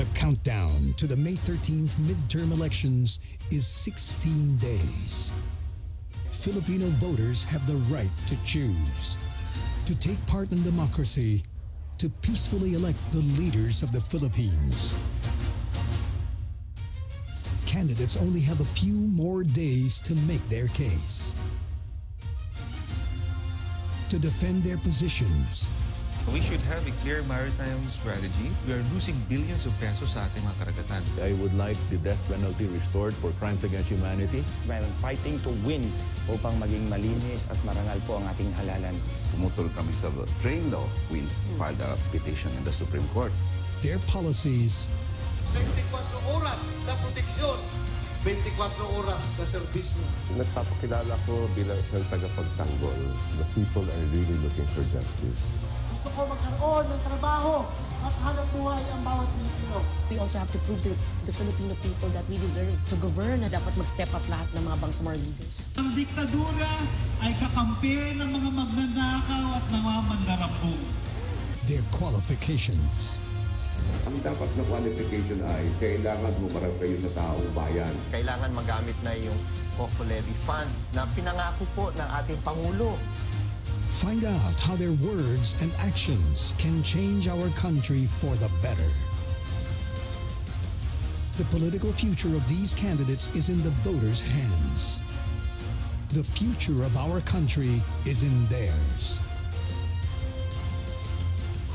The countdown to the May 13th midterm elections is 16 days. Filipino voters have the right to choose, to take part in democracy, to peacefully elect the leaders of the Philippines. Candidates only have a few more days to make their case, to defend their positions. We should have a clear maritime strategy. We are losing billions of pesos sa ating mga karagatan. I would like the death penalty restored for crimes against humanity. I'm fighting to win upang maging malinis at marangal po ang ating halalan. Pumutol kami sa train law. We filed a petition in the Supreme Court. Their policies 24 oras na proteksyon, 24 oras na serbisyo. Nagpapakilala ko bilang isang tagapagtanggol. The people are really looking for justice. Gusto ko magkaroon ng trabaho at hanap buhay ang bawat Pilipino. We also have to prove to the Filipino people that we deserve to govern na dapat mag-step up lahat ng mga bangsamoro leaders. Ang diktadura ay kakampi ng mga magnanakaw at mga mandarambong. their qualifications. Ang dapat na qualification ay kailangan humarap kayo sa taong bayan. Kailangan magamit na yung COCO levy fund na pinangako po ng ating Pangulo. Find out how their words and actions can change our country for the better. The political future of these candidates is in the voters' hands. The future of our country is in theirs.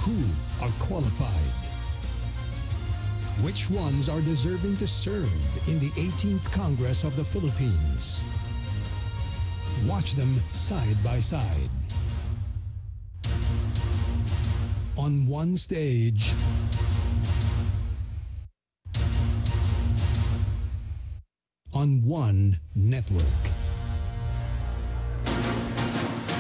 Who are qualified? Which ones are deserving to serve in the 18th Congress of the Philippines? Watch them side by side. On one stage, on one network.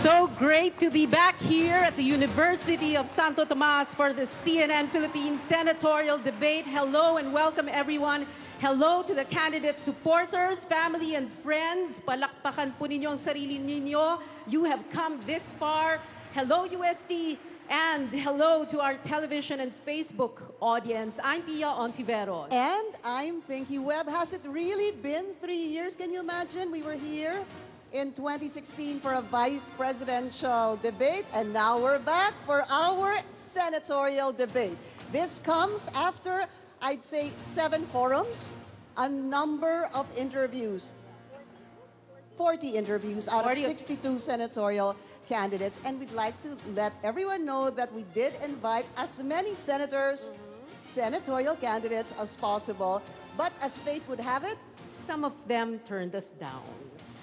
So great to be back here at the University of Santo Tomas for the CNN Philippines Senatorial Debate. Hello and welcome everyone. Hello to the candidate supporters, family and friends. Palakpakan po ninyo ang sarili ninyo. You have come this far. Hello UST and hello to our television and Facebook audience. I'm Pia Ontiveros. And I'm Pinky Webb. Has it really been 3 years? Can you imagine? We were here in 2016 for a vice presidential debate, and now we're back for our senatorial debate. This comes after, I'd say, 7 forums, a number of interviews, 40 interviews out of 62 senatorial candidates, and we'd like to let everyone know that we did invite as many senators, senatorial candidates as possible, but as fate would have it, some of them turned us down.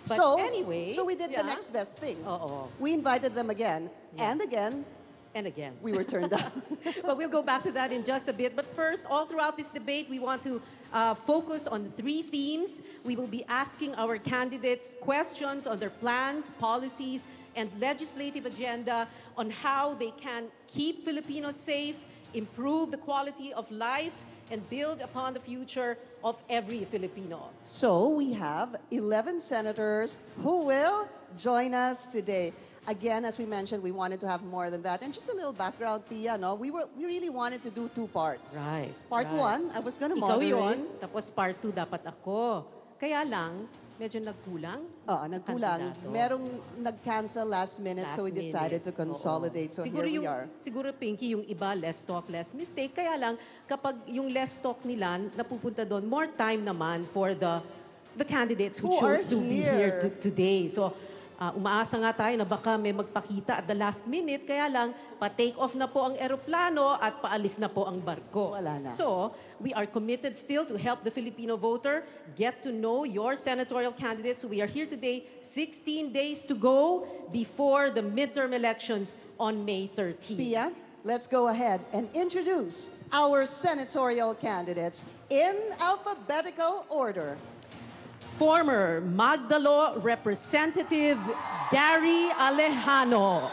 But so anyway, we did the next best thing. Uh-oh. We invited them again and again. And again. We were turned down. But we'll go back to that in just a bit. But first, all throughout this debate, we want to focus on 3 themes. We will be asking our candidates questions on their plans, policies, and legislative agenda on how they can keep Filipinos safe, improve the quality of life, and build upon the future of every Filipino. So we have 11 senators who will join us today. Again, as we mentioned, we wanted to have more than that. And just a little background, Pia, no? We really wanted to do 2 parts. Right. Part 1, I was going to Ikaw moderate. yun, tapos part 2 dapat ako. Kaya lang, medyo nagkulang. Nagkulang. Merong nag-cancel last minute, so we decided to consolidate. So siguro here we are. Siguro, Pinky, yung iba, less talk, less mistake. Kaya lang, kapag yung less talk nila, napupunta doon, more time naman for the candidates who chose to be here today. So, umaasa nga tayo na baka may magpakita at the last minute, kaya lang, pa-take off na po ang eroplano at paalis na po ang barko. Wala na. So, we are committed still to help the Filipino voter get to know your senatorial candidates. So we are here today, 16 days to go before the midterm elections on May 13. Pia, let's go ahead and introduce our senatorial candidates in alphabetical order. Former Magdalo Representative Gary Alejano.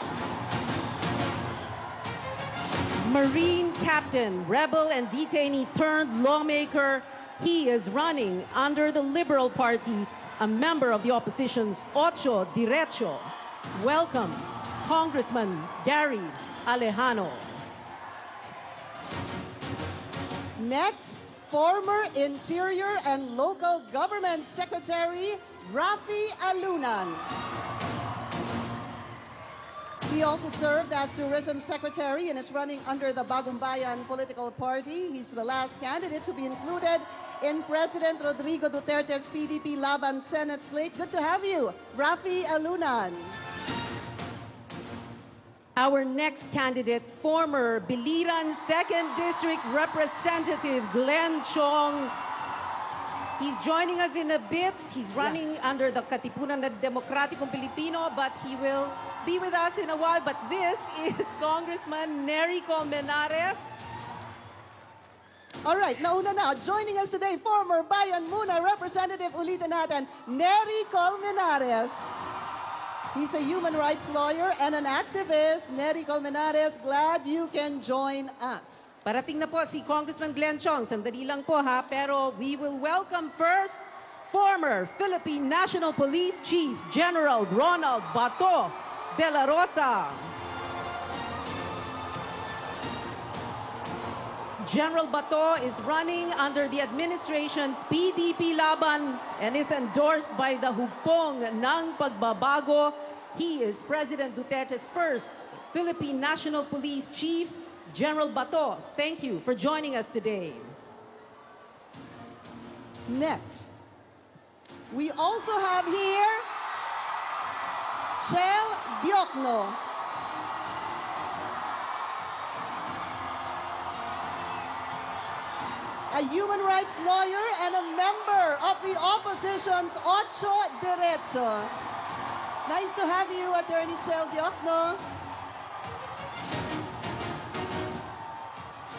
Marine Captain, rebel and detainee turned lawmaker. He is running under the Liberal Party, a member of the opposition's Ocho Diretso. Welcome, Congressman Gary Alejano. Next, former Interior and Local Government Secretary Rafi Alunan. He also served as Tourism Secretary and is running under the Bagong Bayan political party. He's the last candidate to be included in President Rodrigo Duterte's PDP Laban Senate slate. Good to have you, Rafi Alunan. Our next candidate, former Biliran 2nd District Representative Glenn Chong. He's joining us in a bit. He's running under the Katipunan na Demokratikong Pilipino, but he will be with us in a while. But this is Congressman Nery Colmenares. All right, nauna na. Joining us today, former Bayan Muna Representative, ulitin natin, Nery Colmenares. He's a human rights lawyer and an activist. Nery Colmenares, glad you can join us. Parating na po si Congressman Glenn Chong. Sandali lang po ha, pero we will welcome first former Philippine National Police Chief General Ronald Bato de la Rosa. General Bato is running under the administration's PDP Laban and is endorsed by the Hugpong ng Pagbabago. He is President Duterte's first Philippine National Police Chief. General Bato, thank you for joining us today. Next, we also have here Chel Diokno. A human rights lawyer and a member of the opposition's Ocho Derecho. Nice to have you, Attorney Chel Diokno.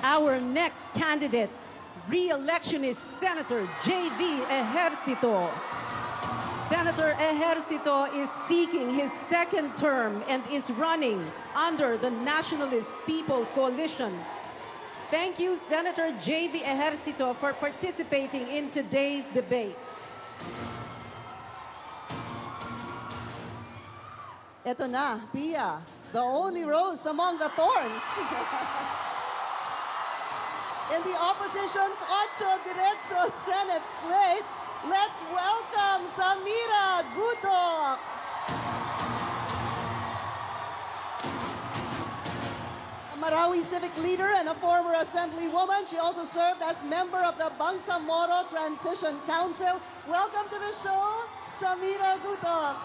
Our next candidate, re-electionist Senator J.V. Ejercito. Senator Ejercito is seeking his second term and is running under the Nationalist People's Coalition. Thank you, Senator J.V. Ejercito, for participating in today's debate. Ito na, Pia, the only rose among the thorns. In the opposition's Ocho Derecho Senate slate, let's welcome Samira Gudok. A Marawi civic leader and a former assemblywoman, she also served as member of the Bangsamoro Transition Council. Welcome to the show, Samira Gudok.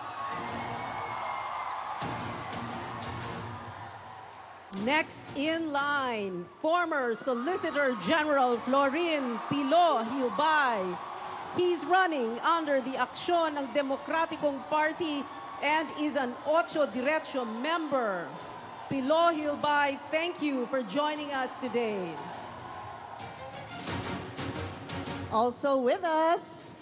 Next in line, former Solicitor General Florin Pilo Hiubay. He's running under the Aksyon ng Demokratikong Party and is an Ocho Derecho member. Pilo Hiubay, thank you for joining us today. Also with us,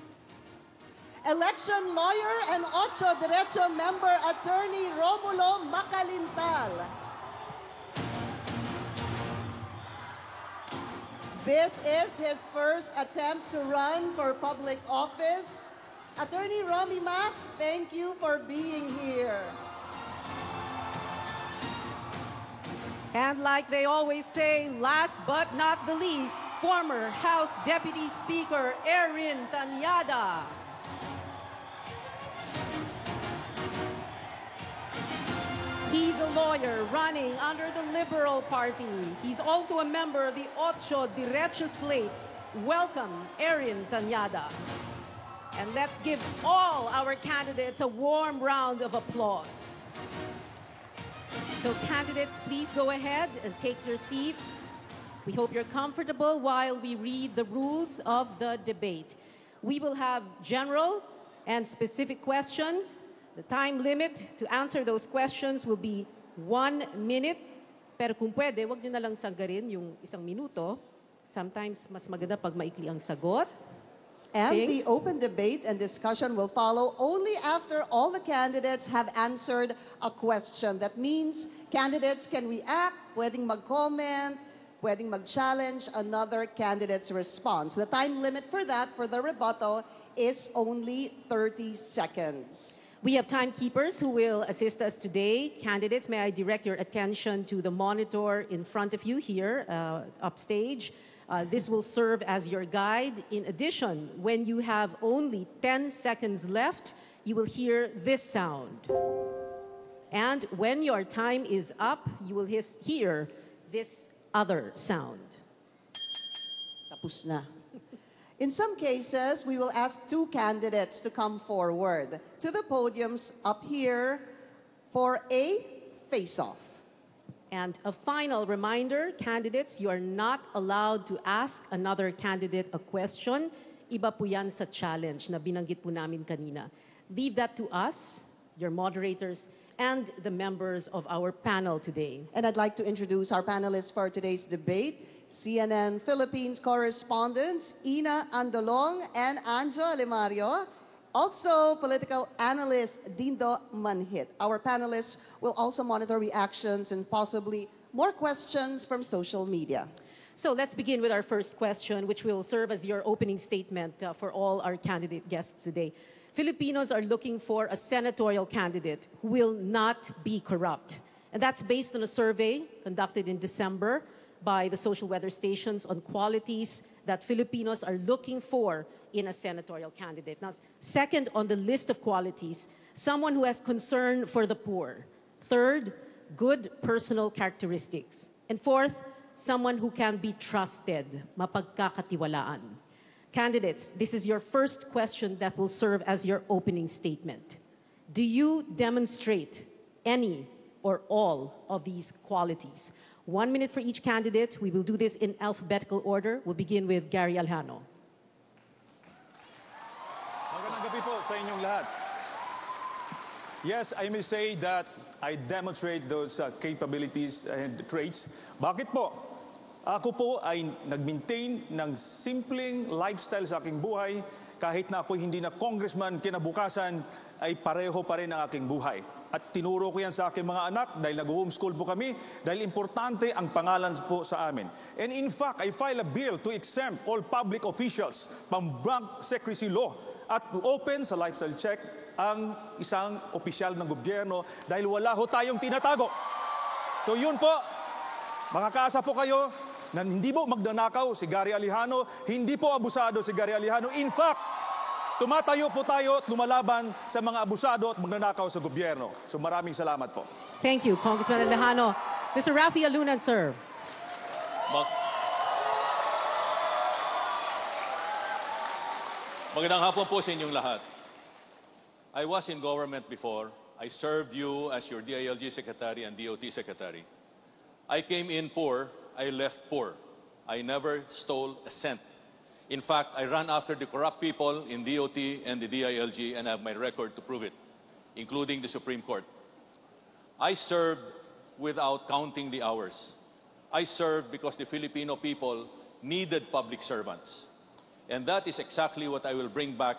election lawyer and Ocho Derecho member, Attorney Romulo Macalintal. This is his first attempt to run for public office. Attorney Romy Mac, thank you for being here. And like they always say, last but not the least, former House Deputy Speaker Erin Tanyada. He's a lawyer running under the Liberal Party. He's also a member of the Ocho Derecho slate. Welcome, Erin Tanyada. And let's give all our candidates a warm round of applause. So candidates, please go ahead and take your seats. We hope you're comfortable while we read the rules of the debate. We will have general and specific questions. The time limit to answer those questions will be 1 minute. Pero kung pwede, wag nyo na lang sanggarin yung 1 minuto. Sometimes, mas maganda pag maikli ang sagot. And the open debate and discussion will follow only after all the candidates have answered a question. That means candidates can react, pwedeng mag-comment, pwedeng mag-challenge another candidate's response. The time limit for that, for the rebuttal, is only 30 seconds. We have timekeepers who will assist us today. Candidates, may I direct your attention to the monitor in front of you here, upstage. This will serve as your guide. In addition, when you have only 10 seconds left, you will hear this sound. And when your time is up, you will hear this other sound. Tapos na. In some cases, we will ask two candidates to come forward to the podiums up here for a face-off. And a final reminder, candidates, you are not allowed to ask another candidate a question. Iba po yan sa challenge na binanggit po namin kanina. Leave that to us, your moderators, and the members of our panel today. And I'd like to introduce our panelists for today's debate, CNN Philippines correspondents Ina Andolong and Anja Limario. Also, political analyst Dindo Manhit. Our panelists will also monitor reactions and possibly more questions from social media. So let's begin with our first question, which will serve as your opening statement for all our candidate guests today. Filipinos are looking for a senatorial candidate who will not be corrupt. And that's based on a survey conducted in December by the social weather stations on qualities that Filipinos are looking for in a senatorial candidate. Now, second on the list of qualities, someone who has concern for the poor. Third, good personal characteristics. And fourth, someone who can be trusted, mapagkakatiwalaan. Candidates, this is your first question that will serve as your opening statement. Do you demonstrate any or all of these qualities? 1 minute for each candidate. We will do this in alphabetical order. We'll begin with Gary Aljano. Magandang gabi po sa inyong lahat. Yes, I may say that I demonstrate those capabilities and traits. Bakit po? Ako po ay nag-maintain ng simpleng lifestyle sa aking buhay. Kahit na ako hindi na congressman, kinabukasan ay pareho pa rin ang aking buhay. At tinuro ko yan sa aking mga anak dahil nag-homeschool po kami, dahil importante ang pangalan po sa amin. And in fact, I filed a bill to exempt all public officials from bank secrecy law at to open sa lifestyle check ang isang opisyal ng gobyerno dahil wala ho tayong tinatago. So yun po, makakaasa po kayo na hindi po magnanakaw si Gary Aljano, hindi po abusado si Gary Aljano. In fact, tumatayo po tayo at lumalaban sa mga abusado at magnanakaw sa gobyerno. So maraming salamat po. Thank you, Congressman Aljano. Mr. Rafi Alunan, sir. Magandang hapon po sa inyong lahat. I was in government before. I served you as your DILG Secretary and DOT Secretary. I came in poor, I left poor. I never stole a cent. In fact, I ran after the corrupt people in DOT and the DILG and have my record to prove it, including the Supreme Court. I served without counting the hours. I served because the Filipino people needed public servants. And that is exactly what I will bring back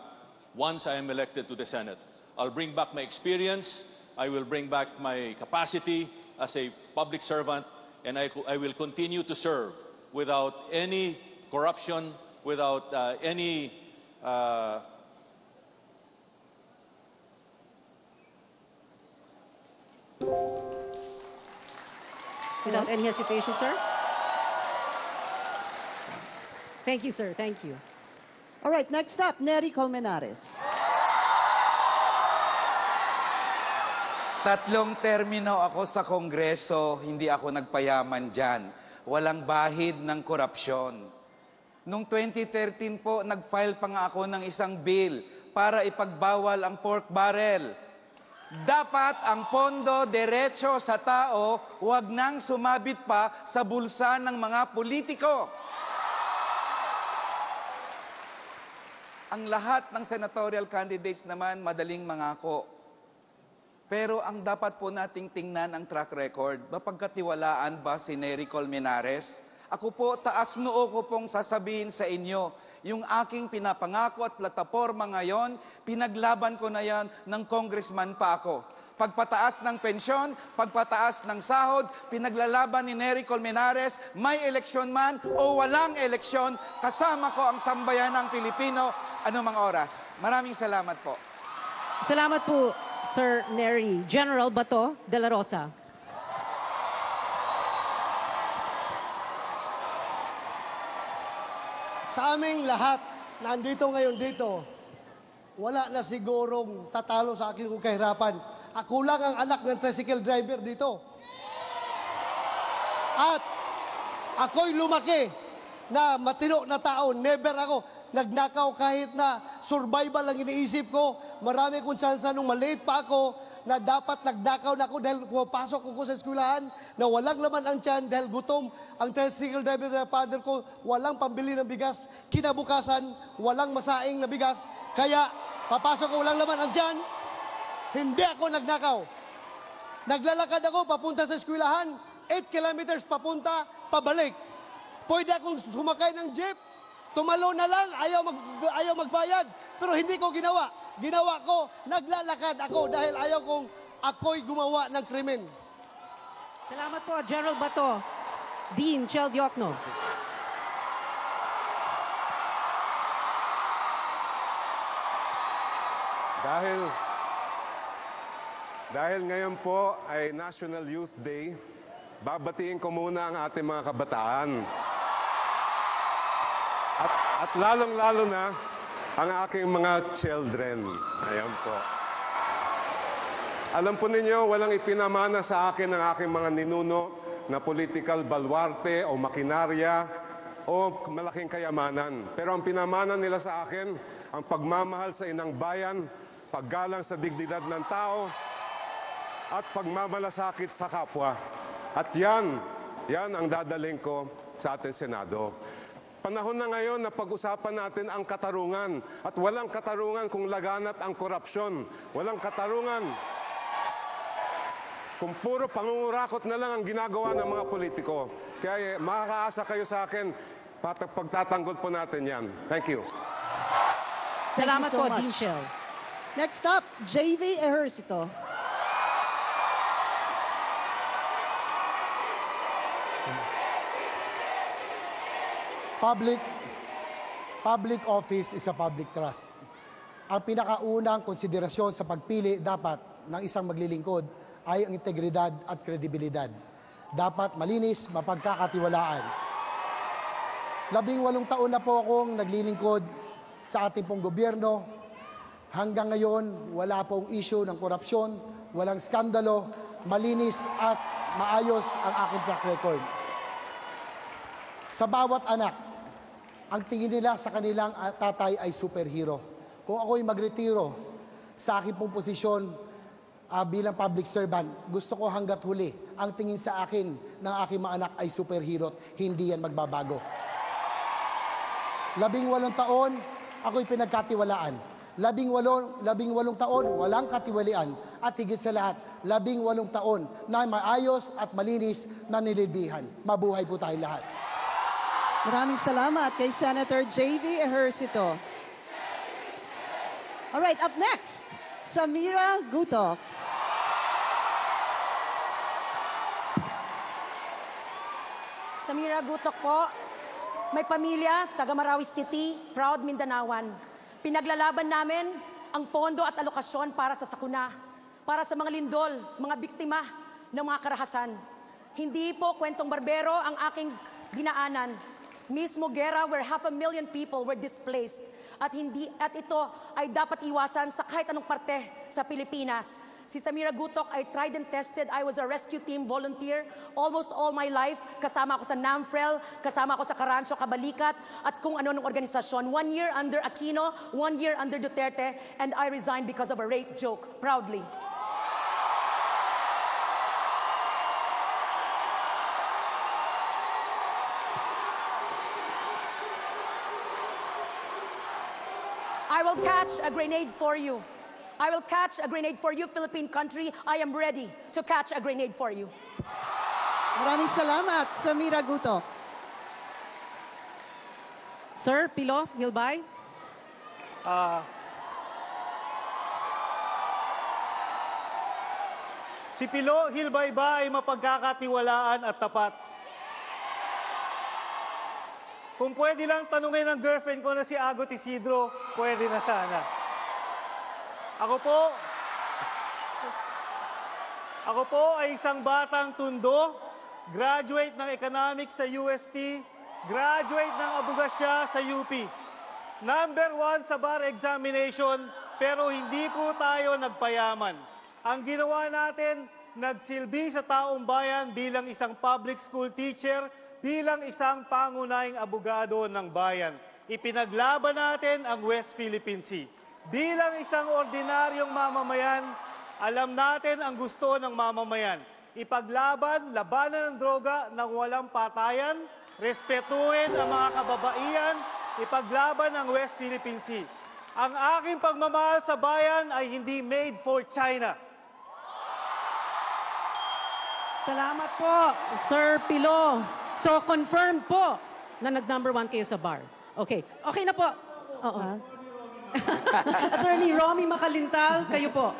once I am elected to the Senate. I'll bring back my experience, I will bring back my capacity as a public servant, and I will continue to serve without any corruption, without any without any hesitation, sir. Thank you, sir. Thank you. All right, next up, Nery Colmenares. Tatlong termino ako sa Kongreso, hindi ako nagpayaman dyan. Walang bahid ng korupsyon. Noong 2013 po, nag-file pa nga ako ng isang bill para ipagbawal ang pork barrel. Dapat ang pondo diretso sa tao, huwag nang sumabit pa sa bulsa ng mga politiko. Ang lahat ng senatorial candidates naman madaling mangako. Pero ang dapat po nating tingnan ang track record, mapagkatiwalaan ba si Nery Colmenares? Ako po, taas noo ko pong sasabihin sa inyo, yung aking pinapangako at plataporma ngayon, pinaglaban ko na yan ng congressman pa ako. Pagpataas ng pensyon, pagpataas ng sahod, pinaglalaban ni Nery Colmenares, may eleksyon man o walang eleksyon, kasama ko ang sambayanang Pilipino anumang oras. Maraming salamat po. Salamat po, Sir Nery. General Bato de la Rosa. Sa aming lahat, nandito ngayon dito, wala na sigurong tatalo sa akin kung kahirapan. Ako lang ang anak ng tricycle driver dito. At ako'y lumaki na matino na tao. Never ako nagnakaw kahit na survival lang iniisip ko. Marami kong tsansa nung maliit pa ako na dapat nagnakaw na ako dahil pumapasok ako sa eskwelahan na walang laman ang tiyan dahil gutom. Ang tricycle driver na father ko, walang pambili ng bigas. Kinabukasan, walang masaing na bigas. Kaya papasok ko, walang laman ang tiyan. Hindi ako nagnakaw. Naglalakad ako papunta sa eskwelahan. 8 kilometers papunta, pabalik. Pwede akong sumakay ng jeep. Tumalo na lang, ayaw magbayad. Pero hindi ko ginawa. Ginawa ko, naglalakad ako dahil ayaw kong ako'y gumawa ng krimen. Salamat po, Gerald Bato. Dean Chel Diokno. Dahil ngayon po ay National Youth Day, babatiin ko muna ang ating mga kabataan. At lalong-lalo na ang aking mga children. Ayan po. Alam po ninyo, walang ipinamana sa akin ng aking mga ninuno na political baluarte o makinarya o malaking kayamanan. Pero ang pinamana nila sa akin, ang pagmamahal sa inang bayan, paggalang sa dignidad ng tao, at pagmamalasakit sa kapwa. At yan ang dadaling ko sa ating Senado. Panahon na ngayon na pag-usapan natin ang katarungan. At walang katarungan kung laganap ang korupsyon. Walang katarungan kung puro pangungurakot na lang ang ginagawa ng mga politiko. Kaya makakaasa kayo sa akin, pagtatanggol po natin yan. Thank you. Salamat po, much. Dean Chel. Next up, JV Ejercito. Public office is a public trust. Ang pinakaunang konsiderasyon sa pagpili dapat ng isang maglilingkod ay ang integridad at kredibilidad. Dapat malinis, mapagkakatiwalaan. 18 taon na po akong naglilingkod sa ating pong gobyerno. Hanggang ngayon, wala pong issue ng korupsyon, walang skandalo, malinis at maayos ang aking track record. Sa bawat anak, ang tingin nila sa kanilang tatay ay superhero. Kung ako'y magretiro sa aking pong posisyon bilang public servant, gusto ko hanggat huli, ang tingin sa akin ng aking mga anak ay superhero. Hindi yan magbabago. 18 taon, ako'y pinagkatiwalaan. 18 taon, walang katiwalian. At higit sa lahat, 18 taon na maayos at malinis na nililbihan. Mabuhay po tayong lahat. Maraming salamat kay Senator JV Ejercito. All right, up next, Samira Gutok. Samira Gutok po, may pamilya, taga Marawi City, proud Mindanaoan. Pinaglalaban namin ang pondo at alokasyon para sa sakuna, para sa mga lindol, mga biktima ng mga karahasan. Hindi po kwentong barbero ang aking dinaanan. Mismo gera where 500,000 people were displaced. At ito ay dapat iwasan sa kahit anong parte sa Pilipinas. Si Samira Gutok ay tried and tested. I was a rescue team volunteer almost all my life. Kasama ako sa NAMFREL, kasama ako sa Karancho, Kabalikat, at kung ano ng organisasyon. 1 year under Aquino, 1 year under Duterte, and I resigned because of a rape joke, proudly. I will catch a grenade for you. I will catch a grenade for you, Philippine country. I am ready to catch a grenade for you. Maraming salamat, Samira Gutok. Sir Pilo Hilbay. Si Pilo Hilbay ba ay mapagkakatiwalaan at tapat? Kung pwede lang tanungin ng girlfriend ko na si Agot Isidro, pwede na sana. Ako po ay isang batang tundo, graduate ng economics sa UST, Graduate ng abogasya sa UP. Number 1 sa bar examination, pero hindi po tayo nagpayaman. Ang ginawa natin, nagsilbi sa taong bayan bilang isang public school teacher, bilang isang pangunahing abogado ng bayan. Ipinaglaban natin ang West Philippine Sea. Bilang isang ordinaryong mamamayan, alam natin ang gusto ng mamamayan. Ipaglaban, labanan ng droga ng walang patayan, respetuhin ang mga kababaihan, ipaglaban ang West Philippine Sea. Ang aking pagmamahal sa bayan ay hindi made for China. Salamat po, Sir Pilo. So, confirmed po na nag-number 1 kayo sa bar. Okay. Okay na po. Oo. Attorney Romy Makalintal, kayo po.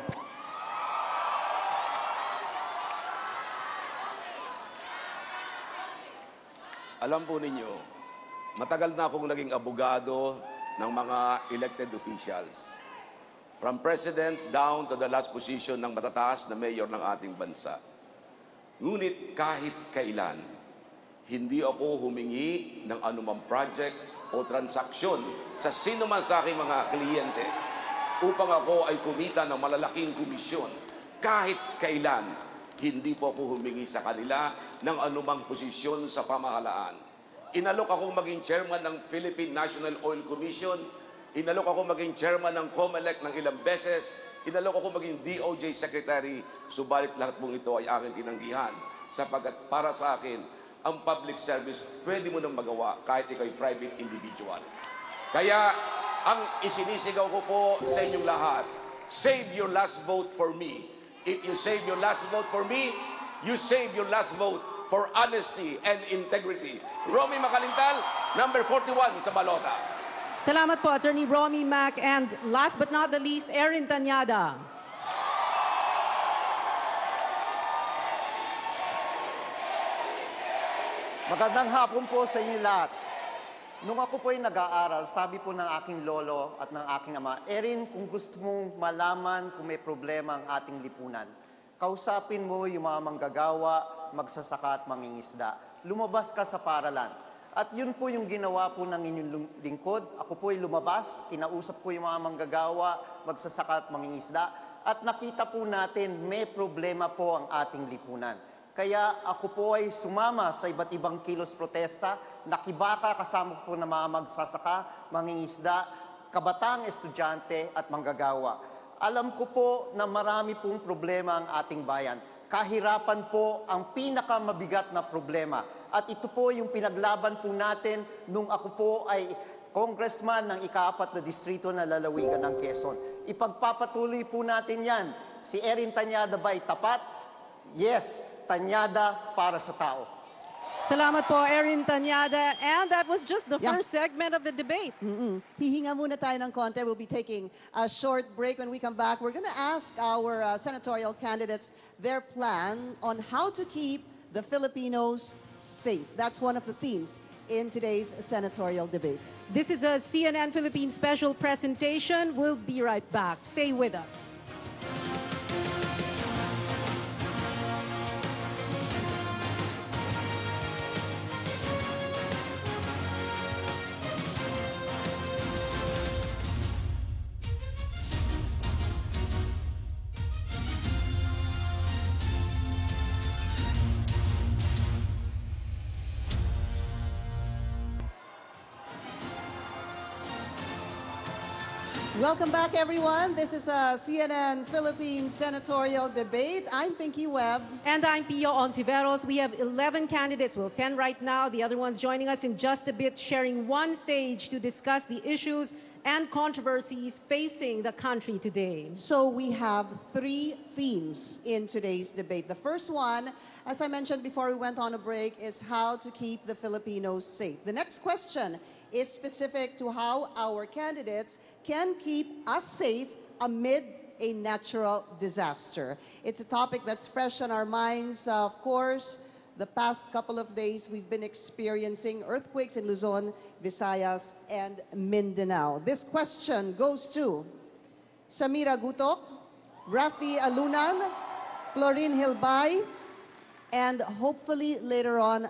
Alam po ninyo, matagal na akong naging abogado ng mga elected officials. From president down to the last position ng matataas na mayor ng ating bansa. Ngunit kahit kailan, hindi ako humingi ng anumang project o transaksyon sa sino man sa aking mga kliyente upang ako ay kumita ng malalaking komisyon. Kahit kailan, hindi po ako humingi sa kanila ng anumang posisyon sa pamahalaan. Inalok akong maging chairman ng Philippine National Oil Commission, inalok ako maging chairman ng COMELEC ng ilang beses, inalok ako maging DOJ Secretary, subalit lahat pong ito ay aking tinanggihan. Sapagkat para sa akin, ang public service pwede mo nang magawa kahit ikaw ay private individual. Kaya ang isinisigaw ko po sa inyong lahat, save your last vote for me. If you save your last vote for me, you save your last vote for honesty and integrity. Romy Makalintal, number 41 sa balota. Salamat po, Attorney Romy Mac. And last but not the least, Erin Tanyada. Magandang hapon po sa inyo lahat. Nung ako po ay nag-aaral, sabi po ng aking lolo at ng aking ama, Erin, kung gusto mong malaman kung may problema ang ating lipunan, kausapin mo yung mga manggagawa, magsasaka at mangingisda. Lumabas ka sa paralan. At yun po yung ginawa po ng inyong lingkod. Ako po ay lumabas, kinausap ko yung mga manggagawa, magsasaka at mangingisda. At nakita po natin may problema po ang ating lipunan. Kaya ako po ay sumama sa iba't ibang kilos protesta, nakibaka kasama po ng mga magsasaka, mangingisda, kabataang estudyante at manggagawa. Alam ko po na marami pong problema ang ating bayan. Kahirapan po ang pinakamabigat na problema. At ito po yung pinaglaban po natin nung ako po ay congressman ng ika-4 na distrito na lalawigan ng Quezon. Ipagpapatuloy po natin yan. Si Erin Tanyada ba'y tapat? Yes, Tanyada para sa tao. Salamat po, Erin Tanyada. And that was just the first segment of the debate. Hihinga muna tayo ng konti. We'll be taking a short break. When we come back, we're going to ask our senatorial candidates their plan on how to keep the Filipinos safe. That's one of the themes in today's senatorial debate. This is a CNN Philippines special presentation. We'll be right back. Stay with us. Welcome back, everyone. This is a CNN Philippines Senatorial Debate. I'm Pinky Webb. And I'm Pio Ontiveros. We have 11 candidates. Well, 10 right now. The other one's joining us in just a bit, sharing one stage to discuss the issues and controversies facing the country today. So we have 3 themes in today's debate. The first one, as I mentioned before we went on a break, is how to keep the Filipinos safe. The next question is specific to how our candidates can keep us safe amid a natural disaster. It's a topic that's fresh on our minds. Of course, the past couple of days we've been experiencing earthquakes in Luzon, Visayas, and Mindanao. This question goes to Samira Gutok, Rafi Alunan, Florin Hilbay, and hopefully later on,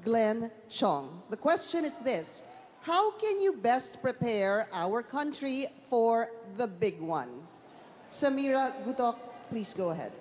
Glenn Chong. The question is this: how can you best prepare our country for the big one? Samira Gutok, please go ahead.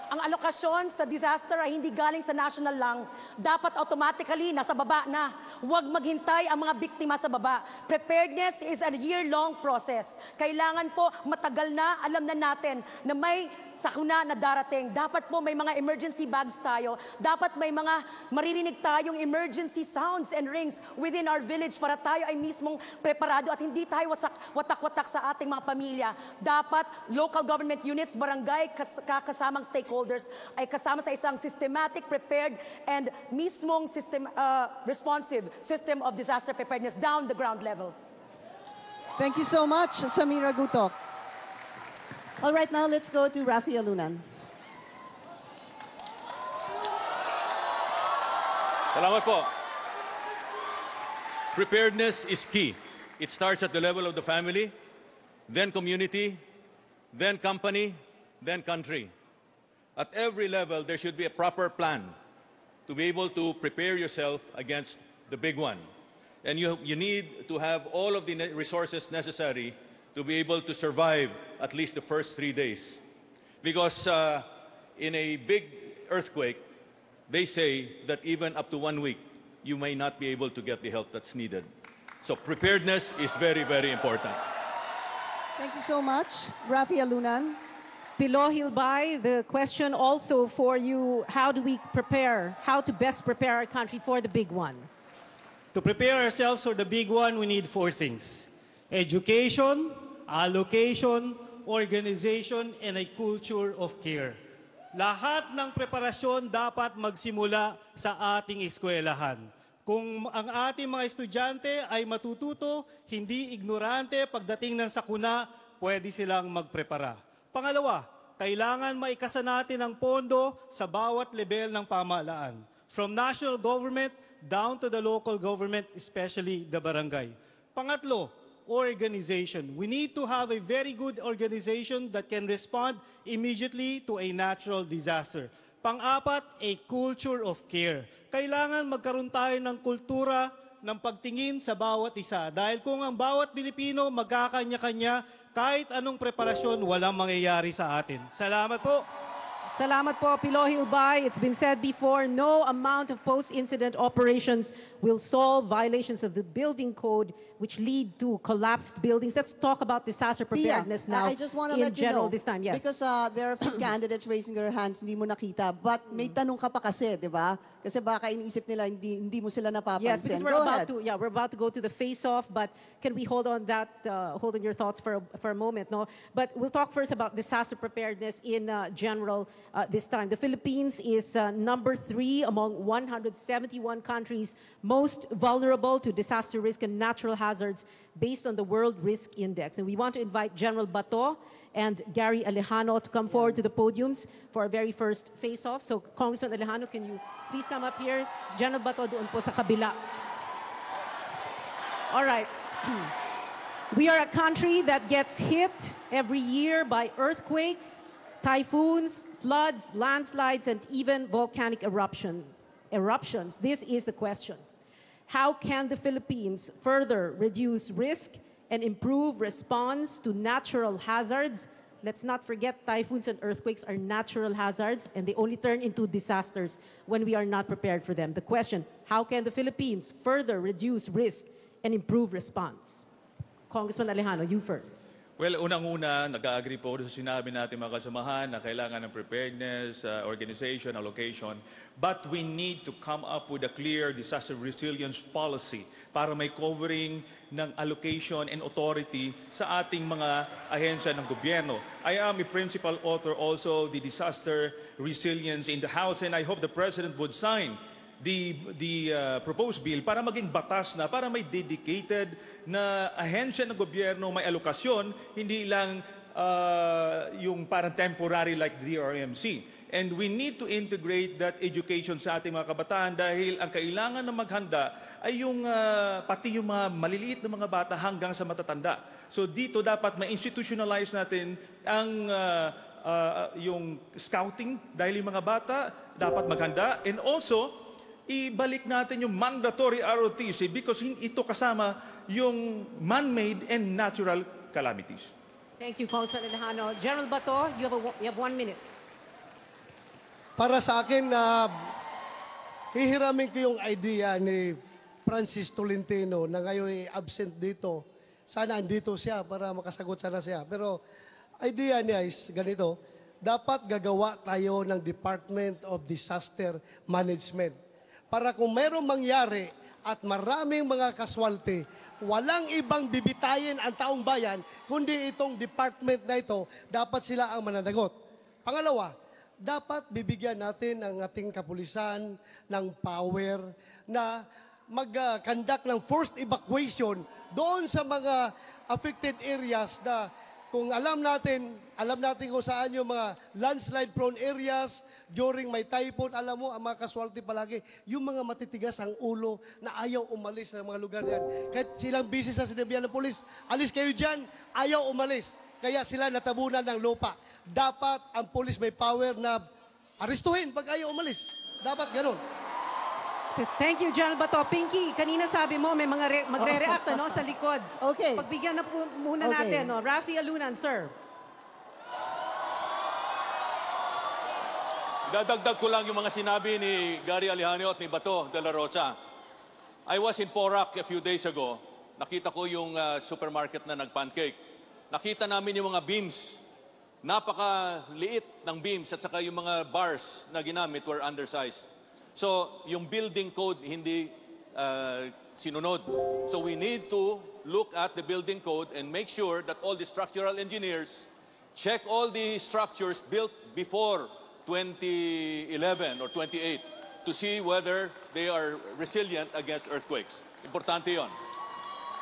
Ang alokasyon sa disaster ay hindi galing sa national lang. Dapat automatically nasa baba na. Huwag maghintay ang mga biktima sa baba. Preparedness is a year-long process. Kailangan po matagal na, alam na natin na may sakuna na darating. Dapat po may mga emergency bags tayo. Dapat may mga maririnig tayong emergency sounds and rings within our village para tayo ay mismong preparado at hindi tayo watak-watak sa ating mga pamilya. Dapat local government units, barangay, kasamang stakeholders ay kasama sa isang systematic, prepared, and mismong responsive system of disaster preparedness down the ground level. Thank you so much, Samira Gutok. All right, now let's go to Rafi Alunan. Salamat po. Preparedness is key. It starts at the level of the family, then community, then company, then country. At every level, there should be a proper plan to be able to prepare yourself against the big one. And you need to have all of the resources necessary to be able to survive at least the first 3 days. Because in a big earthquake, they say that even up to 1 week, you may not be able to get the help that's needed. So preparedness is very, very important. Thank you so much, Rafi Alunan. Pilo Hilbay, the question also for you, how do we prepare, how to best prepare our country for the big one? To prepare ourselves for the big one, we need 4 things: education, allocation, organization, and a culture of care. Lahat ng preparasyon dapat magsimula sa ating eskwelahan. Kung ang ating mga estudyante ay matututo, hindi ignorante pagdating ng sakuna, pwede silang magprepara. Pangalawa, kailangan maikasa natin ang pondo sa bawat level ng pamahalaan. From national government down to the local government, especially the barangay. Pangatlo, organization. We need to have a very good organization that can respond immediately to a natural disaster. Pang-apat, a culture of care. Kailangan magkaroon tayo ng kultura ng pagtingin sa bawat isa. Dahil kung ang bawat Pilipino magkakanya-kanya, kahit anong preparasyon, walang mangyayari sa atin. Salamat po. Salamat po, Pilo Hilbay. It's been said before, no amount of post-incident operations will solve violations of the building code which lead to collapsed buildings. Let's talk about disaster preparedness now I just want to in let you general know, this time. Yes. Because there are a few candidates raising their hands, hindi mo nakita. But may tanong ka pa kasi, di ba? Kasi baka iniisip nila, hindi mo sila napapansin. Yes, because we're about to go to the face-off, but can we hold on your thoughts for a moment, no? But we'll talk first about disaster preparedness in general this time. The Philippines is number 3 among 171 countries most vulnerable to disaster risk and natural hazards based on the World Risk Index. And we want to invite General Bato and Gary Alejano to come forward to the podiums for our very first face-off. So, Congressman Alejano, can you please come up here? General Bato doon po sa kabila. All right. We are a country that gets hit every year by earthquakes, typhoons, floods, landslides, and even volcanic eruptions. This is the question. How can the Philippines further reduce risk and improve response to natural hazards? Let's not forget typhoons and earthquakes are natural hazards and they only turn into disasters when we are not prepared for them. The question, how can the Philippines further reduce risk and improve response? Congressman Alejano, you first. Well, unang-una, nag-agree po sa sinabi natin mga kasamahan na kailangan ng preparedness, organization, allocation. But we need to come up with a clear disaster resilience policy para may covering ng allocation and authority sa ating mga ahensya ng gobyerno. I am a principal author also the disaster resilience in the House, and I hope the President would sign the proposed bill para maging batas na, para may dedicated na ahensya ng gobyerno, may alokasyon, hindi lang yung parang temporary like the DRMC. And we need to integrate that education sa ating mga kabataan dahil ang kailangan na maghanda ay yung pati yung mga maliliit na mga bata hanggang sa matatanda. So dito dapat ma-institutionalize natin ang yung scouting dahil yung mga bata dapat maghanda. And also, ibalik natin yung mandatory ROTC because ito kasama yung man-made and natural calamities. Thank you, Consul Alejano. General Bato, you have 1 minute. Para sa akin, hihiramin ko yung idea ni Francis Tolentino na ngayon ay absent dito. Sana andito siya para makasagot sana siya. Pero idea niya is ganito, dapat gagawa tayo ng Department of Disaster Management. Para kung mayroong mangyari at maraming mga kaswalty, walang ibang bibitayin ang taong bayan, kundi itong department na ito, dapat sila ang mananagot. Pangalawa, dapat bibigyan natin ang ating kapulisan ng power na mag-conduct ng forced evacuation doon sa mga affected areas na kung alam natin kung saan yung mga landslide prone areas during may typhoon, alam mo, ang mga casualty palagi, yung mga matitigas ang ulo na ayaw umalis sa mga lugar yan. Kahit silang busy sa sinabihan ng polis, alis kayo dyan, ayaw umalis. Kaya sila natabunan ng lupa. Dapat ang polis may power na arestuhin pag ayaw umalis. Dapat ganun. Thank you, General Bato. Pinky, kanina sabi mo may mga magre-react sa likod. Okay. Pagbigyan na muna natin. Rafi Alunan, sir. Dadagdag ko lang yung mga sinabi ni Gary Alejano at ni Bato de la Rosa. I was in Porac a few days ago. Nakita ko yung supermarket na nag-pancake. Nakita namin yung mga beams. Napakaliit ng beams at saka yung mga bars na ginamit were undersized. So, yung building code hindi sinunod. So, we need to look at the building code and make sure that all the structural engineers check all the structures built before 2011 or 28 to see whether they are resilient against earthquakes. Importante yon.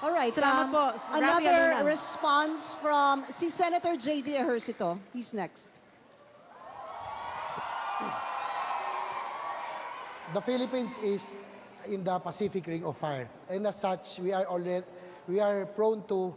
All right. Salamat po. Another response from si Senator J.V. Ejercito. He's next. The Philippines is in the Pacific Ring of Fire, and as such, we are prone to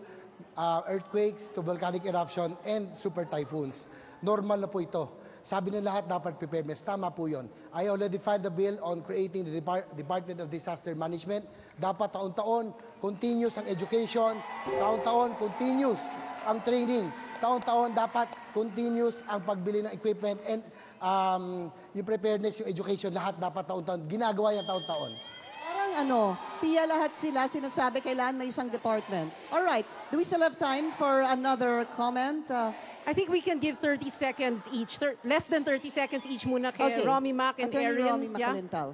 earthquakes, to volcanic eruption, and super typhoons. Normal na po ito. Sabi ng lahat dapat preparedness. Tama po yun. I already filed the bill on creating the Department of Disaster Management. Dapat taon-taon, continuous ang education. Taon-taon, continuous ang training. Taon-taon, dapat continuous ang pagbili ng equipment and yung preparedness, yung education, lahat dapat taon-taon. Ginagawa yan taon-taon. Parang piya lahat sila, sinasabi kailangan may isang department. All right. Do we still have time for another comment? I think we can give 30 seconds each. Less than 30 seconds each muna kay Romy Mac and Attorney Erin. Romy Macalental.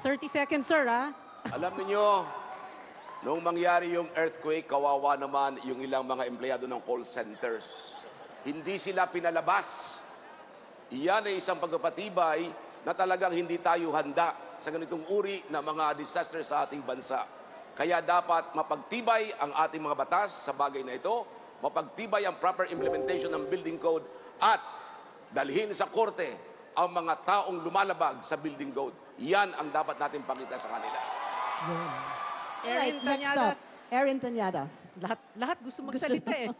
30 seconds, sir, ha? Alam niyo, nung mangyari yung earthquake, kawawa naman yung ilang mga empleyado ng call centers. Hindi sila pinalabas. Iyan ay isang pagpapatibay na talagang hindi tayo handa sa ganitong uri na mga disaster sa ating bansa. Kaya dapat mapagtibay ang ating mga batas sa bagay na ito, mapagtibay ang proper implementation ng building code at dalhin sa korte ang mga taong lumalabag sa building code. Yan ang dapat natin pakita sa kanila. Right, next up, Erin Tanyada. Lahat gusto magsalita eh.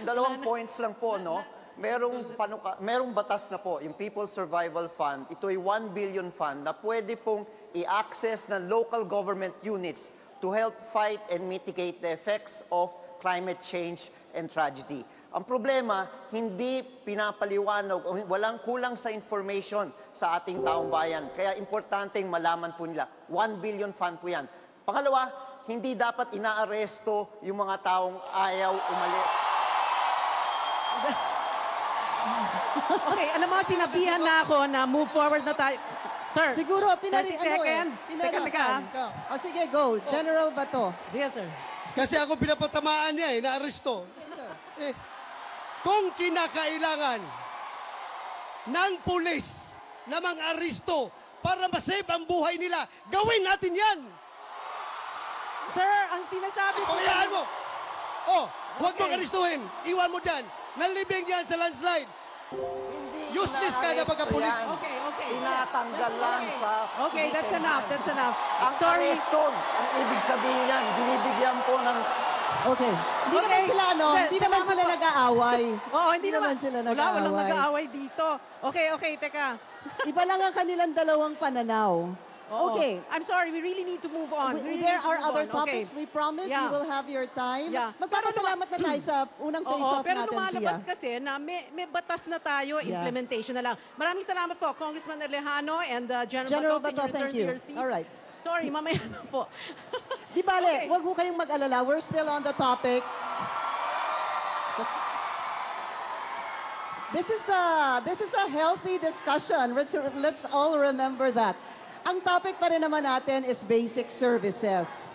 Dalawang points lang po, no? Merong batas na po, yung People's Survival Fund. Ito ay 1 billion fund na pwede pong i-access ng local government units to help fight and mitigate the effects of climate change and tragedy. Ang problema, hindi pinapaliwanag, walang kulang sa information sa ating taong bayan. Kaya importanteng malaman po nila, 1 billion fund po yan. Pangalawa, hindi dapat inaaresto yung mga taong ayaw umalis. Okay, alam mo, sinabihan na ako na move forward na tayo. Sir, siguro, 30 seconds. Teka. O sige, go. General Bato. Yes, sir. Kasi ako pinapatamaan niya naaresto. Kung kinakailangan ng pulis na mang-aresto para masave ang buhay nila, gawin natin yan! Sir, ang sinasabi ko... Pagayaan mo! Huwag mong aristuhin. Iwan mo dyan. Nalibing yan sa landslide. Useless ka na pagka-pulis. Okay. Tinatanggal lang sa... Okay, that's enough. Ang areston, ang ibig sabihin yan, binibigyan po ng Okay. Hindi naman sila, hindi naman sila nag-aaway. Oo, hindi naman sila Walang nag-aaway. nag-aaway dito. Okay, teka. Iba lang ang kanilang dalawang pananaw. Oo. Okay. I'm sorry, we really need to move on. There are other topics. We promise you will have your time. Magpapasalamat na tayo sa unang face-off pero natin, lumalabas Pia. kasi na may batas na tayo, implementation na lang. Maraming salamat po, Congressman Alejano and General Bato. Bato, thank you. All right. Sorry, mamaya na po. Di bale, wag ho kayong mag-alala. We're still on the topic. This is a healthy discussion. Let's all remember that. Ang topic pa rin naman natin is basic services.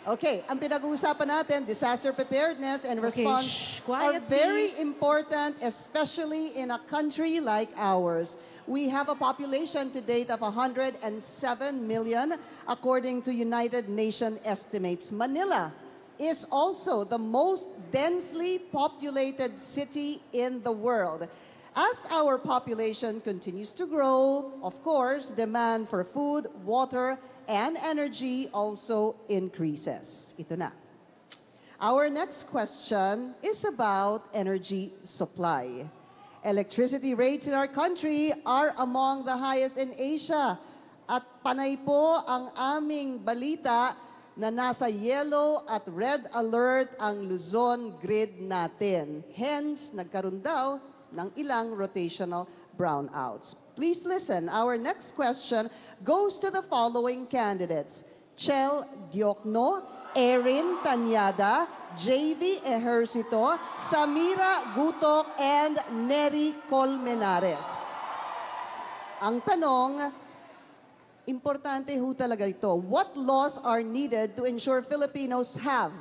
Okay, ang pinag-uusapan natin, disaster preparedness and response are very important, especially in a country like ours. We have a population to date of 107 million, according to United Nations estimates. Manila is also the most densely populated city in the world. As our population continues to grow, of course, demand for food, water, and energy also increases. Ito na. Our next question is about energy supply. Electricity rates in our country are among the highest in Asia. At panay po ang aming balita na nasa yellow at red alert ang Luzon grid natin. Hence, nagkaroon daw ng ilang rotational brownouts. Please listen. Our next question goes to the following candidates: Chel Diokno, Erin Tanyada, JV Ejercito, Samira Gutok, and Neri Colmenares. Ang tanong, importante ho talaga ito. What laws are needed to ensure Filipinos have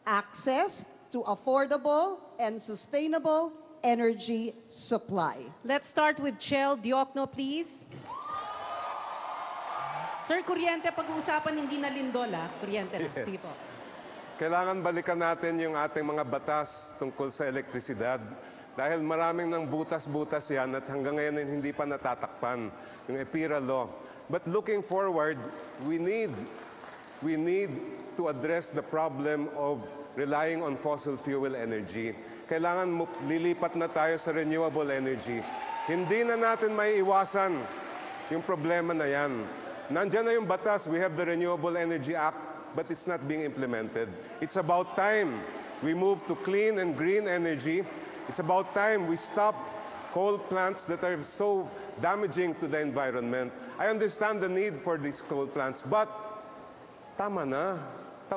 access to affordable and sustainable energy supply? Let's start with Chel Diokno, please. Sir, kuryente, pag-uusapan hindi na lindol, kuryente na. Yes. Sige po. Kailangan balikan natin yung ating mga batas tungkol sa elektrisidad dahil maraming ng butas-butas yan at hanggang ngayon hindi pa natatakpan yung EPIRA law. But looking forward, we need to address the problem of relying on fossil fuel energy. Kailangan lilipat na tayo sa renewable energy. Hindi na natin may iwasan yung problema na yan. Nandiyan na yung batas. We have the Renewable Energy Act, but it's not being implemented. It's about time we move to clean and green energy. It's about time we stop coal plants that are so damaging to the environment. I understand the need for these coal plants, but tama na.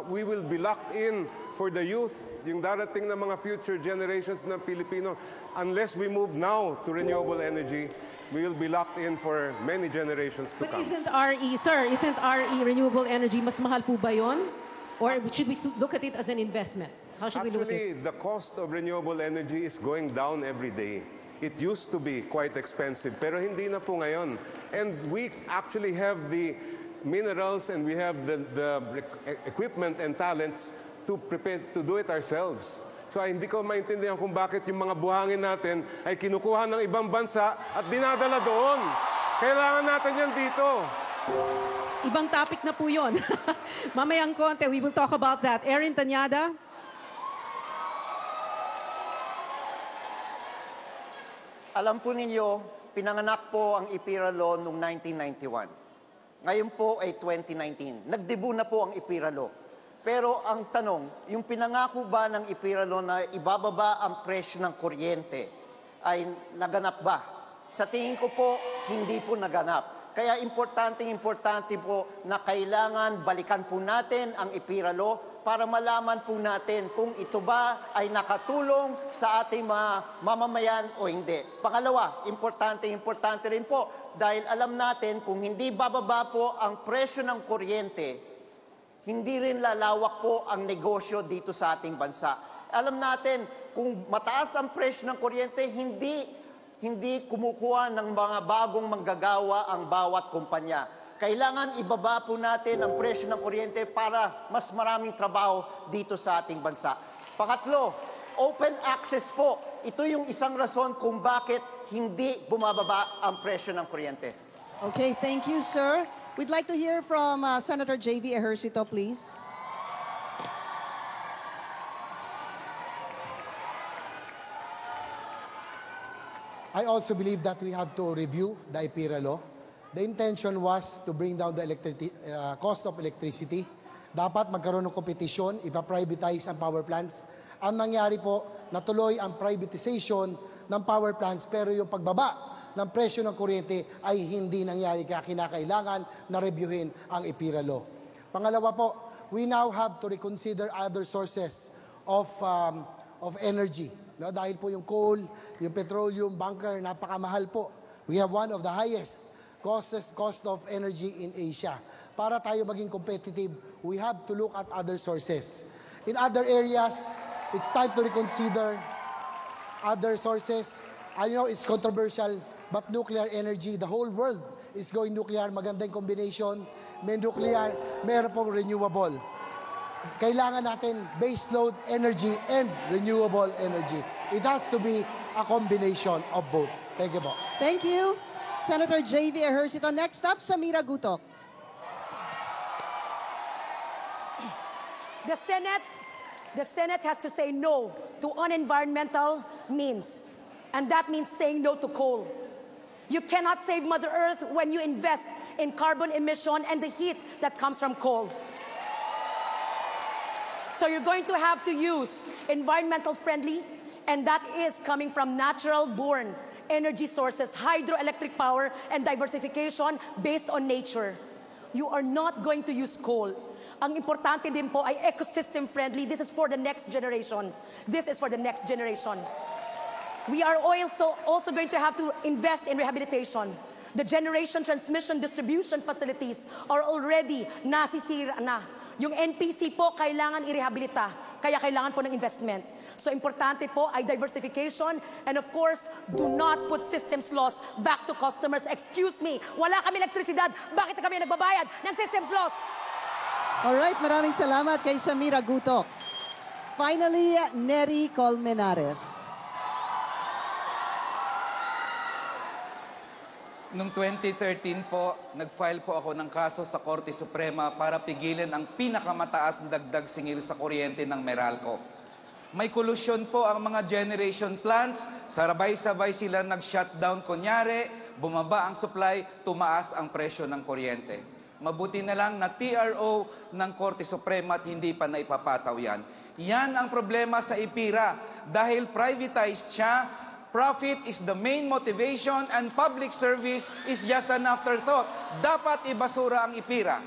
We will be locked in for the youth, yung darating na mga future generations ng Pilipino. Unless we move now to renewable energy, we will be locked in for many generations to come. But isn't RE renewable energy, mas mahal po ba yun? Or should we look at it as an investment? How should we look at it? Actually, the cost of renewable energy is going down every day. It used to be quite expensive, pero hindi na po ngayon. And we actually have the minerals and we have the equipment and talents to prepare to do it ourselves. So hindi ko maintindihan kung bakit yung mga buhangin natin ay kinukuha ng ibang bansa at dinadala doon. Kailangan natin yan dito. Ibang topic na po yun. Mamayang konti, we will talk about that. Erin Tanyada? Alam po ninyo, pinanganak po ang EPIRA law noong 1991. Ngayon po ay 2019. Nagdebu na po ang EPIRA law. Pero ang tanong, yung pinangako ba ng EPIRA law na ibababa ang presyo ng kuryente ay naganap ba? Sa tingin ko po, hindi po naganap. Kaya importante po na kailangan balikan po natin ang EPIRA law para malaman po natin kung ito ba ay nakatulong sa ating mga mamamayan o hindi. Pangalawa, importante rin po dahil alam natin kung hindi bababa po ang presyo ng kuryente, hindi rin lalawak po ang negosyo dito sa ating bansa. Alam natin, kung mataas ang presyo ng kuryente, hindi kumukuha ng mga bagong manggagawa ang bawat kumpanya. Kailangan ibaba po natin ang presyo ng kuryente para mas maraming trabaho dito sa ating bansa. Pangatlo, open access po. Ito yung isang rason kung bakit hindi bumababa ang presyo ng kuryente. Okay, thank you, sir. We'd like to hear from Senator JV Ejercito, please. I also believe that we have to review the IPIRA law. The intention was to bring down the cost of electricity. Dapat magkaroon ng kompetisyon, ipa-privatize ang power plants. Ang nangyari po, natuloy ang privatization ng power plants, pero yung pagbaba ng presyo ng kuryente ay hindi nangyari, kaya kinakailangan na reviewin ang IPIRA law. Pangalawa po, we now have to reconsider other sources of energy. No? Dahil po yung coal, yung petroleum, bunker, napakamahal po. We have one of the highest cost of energy in Asia. Para tayo maging competitive, we have to look at other sources. In other areas, it's time to reconsider other sources. I know it's controversial, but nuclear energy, the whole world is going nuclear. Magandang combination. May nuclear, meron pong renewable. Kailangan natin baseload energy and renewable energy. It has to be a combination of both. Thank you po. Thank you, Senator J.V. Ejercito. Next up, Samira Gutok. The Senate has to say no to unenvironmental means. And that means saying no to coal. You cannot save Mother Earth when you invest in carbon emission and the heat that comes from coal. So you're going to have to use environmental friendly, and that is coming from natural-born energy sources, hydroelectric power, and diversification based on nature. You are not going to use coal. Ang importante din po ay ecosystem friendly. This is for the next generation. This is for the next generation. We are also going to have to invest in rehabilitation. The generation, transmission, distribution facilities are already nasisira na. Yung NPC po kailangan i-rehabilita, kaya kailangan po ng investment. So importante po ay diversification, and of course, do not put systems loss back to customers. Excuse me, wala kami elektrisidad, bakit kami nagbabayad ng systems loss? Alright, maraming salamat kay Samira Gutok. Finally, Neri Colmenares. Noong 2013 po, nag-file po ako ng kaso sa Korte Suprema para pigilan ang pinakamataas na dagdag singil sa kuryente ng Meralco. May kolusyon po ang mga generation plants, sabay-sabay sila nag-shutdown kunyari, bumaba ang supply, tumaas ang presyo ng kuryente. Mabuti na lang na TRO ng Korte Suprema at hindi pa naipapataw yan. Yan ang problema sa IPIRA. Dahil privatized siya, profit is the main motivation and public service is just an afterthought. Dapat ibasura ang IPIRA.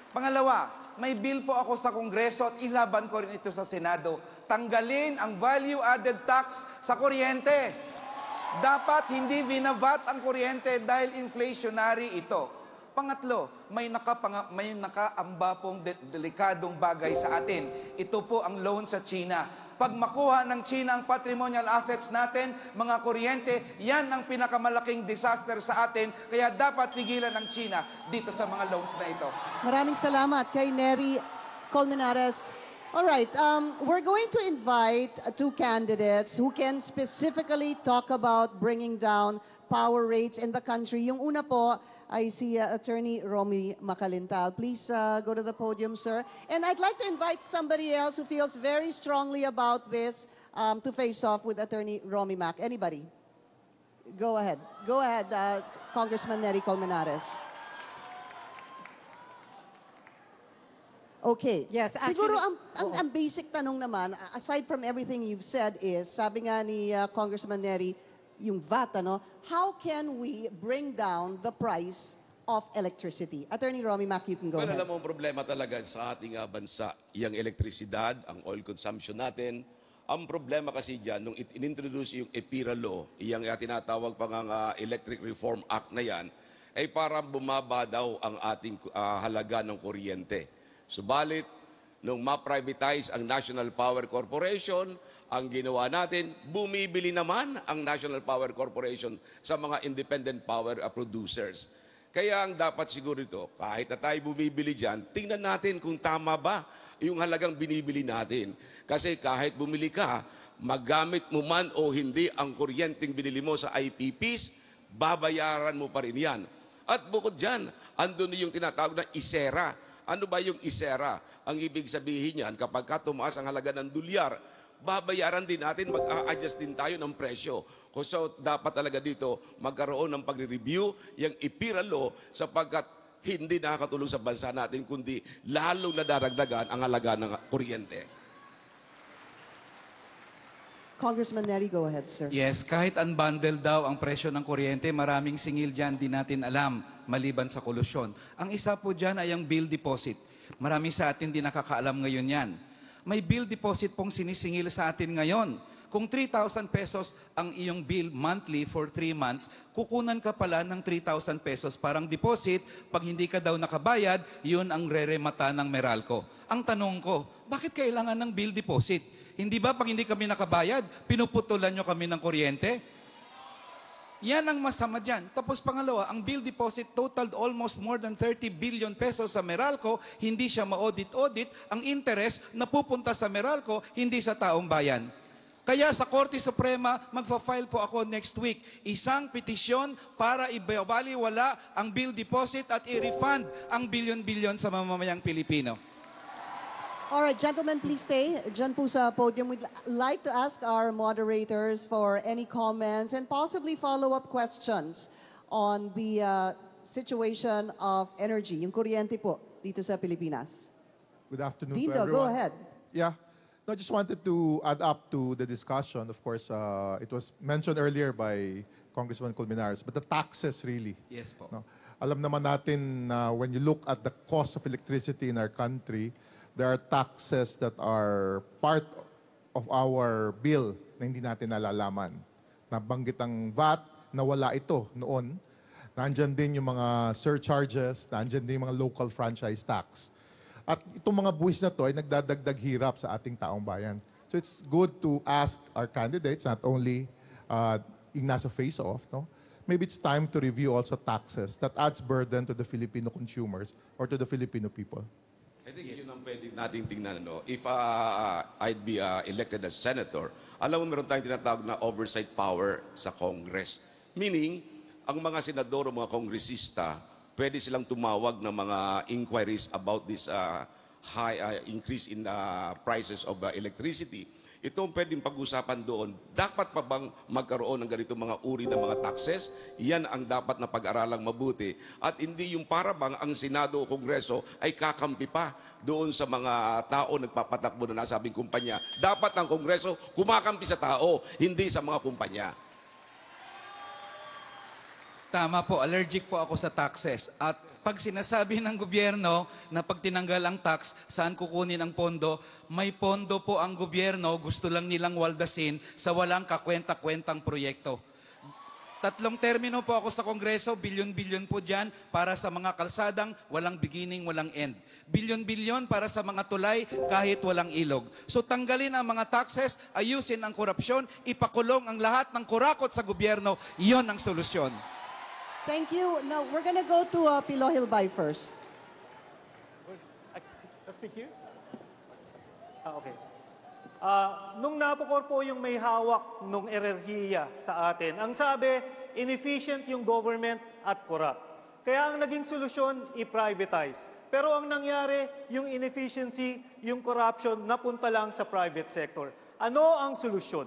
Pangalawa, may bill po ako sa Kongreso at ilaban ko rin ito sa Senado. Tanggalin ang value-added tax sa kuryente. Dapat hindi binavat ang kuryente dahil inflationary ito. Pangatlo, may nakaamba pong delikadong bagay sa atin. Ito po ang loan sa China. Pag makuha ng China ang patrimonial assets natin, mga kuryente, yan ang pinakamalaking disaster sa atin. Kaya dapat pigilan ng China dito sa mga loans na ito. Maraming salamat kay Neri Colmenares. All right, we're going to invite two candidates who can specifically talk about bringing down power rates in the country. Yung una po ay si Attorney Romy Macalintal. Please go to the podium, sir. And I'd like to invite somebody else who feels very strongly about this to face off with Attorney Romy Mac. Anybody? Go ahead. Go ahead, Congressman Neri Colmenares. Okay. Yes, actually, siguro ang basic tanong naman, aside from everything you've said is, sabi nga ni Congressman Neri, yung VAT, ano, how can we bring down the price of electricity? Attorney Romy Mac, you can go ahead. Alam mo, ang problema talaga sa ating bansa, yung elektrisidad, ang oil consumption natin. Ang problema kasi dyan, nung inintroduce yung IPIRA law, yung tinatawag pang Electric Reform Act na yan, ay parang bumaba daw ang ating halaga ng kuryente. Subalit, nung ma-privatize ang National Power Corporation, ang ginawa natin, bumibili naman ang National Power Corporation sa mga independent power producers. Kaya ang dapat siguro ito, kahit na tayo bumibili dyan, tingnan natin kung tama ba yung halagang binibili natin. Kasi kahit bumili ka, magamit mo man o hindi ang kuryenteng binili mo sa IPPs, babayaran mo pa rin yan. At bukod dyan, andun yung tinatawag na isera. Ano ba yung isera? Ang ibig sabihin yan, kapag tumaas ang halaga ng dolyar, babayaran din natin, mag-a-adjust din tayo ng presyo. So dapat talaga dito magkaroon ng pagre-review yung IPIRA law sapagkat hindi nakakatulong sa bansa natin kundi lalong nadaragdagan ang halaga ng kuryente. Congressman Neri, go ahead, sir. Yes, kahit unbundle daw ang presyo ng kuryente, maraming singil dyan di natin alam, maliban sa kolusyon. Ang isa po dyan ay ang bill deposit. Marami sa atin di nakakaalam ngayon yan. May bill deposit pong sinisingil sa atin ngayon. Kung 3,000 pesos ang iyong bill monthly for 3 months, kukunan ka pala ng 3,000 pesos parang deposit. Pag hindi ka daw nakabayad, yun ang reremata ng Meralco. Ang tanong ko, bakit kailangan ng bill deposit? Hindi ba pag hindi kami nakabayad, pinuputulan nyo kami ng kuryente? Yan ang masama dyan. Tapos pangalawa, ang bill deposit totaled almost more than 30 billion pesos sa Meralco. Hindi siya ma-audit-audit. Ang interest napupunta sa Meralco, hindi sa taong bayan. Kaya sa Korte Suprema, magfa-file po ako next week. Isang petisyon para ibabaliwala ang bill deposit at i-refund ang bilyon-bilyon sa mamamayang Pilipino. All right, gentlemen, please stay. Diyan po sa podium. We'd like to ask our moderators for any comments and possibly follow-up questions on the situation of energy, yung kuryente po dito sa Pilipinas. Good afternoon Dindo, to everyone. go ahead. Yeah. No, I just wanted to add up to the discussion. Of course, it was mentioned earlier by Congressman Colmenares, but the taxes really. Yes po. No? Alam naman natin na when you look at the cost of electricity in our country, there are taxes that are part of our bill na hindi natin nalalaman. Nabanggit ang VAT, nawala ito noon. Nandyan din yung mga surcharges, nandyan din yung mga local franchise tax. At itong mga buwis na to ay nagdadagdag hirap sa ating taong bayan. So it's good to ask our candidates, not only yung nasa face-off, no? Maybe it's time to review also taxes that adds burden to the Filipino consumers or to the Filipino people. I think yun ang pwede natin tingnan. No? If I'd be elected as senator, alam mo meron tayong tinatawag na oversight power sa Congress. Meaning, ang mga senador o mga kongresista, pwede silang tumawag ng mga inquiries about this high increase in prices of electricity. Ito ang pwedeng pag-usapan doon. Dapat pa bang magkaroon ng ganito mga uri ng mga taxes? Yan ang dapat na pag-aralang mabuti. At hindi yung para bang ang Senado o Kongreso ay kakampi pa doon sa mga tao nagpapatakbo na nasabing kumpanya. Dapat ang Kongreso kumakampi sa tao, hindi sa mga kumpanya. Tama po, allergic po ako sa taxes. At pag sinasabi ng gobyerno na pag tinanggal ang tax, saan kukunin ang pondo, may pondo po ang gobyerno, gusto lang nilang waldasin sa walang kakwenta-kwentang proyekto. 3 termino po ako sa Kongreso, bilyon-bilyon po dyan para sa mga kalsadang walang beginning, walang end. Bilyon-bilyon para sa mga tulay kahit walang ilog. So tanggalin ang mga taxes, ayusin ang korupsyon, ipakulong ang lahat ng kurakot sa gobyerno, iyon ang solusyon. Thank you. Now, we're going to go to Pilo Hilbay first. Let's speak here. Okay. Nung napukor po yung may hawak nung enerhiya sa atin, ang sabi, inefficient yung government at corrupt. Kaya ang naging solusyon, i-privatize. Pero ang nangyari, yung inefficiency, yung corruption, napunta lang sa private sector. Ano ang solusyon?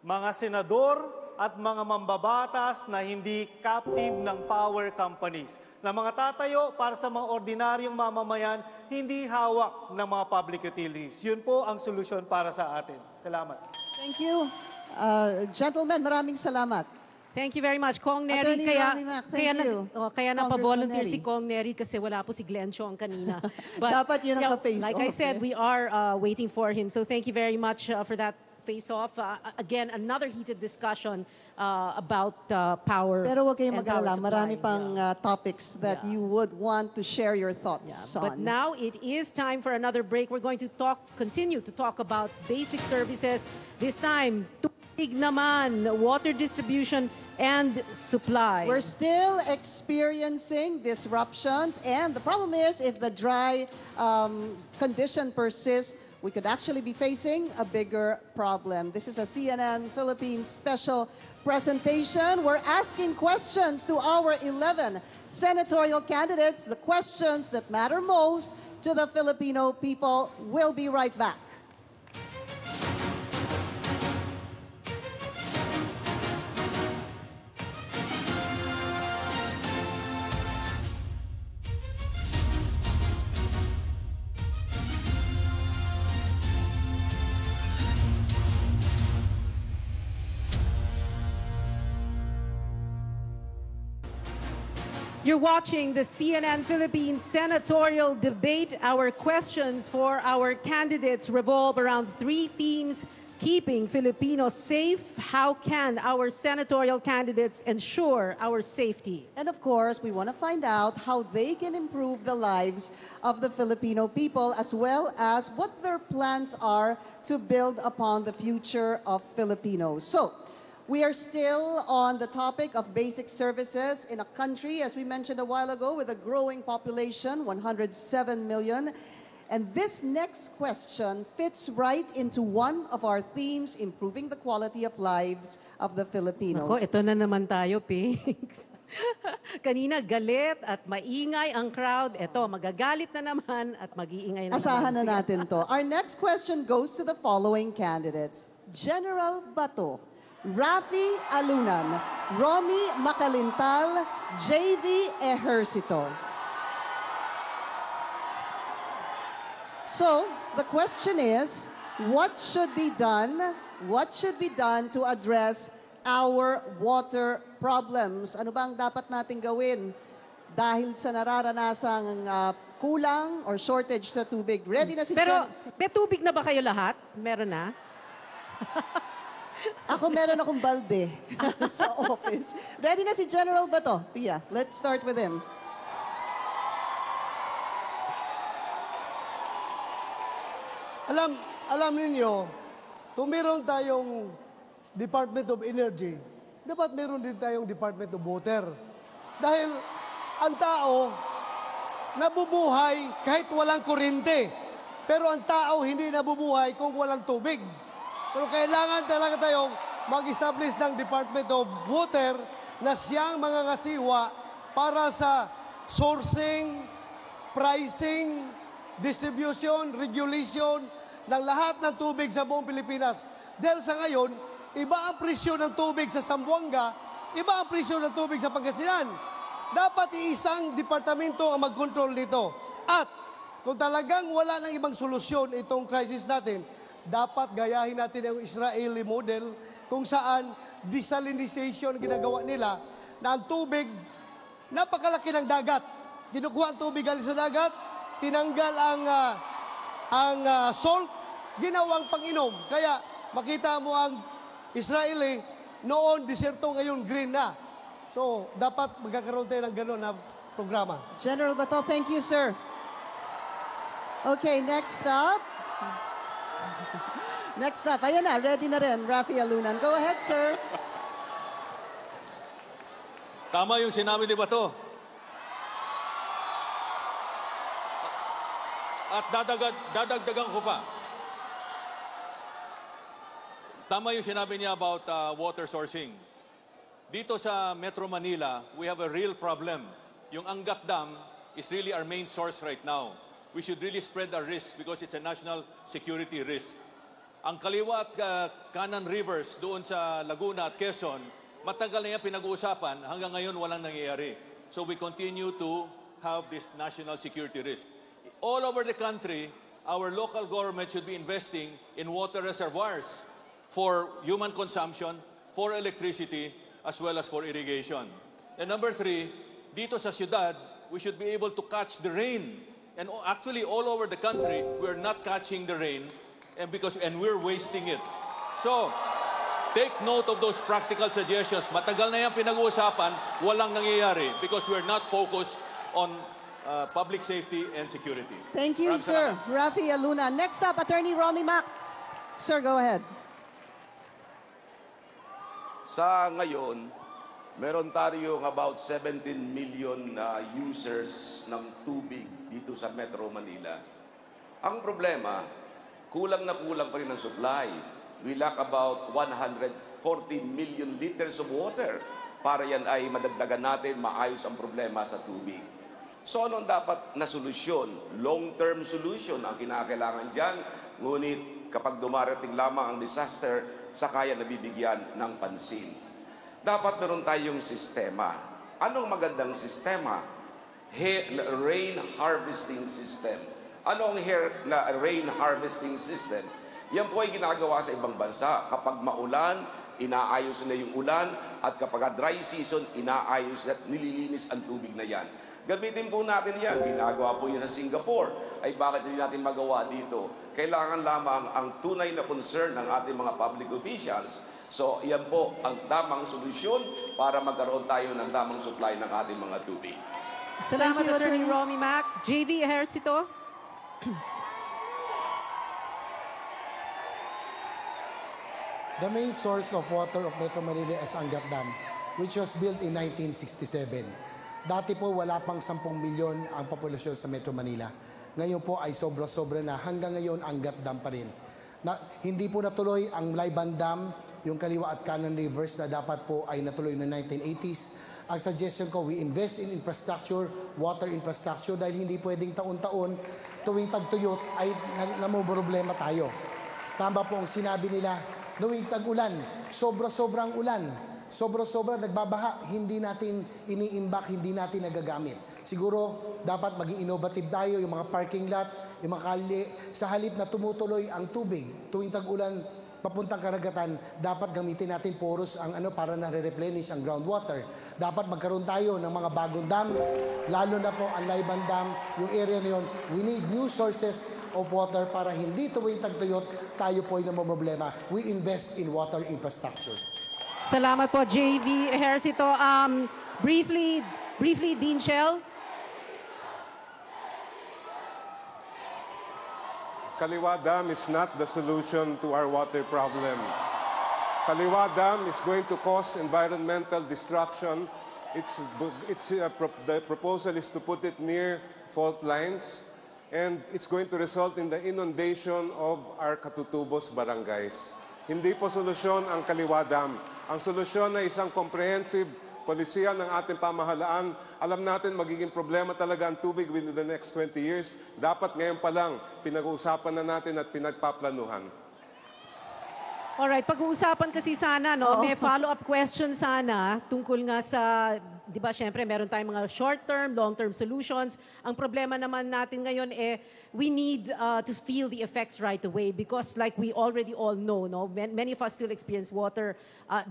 Mga senador at mga mambabatas na hindi captive ng power companies, na mga tatayo para sa mga ordinaryong mamamayan, hindi hawak ng mga public utilities. Yun po ang solusyon para sa atin. Salamat. Thank you. Gentlemen, maraming salamat. Thank you very much, Kong Neri. Attorney Rami Mac, thank you. Kaya napavolunteer Congressman si Kong Neri kasi wala po si Glenn Chong kanina. Dapat yun ang ka-face like off, I said, eh. we are waiting for him. So thank you very much for that face-off. Again, another heated discussion about power. Pero huwag kayong and power mag-alala. supply. Marami pang topics that you would want to share your thoughts on. But now it is time for another break. We're going to continue to talk about basic services. This time, tubig naman, water distribution and supply. We're still experiencing disruptions, and the problem is if the dry condition persists, we could actually be facing a bigger problem. This is a CNN Philippines special presentation. We're asking questions to our 11 senatorial candidates, the questions that matter most to the Filipino people. We'll be right back. You're watching the CNN Philippines Senatorial Debate. Our questions for our candidates revolve around three themes: keeping Filipinos safe, how can our senatorial candidates ensure our safety? And of course, we want to find out how they can improve the lives of the Filipino people, as well as what their plans are to build upon the future of Filipinos. So, we are still on the topic of basic services in a country, as we mentioned a while ago, with a growing population, 107 million. And this next question fits right into one of our themes, improving the quality of lives of the Filipinos. Ako, ito na naman tayo, Pinks. Kanina galit at maingay ang crowd. Ito, magagalit na naman at mag-iingay na Asahan naman. na natin to. Our next question goes to the following candidates: General Bato, Rafi Alunan, Romy Macalintal, JV Ejercito. So, the question is, what should be done? What should be done to address our water problems? Ano ba ang dapat natin gawin dahil sa nararanasang kulang or shortage sa tubig? Ready na si Pero, may tubig na ba kayo lahat? Meron na? Ako meron akong balde sa office. Ready na si General Bato. Pia, let's start with him. Alam ninyo, kung meron tayong Department of Energy, dapat meron din tayong Department of Water. Dahil ang tao nabubuhay kahit walang kuryente. Pero ang tao hindi nabubuhay kung walang tubig. Pero kailangan talaga tayong mag-establish ng Department of Water na siyang mangangasiwa para sa sourcing, pricing, distribution, regulation ng lahat ng tubig sa buong Pilipinas. Dahil sa ngayon, iba ang presyo ng tubig sa Zamboanga, iba ang presyo ng tubig sa Pangasinan. Dapat iisang departamento ang mag-control nito. At kung talagang wala ng ibang solusyon itong crisis natin, dapat gayahin natin ang Israeli model kung saan desalinization ginagawa nila na ang tubig, napakalaki ng dagat. Kinukuha ang tubig galing sa dagat, tinanggal ang salt, ginawang pang-inom. Kaya makita mo ang Israeli, noon deserto, ngayon green na. So, dapat magkakaroon tayo ng gano'n na programa. General Bato, thank you, sir. Okay, next up. Next up, ayan na, ready na rin, Rafi Alunan. Go ahead, sir. Tama yung sinabi ni Bato. At dadagdagan ko pa. Tama yung sinabi niya about water sourcing. Dito sa Metro Manila, we have a real problem. Yung Angat Dam is really our main source right now. We should really spread our risk because it's a national security risk. Ang kaliwa at kanan rivers doon sa Laguna at Quezon, matagal na yan pinag-uusapan, hanggang ngayon walang nangyayari. So we continue to have this national security risk. All over the country, our local government should be investing in water reservoirs for human consumption, for electricity, as well as for irrigation. And number 3, dito sa syudad, we should be able to catch the rain. And actually, all over the country, we're not catching the rain and we're wasting it. So, take note of those practical suggestions. Matagal na yan pinag-uusapan, walang nangyayari because we're not focused on public safety and security. Thank you, sir. Rafi Alunan. Next up, Attorney Romy Mac. Sir, go ahead. Sa ngayon, meron tayong about 17 million users ng tubig dito sa Metro Manila. Ang problema, kulang na kulang pa rin ang supply. We lack about 140 million liters of water para yan ay madagdagan natin, maayos ang problema sa tubig. So ano dapat na solusyon? Long-term solution ang kinakailangan dyan. Ngunit kapag dumarating lamang ang disaster, saka yan nabibigyan ng pansin. Dapat meron tayong sistema. Anong magandang sistema? Rain harvesting system. Ano ang rain harvesting system? Yan po ay ginagawa sa ibang bansa. Kapag maulan, inaayos nila yung ulan, at kapag dry season, inaayos at nililinis ang tubig na yan. Gamitin po natin yan. Ginagawa po yan sa Singapore. Ay bakit hindi natin magawa dito? Kailangan lamang ang tunay na concern ng ating mga public officials. So, yan po ang tamang solusyon para magkaroon tayo ng tamang supply ng ating mga tubig. Salamat, Attorney Romy Mac. JV Ejercito. The main source of water of Metro Manila is Angat Dam, which was built in 1967. Dati po wala pang 10 milyon ang populasyon sa Metro Manila. Ngayon po ay sobra-sobra na. Hanggang ngayon, Angat Dam pa rin. Hindi po natuloy ang Laiban Dam, yung kaliwa at kanan rivers na dapat po ay natuloy noong 1980s. Ang suggestion ko, we invest in infrastructure, water infrastructure, dahil hindi pwedeng taon-taon tuwing tagtuyot ay namumroblema tayo. Tama po ang sinabi nila, tuwing tag-ulan, sobra-sobrang ulan, sobra-sobra nagbabaha, hindi natin iniimbak, hindi natin nagagamit. Siguro, dapat maging innovative tayo, yung mga parking lot, yung mga kalye, sa halip na tumutuloy ang tubig, tuwing tag-ulan, papuntang karagatan, dapat gamitin natin porous ang para na-replenish ang groundwater. Dapat magkaroon tayo ng mga bagong dams, lalo na po ang Laiban Dam, yung area na yun. We need new sources of water para hindi tuwing tagtuyot tayo po ay namumroblema. We invest in water infrastructure. Salamat po, JV Ejercito. Briefly, Dean Shell. Kaliwa Dam is not the solution to our water problem. Kaliwa Dam is going to cause environmental destruction. The proposal is to put it near fault lines, and it's going to result in the inundation of our katutubos barangays. Hindi po solusyon ang Kaliwa Dam. Ang solusyon ay isang comprehensive polisiya ng ating pamahalaan. Alam natin magiging problema talaga ang tubig within the next 20 years. Dapat ngayon pa lang pinag-uusapan na natin at pinagpaplanuhan. Alright, pag-uusapan kasi sana, no? May follow-up question sana tungkol nga sa, di ba, syempre, meron tayong mga short-term, long-term solutions. Ang problema naman natin ngayon we need to feel the effects right away because like we already all know, no? Many of us still experience water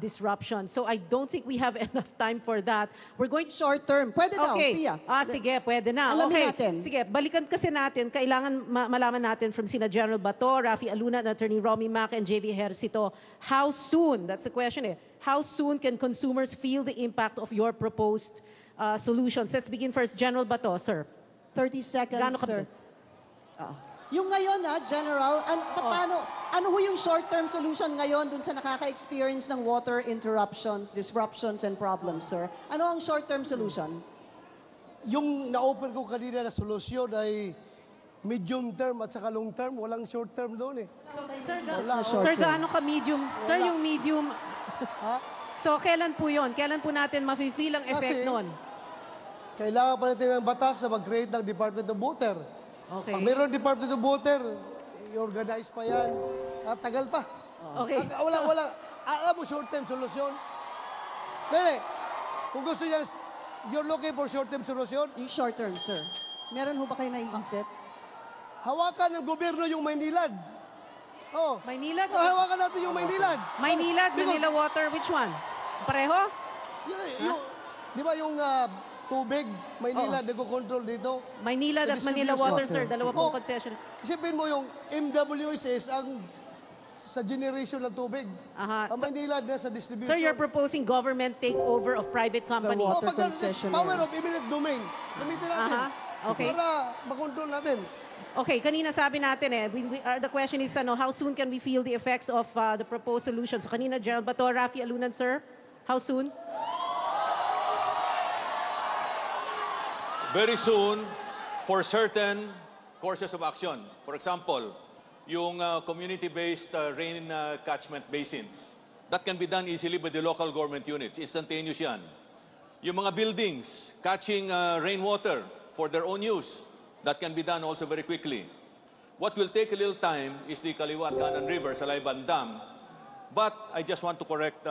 disruption. So I don't think we have enough time for that. We're going short-term. Pwede daw, Pia. Sige, pwede na. Alamin natin. Sige, balikan kasi natin. Kailangan malaman natin from sina General Bato, Rafi Aluna, and Attorney Romy Mac, and JV Ejercito. How soon, that's the question, how soon can consumers feel the impact of your proposed solutions? Let's begin first. General Bato, sir. 30 seconds, sir. Yung ngayon, General, ano ho yung short-term solution ngayon dun sa nakaka-experience ng water interruptions, disruptions, and problems, sir? Ano ang short-term solution? Yung na-open ko kanina na solusyon ay medium term at saka long term. Walang short term doon eh. Sir, gaano ka medium? Sir, yung medium... So, kailan po yun? Kailan po natin mafe-feel ang effect nun? Kailangan pa natin ng batas na mag-create ng Department of Water. Okay. Pag mayroon Department of Water, i-organize pa yan. At tagal pa. Okay. Wala. Alam mo, short-term solusyon? Pwede. Kung gusto niya, you're looking for short-term solusyon? Yung short-term, sir. Meron ho ba kayo naiisip? Hawakan ng gobyerno yung Maynilad. Maynilad? Hawakan natin yung Maynilad. Maynilad, Manila Water, which one? Pareho? Di ba yung tubig, Maynilad, nag-control dito? Maynilad at Manila Water, sir. Dalawa pong concession. Isipin mo yung MWSS sa generation ng tubig. Ang Maynilad na sa distribution. Sir, you're proposing government takeover of private companies. Power of eminent domain. Gamitin natin. Okay. Para makontrol natin. Okay, kanina sabi natin the question is how soon can we feel the effects of the proposed solutions? So kanina, General Bato, Rafi Alunan, sir, how soon? Very soon, for certain courses of action. For example, yung community-based rain catchment basins. That can be done easily by the local government units. Instantaneous yan. Yung mga buildings catching rainwater for their own use. That can be done also very quickly. What will take a little time is the Kaliwa at Kanan River, sa Laiban Dam. But I just want to correct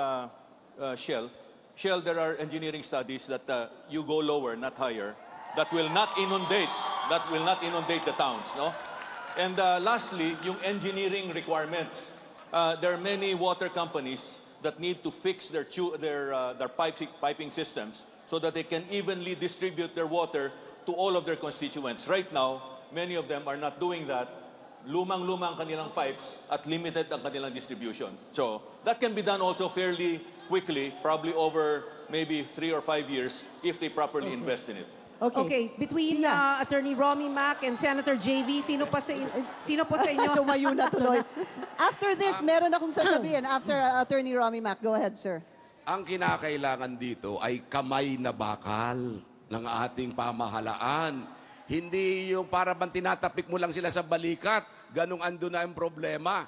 Shell. Shell, there are engineering studies that you go lower, not higher. That will not inundate. That will not inundate the towns, no? And lastly, yung engineering requirements. There are many water companies that need to fix their piping systems so that they can evenly distribute their water to all of their constituents. Right now, many of them are not doing that. Lumang-lumang kanilang pipes at limited ang kanilang distribution. So that can be done also fairly quickly, probably over maybe 3 or 5 years if they properly invest in it. Okay, between Attorney Romy Mac and Senator JV, sino po sa inyo? Tumayo na tuloy. After this, meron akong sasabihin. After Attorney Romy Mac, go ahead, sir. Ang kinakailangan dito ay kamay na bakal ng ating pamahalaan. Hindi yung para bang tinatapik mo lang sila sa balikat. Ganong ando na ang problema.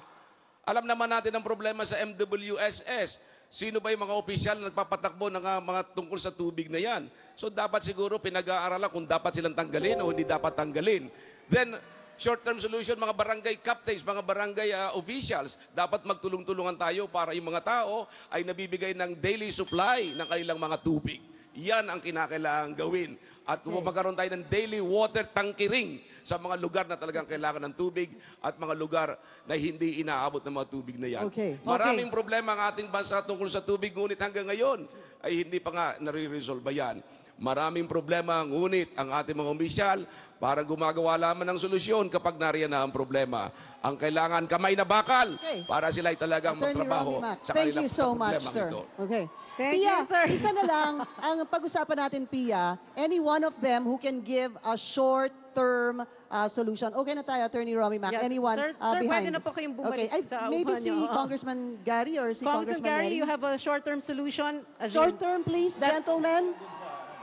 Alam naman natin ang problema sa MWSS. Sino ba yung mga opisyal na nagpapatakbo ng mga tungkol sa tubig na yan? So dapat siguro pinag-aaralan kung dapat silang tanggalin o hindi dapat tanggalin. Then, short-term solution, mga barangay captains, mga barangay officials, dapat magtulong-tulungan tayo para yung mga tao ay nabibigay ng daily supply ng kanilang mga tubig. Yan ang kinakailangan gawin. At magkaroon tayo ng daily water tankering sa mga lugar na talagang kailangan ng tubig at mga lugar na hindi inaabot ng mga tubig na yan. Maraming problema ang ating bansa tungkol sa tubig, ngunit hanggang ngayon ay hindi pa nga nare-resolve yan. Maraming problema, ngunit ang ating mga opisyal para gumagawa lamang ng solusyon kapag nariyan na ang problema. Ang kailangan kamay na bakal para sila ay talagang magtrabaho sa kanilang problema ito. Okay. Thank Pia, you, sir. isa na lang ang pag-usapan natin, Pia. Any one of them who can give a short-term solution. Okay na tayo, Attorney Romy Mac. Anyone Sir, behind? pwede na po kayong bumalik sa maybe upuan si niyo. Congressman Gary or si Congressman Congressman Gary, Neri. you have a short-term solution? Short-term, please, gentlemen.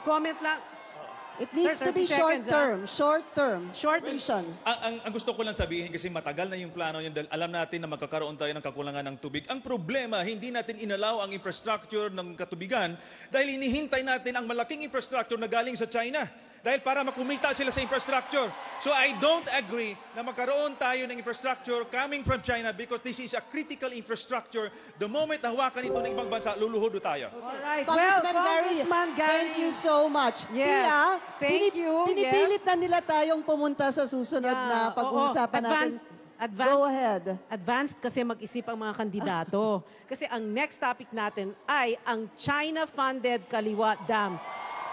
Comment lang. It needs Sir, to be 30 seconds, short-term. Short-term. Ang gusto ko lang sabihin kasi matagal na yung plano niyan dahil alam natin na magkakaroon tayo ng kakulangan ng tubig. Ang problema, hindi natin inalaw ang infrastructure ng katubigan dahil inihintay natin ang malaking infrastructure na galing sa China. Dahil para makumita sila sa infrastructure. So I don't agree na magkaroon tayo ng infrastructure coming from China because this is a critical infrastructure. The moment na hawakan ito ng ibang bansa, luluhod tayo. Alright. Congressman Gary, thank you so much. Yes. Pia, Thank you. pinipilit na nila tayong pumunta sa susunod na pag-uusapan natin. Go ahead. Advanced kasi mag-isip ang mga kandidato. Kasi ang next topic natin ay ang China-funded Kaliwa Dam.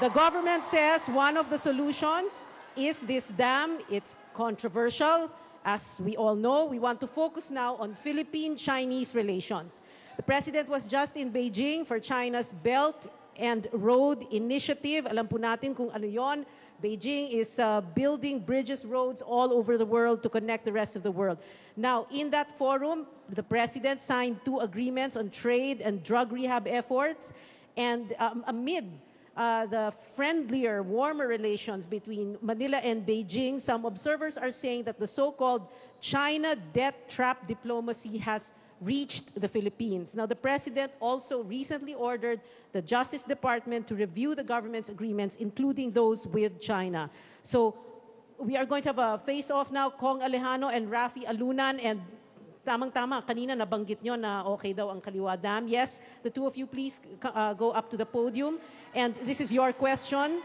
The government says one of the solutions is this dam. It's controversial. As we all know, we want to focus now on Philippine-Chinese relations. The President was just in Beijing for China's Belt and Road Initiative. Alam po natin kung ano yon. Beijing is building bridges, roads all over the world to connect the rest of the world. Now, in that forum, the President signed 2 agreements on trade and drug rehab efforts. And amid the friendlier, warmer relations between Manila and Beijing, some observers are saying that the so-called China debt trap diplomacy has reached the Philippines. Now, the President also recently ordered the Justice Department to review the government's agreements, including those with China. So, we are going to have a face-off now, Kong Alejano and Rafi Alunan, and tamang-tama, kanina nabanggit nyo na okay daw ang Kaliwa Dam. Yes, the two of you please go up to the podium. And this is your question.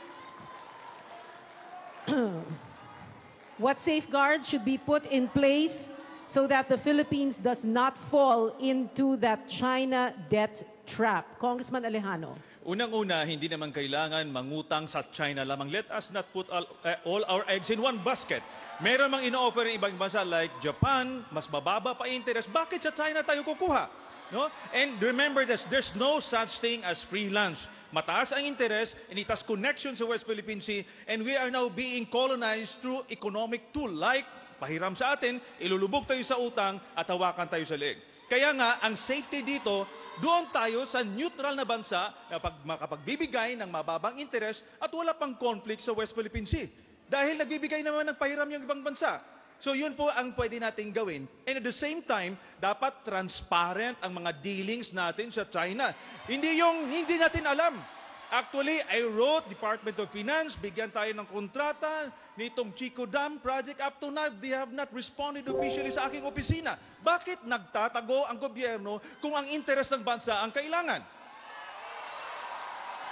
What safeguards should be put in place so that the Philippines does not fall into that China debt trap? Congressman Alejano. Unang-una, hindi naman kailangan mangutang sa China lamang. Let us not put all our eggs in one basket. Meron mang ino-offer ng ibang bansa like Japan, mas mababa pa interest. Bakit sa China tayo kukuha? No? And remember this, there's no such thing as free lunch. Mataas ang interest and it has connections sa West Philippine Sea and we are now being colonized through economic tool like pahiram sa atin, ilulubog tayo sa utang at hawakan tayo sa leeg. Kaya nga, ang safety dito, doon tayo sa neutral na bansa na makapagbibigay ng mababang interest at wala pang conflict sa West Philippine Sea. Dahil nagbibigay naman ng pahiram yung ibang bansa. So yun po ang pwede nating gawin. And at the same time, dapat transparent ang mga dealings natin sa China. Hindi yung hindi natin alam. Actually, I wrote Department of Finance, bigyan tayo ng kontrata nitong Chico Dam project. Up to now, they have not responded officially sa aking opisina. Bakit nagtatago ang gobyerno kung ang interes ng bansa ang kailangan?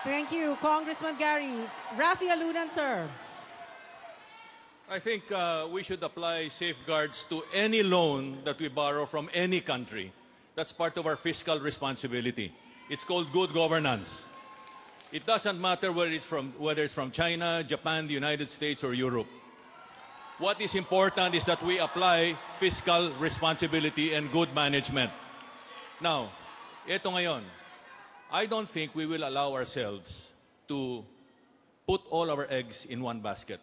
Thank you, Congressman Gary. Rafi Alunan, sir. I think we should apply safeguards to any loan that we borrow from any country. That's part of our fiscal responsibility. It's called good governance. It doesn't matter whether it's from China, Japan, the United States, or Europe. What is important is that we apply fiscal responsibility and good management. Now, ito ngayon, I don't think we will allow ourselves to put all our eggs in one basket.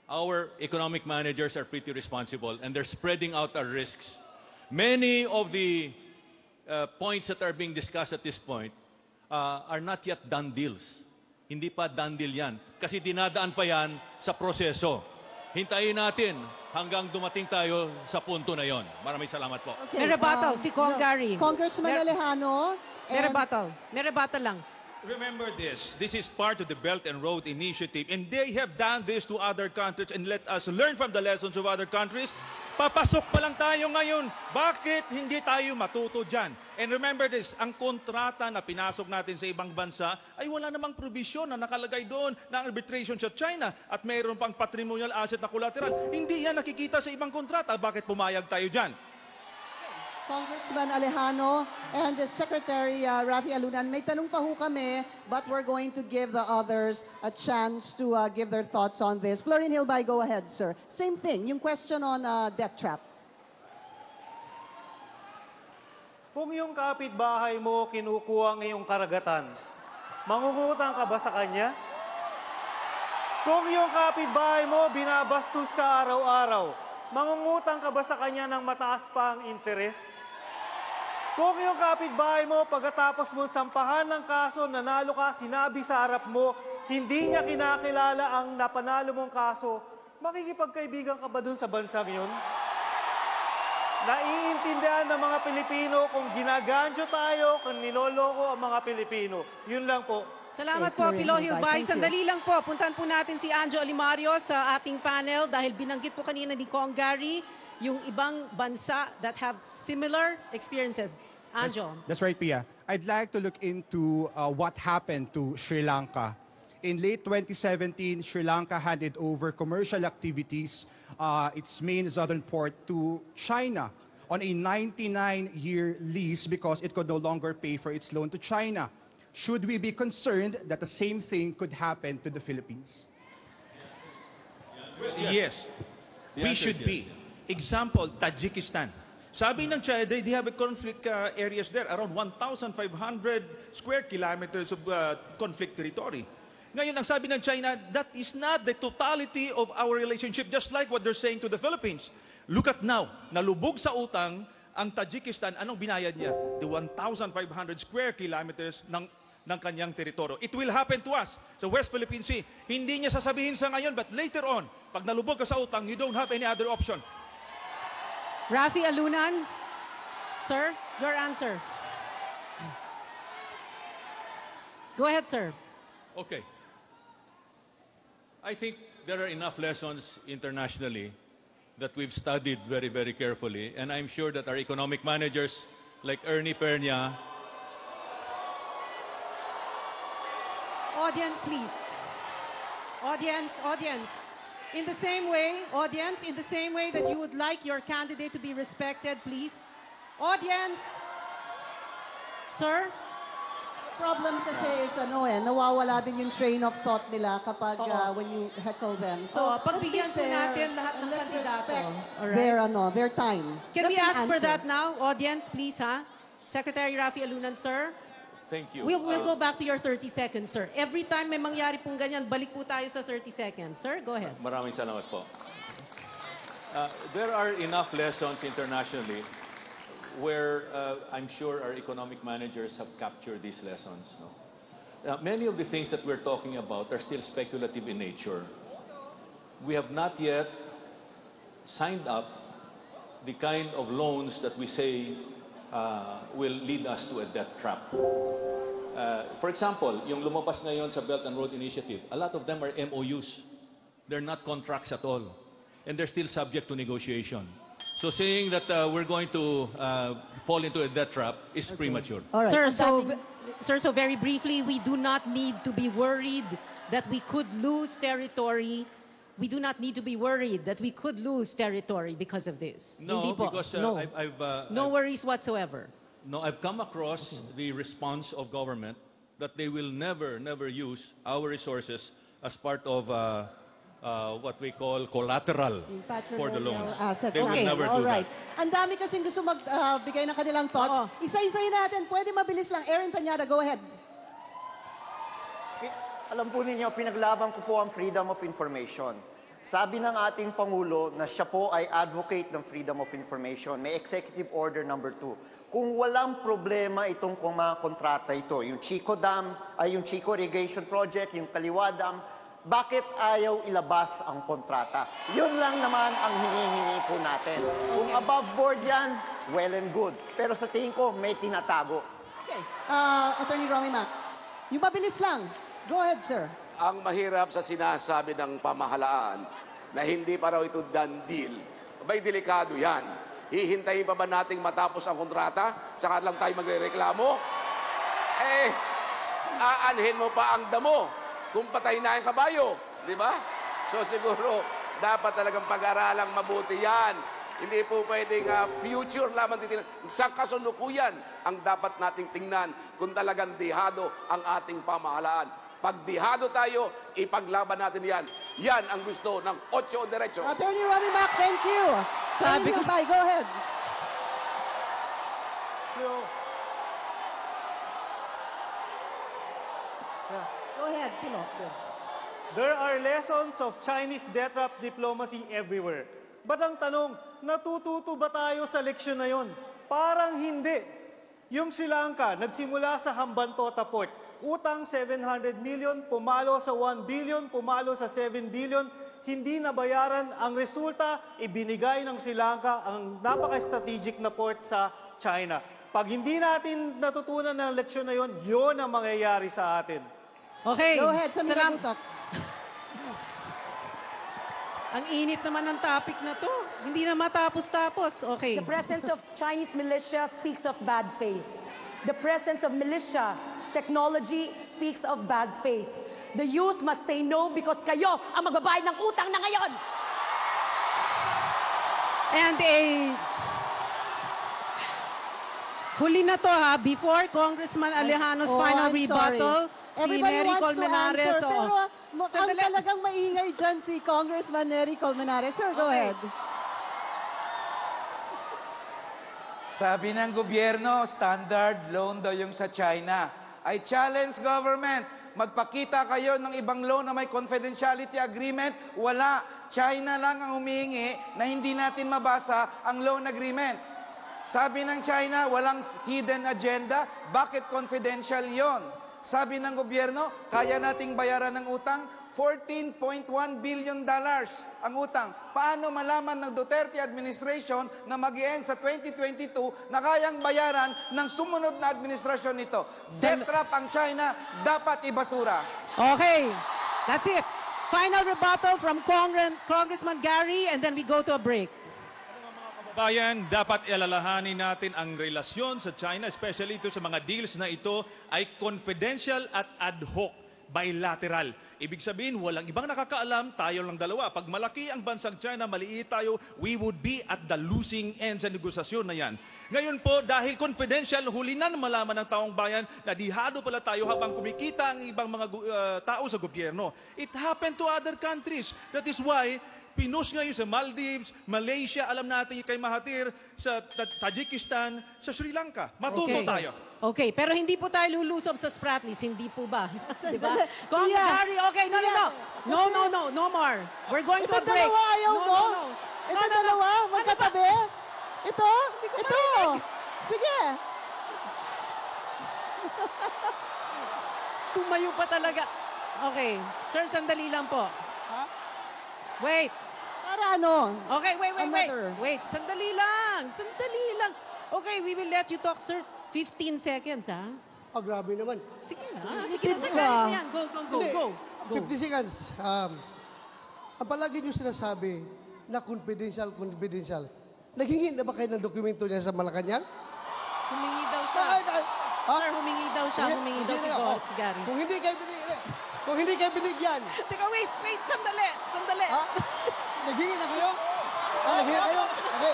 Our economic managers are pretty responsible and they're spreading out our risks. Many of the points that are being discussed at this point are not yet done deals. Hindi pa done deal yan. Kasi dinadaan pa yan sa proseso. Hintayin natin hanggang dumating tayo sa punto na yon. Maraming salamat po. Okay. May rebuttal si Congari. Congressman Alejano. May rebuttal. May rebuttal lang. Remember this. This is part of the Belt and Road Initiative, and they have done this to other countries, and let us learn from the lessons of other countries. Papasok pa lang tayo ngayon. Bakit hindi tayo matuto dyan? And remember this, ang kontrata na pinasok natin sa ibang bansa ay wala namang provision na nakalagay doon na arbitration sa China at mayroon pang patrimonial asset na collateral. Hindi yan nakikita sa ibang kontrata. Bakit pumayag tayo dyan? Congressman Alejano and the Secretary Rafi Alunan, may tanong pa ho kami, but we're going to give the others a chance to give their thoughts on this. Florin Hilbay, go ahead, sir. Same thing, yung question on debt trap. Kung yung kapitbahay mo kinukuha ngayong karagatan, mangungutang ka ba sa kanya? Kung yung kapitbahay mo binabastos ka araw-araw, mangungutang ka ba sa kanya ng mataas pa ang interes? Kung yung kapitbahay mo, pagkatapos mo sampahan ng kaso, nanalo ka, sinabi sa harap mo, hindi niya kinakilala ang napanalo mong kaso, makikipagkaibigan ka ba dun sa bansang yun? Naiintindihan ng mga Pilipino kung ginagancho tayo, kung niloloko ang mga Pilipino. Yun lang po. Salamat po, Pilo Hilbay. Sandali lang po, puntahan po natin si Anjo Alimario sa ating panel dahil binanggit po kanina ni Congari yung ibang bansa that have similar experiences. Anjo. That's right, Pia. I'd like to look into what happened to Sri Lanka. In late 2017, Sri Lanka handed over commercial activities, its main southern port, to China on a 99-year lease because it could no longer pay for its loan to China. Should we be concerned that the same thing could happen to the Philippines? Yes. We should be. Example, Tajikistan. Sabi ng China, they have a conflict areas there, around 1,500 square kilometers of conflict territory. Ngayon, ang sabi ng China, that is not the totality of our relationship, just like what they're saying to the Philippines. Look at now, nalubog sa utang ang Tajikistan, anong binayad niya? The 1,500 square kilometers ng kanyang teritoryo. It will happen to us sa West Philippine Sea. Hindi niya sasabihin sa ngayon, but later on, pag nalubog ka sa utang, you don't have any other option. Rafi Alunan, sir, your answer. Go ahead, sir. Okay. I think there are enough lessons internationally that we've studied very, very carefully, and I'm sure that our economic managers like Ernie Pernia. Audience, please. Audience. In the same way, audience, in the same way that you would like your candidate to be respected, please. Audience. Sir? Problem kasi is nawawala din yung train of thought nila kapag when you heckle them. So, pagbigyan po natin lahat ng kandidato. Their time. Can we ask for that now? Audience, please, ha? Secretary Rafi Alunan, sir. Thank you. We'll go back to your 30 seconds, sir. Every time may mangyari pong ganyan, balik po tayo sa 30 seconds. Sir, go ahead. Maraming salamat po. There are enough lessons internationally where I'm sure our economic managers have captured these lessons. No? Many of the things that we're talking about are still speculative in nature. We have not yet signed up the kind of loans that we say will lead us to a debt trap. For example, yung lumabas ngayon sa Belt and Road Initiative, a lot of them are MOUs. They're not contracts at all. And they're still subject to negotiation. So saying that we're going to fall into a debt trap is premature. All right. Sir, so very briefly, we do not need to be worried that we could lose territory. We do not need to be worried that we could lose territory because of this. No, because no worries whatsoever. No, I've come across the response of government that they will never use our resources as part of what we call collateral for the loans. Assets. They will never do Alright. that. Ang dami kasing gusto magbigay ng kanilang thoughts. Isa-isayin natin. Pwede mabilis lang. Aaron Tanyada, go ahead. Alam po ninyo, pinaglaban ko po ang freedom of information. Sabi ng ating Pangulo na siya po ay advocate ng freedom of information. May Executive Order number 2. Kung walang problema itong mga kontrata ito, yung Chico Dam, yung Chico Irrigation Project, yung Kaliwa Dam, bakit ayaw ilabas ang kontrata? Yun lang naman ang hinihingi po natin. Kung above board yan, well and good. Pero sa tingin ko, may tinatago. Okay. Attorney Romy Mac, yung mabilis lang. Go ahead, sir. Ang mahirap sa sinasabi ng pamahalaan na hindi pa raw ito done deal, abay delikado yan. Hihintayin pa ba nating matapos ang kontrata? Saka lang tayo magrereklamo? Aanhin mo pa ang damo kung patay na ang kabayo. Di ba? So siguro, dapat talagang pag-aralang mabuti yan. Hindi po pwedeng future lamang titingnan. Sa kasalukuyan ang dapat nating tingnan kung talagang dihado ang ating pamahalaan. Pag dihado tayo, ipaglaban natin yan. Yan ang gusto ng 8 Diretso. Attorney Romy Mac, thank you. Sabi ko, go ahead. Go ahead, Pilo. There are lessons of Chinese death trap diplomacy everywhere. But ang tanong, natututo ba tayo sa leksyon na yon? Parang hindi. Yung Sri Lanka, nagsimula sa Hambantota Port. Utang 700 million, pumalo sa 1 billion, pumalo sa 7 billion, hindi nabayaran. Ang resulta, ibinigay ng Sri Lanka ang napaka-strategic na port sa China. Pag hindi natin natutunan ng leksyon na yon, yun ang mangyayari sa atin. Okay. Go ahead, Samira Gutok. Ang init naman ng topic na to. Hindi na matapos-tapos. Okay. The presence of Chinese militia speaks of bad faith. The presence of militia technology speaks of bad faith. The youth must say no because kayo ang magbabayad ng utang na ngayon. And huli na to ha, before Congressman Alejano's final rebuttal, si Nery Colmenares. Pero mukhang talagang maingay dyan si Congressman Nery Colmenares. Sir, go ahead. Sabi ng gobyerno, standard loan daw yung sa China. I challenge government, magpakita kayo ng ibang loan na may confidentiality agreement. Wala. China lang ang humihingi na hindi natin mabasa ang loan agreement. Sabi ng China, walang hidden agenda. Bakit confidential yon? Sabi ng gobyerno, kaya nating bayaran ng utang, $14.1 billion ang utang. Paano malaman ng Duterte administration na mag-i-end sa 2022 na kayang bayaran ng sumunod na administrasyon nito? Debt trap ang China, dapat ibasura. Okay, that's it. Final rebuttal from Congressman Gary and then we go to a break. Bayan, dapat ialalahanin natin ang relasyon sa China, especially ito sa mga deals na ito ay confidential at ad hoc, bilateral. Ibig sabihin, walang ibang nakakaalam, tayo lang dalawa. Pag malaki ang bansang China, maliit tayo, we would be at the losing end sa negosasyon na yan. Ngayon po, dahil confidential, huli na malaman ng taong bayan na dihado pala tayo habang kumikita ang ibang mga tao sa gobyerno. It happened to other countries. That is why pinush ngayon sa Maldives, Malaysia, alam natin kay Mahathir, sa Tajikistan, sa Sri Lanka. Matuto tayo. Okay, pero hindi po tayo lulusob sa Spratlys, hindi po ba? Diba? Gary, okay, no more. We're going to a break. Ito dalawa, ayaw mo? Ito dalawa, magkatabi? Ito? Sige. Tumayo pa talaga. Okay, sir, sandali lang po. Wait. Para ano? Okay, wait. Sandali lang. Okay, we will let you talk, sir. 15 seconds, ha? Grabe naman. Sige na. Sir, galing yan. Go. 50 seconds. Ang palagi nyo sinasabi na confidential. Naghingi na ba kayo ng dokumento niya sa Malacanang? Humingi daw siya. Sir, humingi daw siya si Gary. Kung hindi kayo binigyan. Teka, wait. Sandali. Naghingi na kayo? Naghingi kayo? Okay.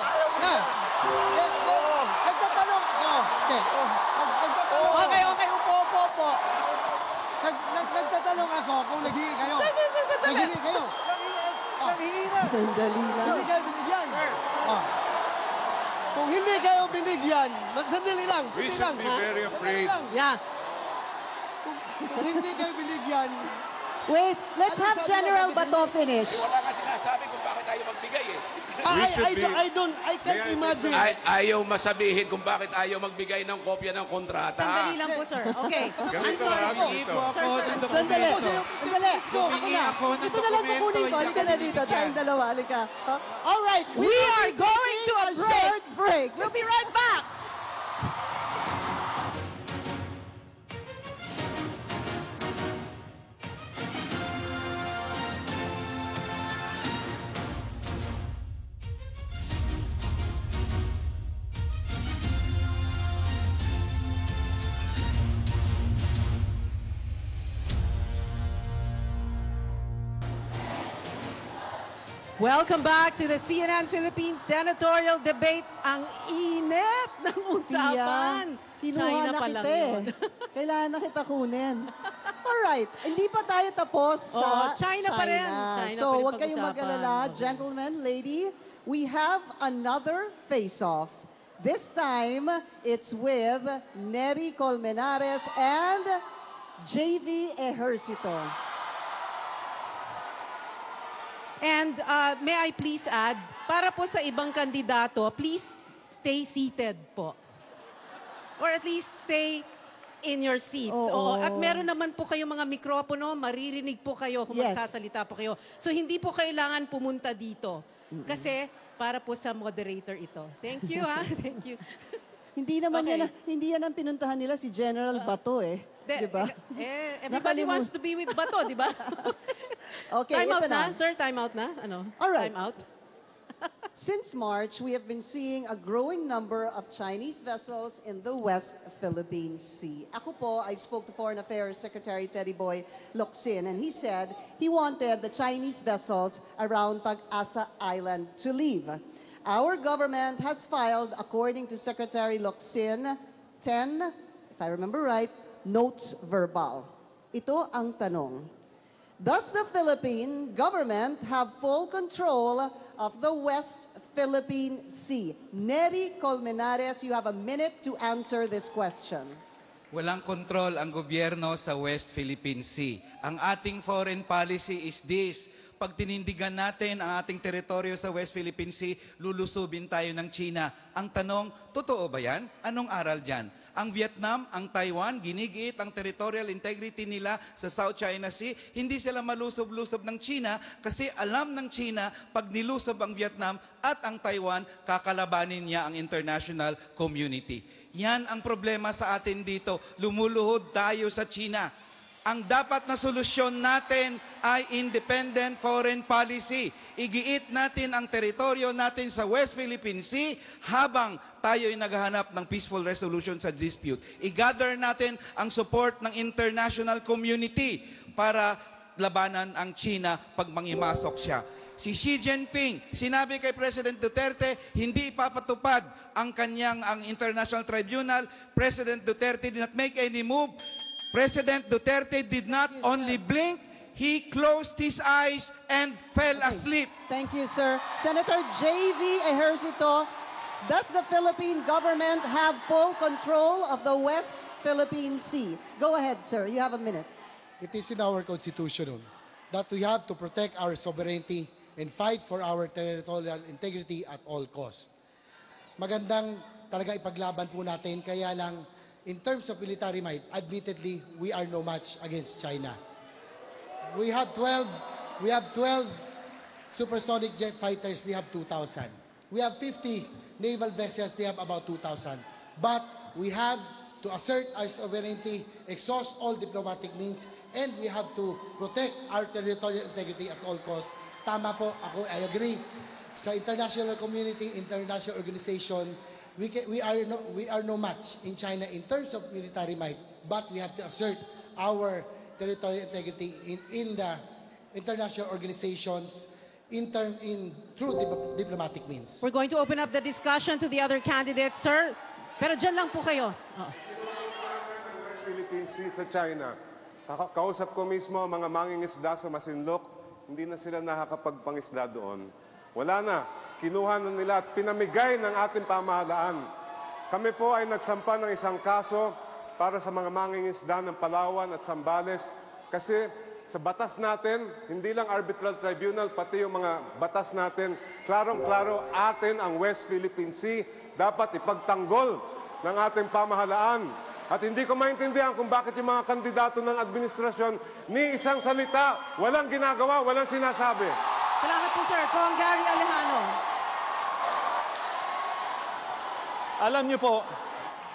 Nagtatanong ako. Okay. Nagtatanong ako. Okay, upo. Nagtatanong ako kung naghingi kayo. Sir, Naghingi kayo. Sandali lang. Hindi kayo binigyan. Kung hindi kayo binigyan, sandali lang. We should be very afraid. Yeah. Kung hindi kayo binigyan, Wait, let's have General Bato finish. Wala nga sinasabi kung bakit ayaw magbigay eh. I can't imagine. Ayaw masabihin kung bakit ayaw magbigay ng kopya ng kontrata. Sandali lang po, sir. Okay. I'm sorry po. Sandali. Humingi ako ng Ito na lang dokumento, kukunin ko. hindi Halika ako na dito. Tayong dalawa. Halika. All right. We are going to a short break. We'll be right back. Welcome back to the CNN Philippines Senatorial Debate. Ang init ng usapan. Kinuha na pa lang kita eh. yun. Kailangan na kita kunin. Alright, hindi pa tayo tapos sa China pa rin. China so, pa rin huwag kayong pag-usapan. mag-alala. Gentlemen, lady, we have another face-off. This time, it's with Nery Colmenares and JV Ejercito. And may I please add, para po sa ibang kandidato, please stay seated po. Or at least stay in your seats. Oo. At meron naman po kayong mga mikropono, maririnig po kayo kung magsasalita po kayo. So hindi po kailangan pumunta dito. Kasi para po sa moderator ito. Thank you, ha? Thank you. Hindi naman hindi yan ang pinuntahan nila si General Bato eh. Diba? Everybody wants to be with Bato, di ba? Okay, time out ito na. Sir, time out na. Ano? All right. Time out. Since March, we have been seeing a growing number of Chinese vessels in the West Philippine Sea. Ako po, I spoke to Foreign Affairs Secretary Teddy Boy Locsin, and he said he wanted the Chinese vessels around Pag-asa Island to leave. Our government has filed, according to Secretary Locsin, 10, if I remember right, notes verbal. Ito ang tanong. Does the Philippine government have full control of the West Philippine Sea? Nery Colmenares, you have a minute to answer this question. Walang kontrol ang gobyerno sa West Philippine Sea. Ang ating foreign policy is this. Pag tinindigan natin ang ating teritoryo sa West Philippine Sea, lulusubin tayo ng China. Ang tanong, totoo ba yan? Anong aral dyan? Ang Vietnam, ang Taiwan, ginigiit ang territorial integrity nila sa South China Sea. Hindi sila malusob-lusob ng China kasi alam ng China pag nilusob ang Vietnam at ang Taiwan, kakalabanin niya ang international community. Yan ang problema sa atin dito. Lumuluhod tayo sa China. Ang dapat na solusyon natin ay independent foreign policy. Igiit natin ang teritoryo natin sa West Philippine Sea habang tayo ay naghahanap ng peaceful resolution sa dispute. I-gather natin ang support ng international community para labanan ang China pag mangimasok siya. Si Xi Jinping, sinabi kay President Duterte, hindi ipapatupad ang international tribunal. President Duterte did not make any move. President Duterte did not only blink, he closed his eyes and fell asleep. Thank you, sir. Senator JV Ejercito, does the Philippine government have full control of the West Philippine Sea? Go ahead, sir. You have a minute. It is in our constitution that we have to protect our sovereignty and fight for our territorial integrity at all costs. Magandang talaga ipaglaban po natin, kaya lang in terms of military might, admittedly, we are no match against China. We have 12 supersonic jet fighters, they have 2,000. We have 50 naval vessels, they have about 2,000. But we have to assert our sovereignty, exhaust all diplomatic means, and we have to protect our territorial integrity at all costs. Tama po, I agree. Sa international community, international organization, we are no match in China in terms of military might, but we have to assert our territorial integrity in the international organizations through diplomatic means. We're going to open up the discussion to the other candidates. Sir, Pero dyan lang po kayo. West Philippine Sea sa China. Kausap ko mismo ang mga mangingisda sa Masinloc, hindi na sila nakakapagpangisda doon. Wala na. Kinuha na nila at pinamigay ng ating pamahalaan. Kami po ay nagsampa ng isang kaso para sa mga mangingisda ng Palawan at Zambales kasi sa batas natin, hindi lang arbitral tribunal, pati yung mga batas natin, klarong-klaro atin ang West Philippine Sea dapat ipagtanggol ng ating pamahalaan. At hindi ko maintindihan kung bakit yung mga kandidato ng administrasyon ni isang salita, walang ginagawa, walang sinasabi. Salamat po, sir. Kong Gary Alejano.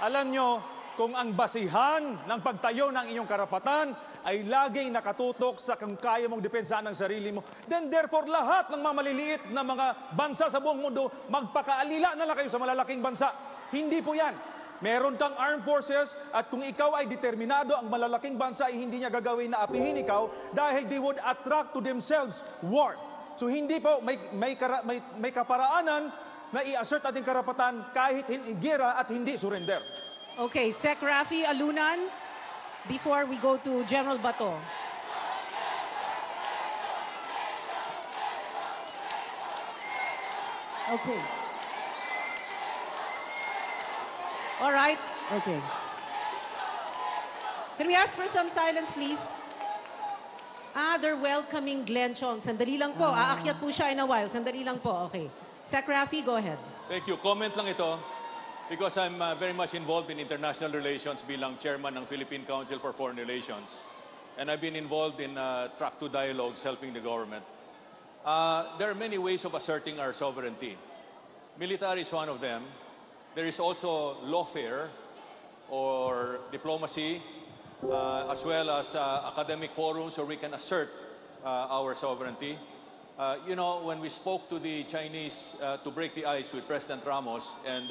Alam nyo kung ang basihan ng pagtayo ng inyong karapatan ay laging nakatutok sa kung kaya mong depensahan ng sarili mo, then therefore lahat ng mamaliliit na mga bansa sa buong mundo, magpakaalila na lang kayo sa malalaking bansa. Hindi po yan. Meron kang armed forces at kung ikaw ay determinado, ang malalaking bansa ay hindi niya gagawin na apihin ikaw dahil they would attract to themselves war. So hindi po may kaparaanan na i-assert ating karapatan kahit hindi gera at hindi surrender. Okay, Sec Rafi Alunan, before we go to General Bato. Okay. All right. Okay. Can we ask for some silence, please? They're welcoming Glenn Chong. Sandali lang po. Aakyat po siya in a while. Sandali lang po. Okay. Sec Rafi, go ahead. Thank you. Comment lang ito. Because I'm very much involved in international relations bilang chairman ng Philippine Council for Foreign Relations. And I've been involved in track 2 dialogues helping the government. There are many ways of asserting our sovereignty. Military is one of them. There is also lawfare or diplomacy as well as academic forums where we can assert our sovereignty. You know, when we spoke to the Chinese to break the ice with President Ramos and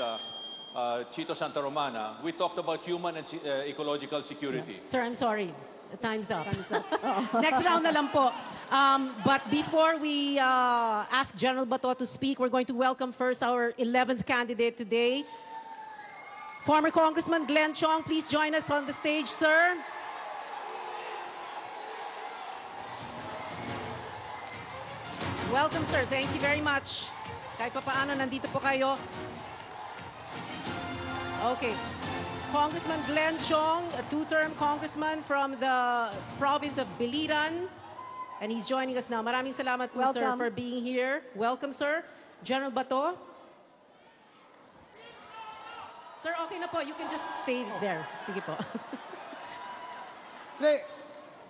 Chito Santa Romana, we talked about human and ecological security. Yeah. Sir, I'm sorry. Time's up. Time's up. Next round na lang po. But before we ask General Bato to speak, we're going to welcome first our 11th candidate today. Former Congressman Glenn Chong, please join us on the stage, sir. Welcome, sir. Thank you very much. Kahit pa paano, nandito po kayo. Okay. Congressman Glenn Chong, a two-term congressman from the province of Biliran. And he's joining us now. Maraming salamat po, sir, for being here. Welcome, sir. General Bato. Sir, okay na po. You can just stay there. Sige po.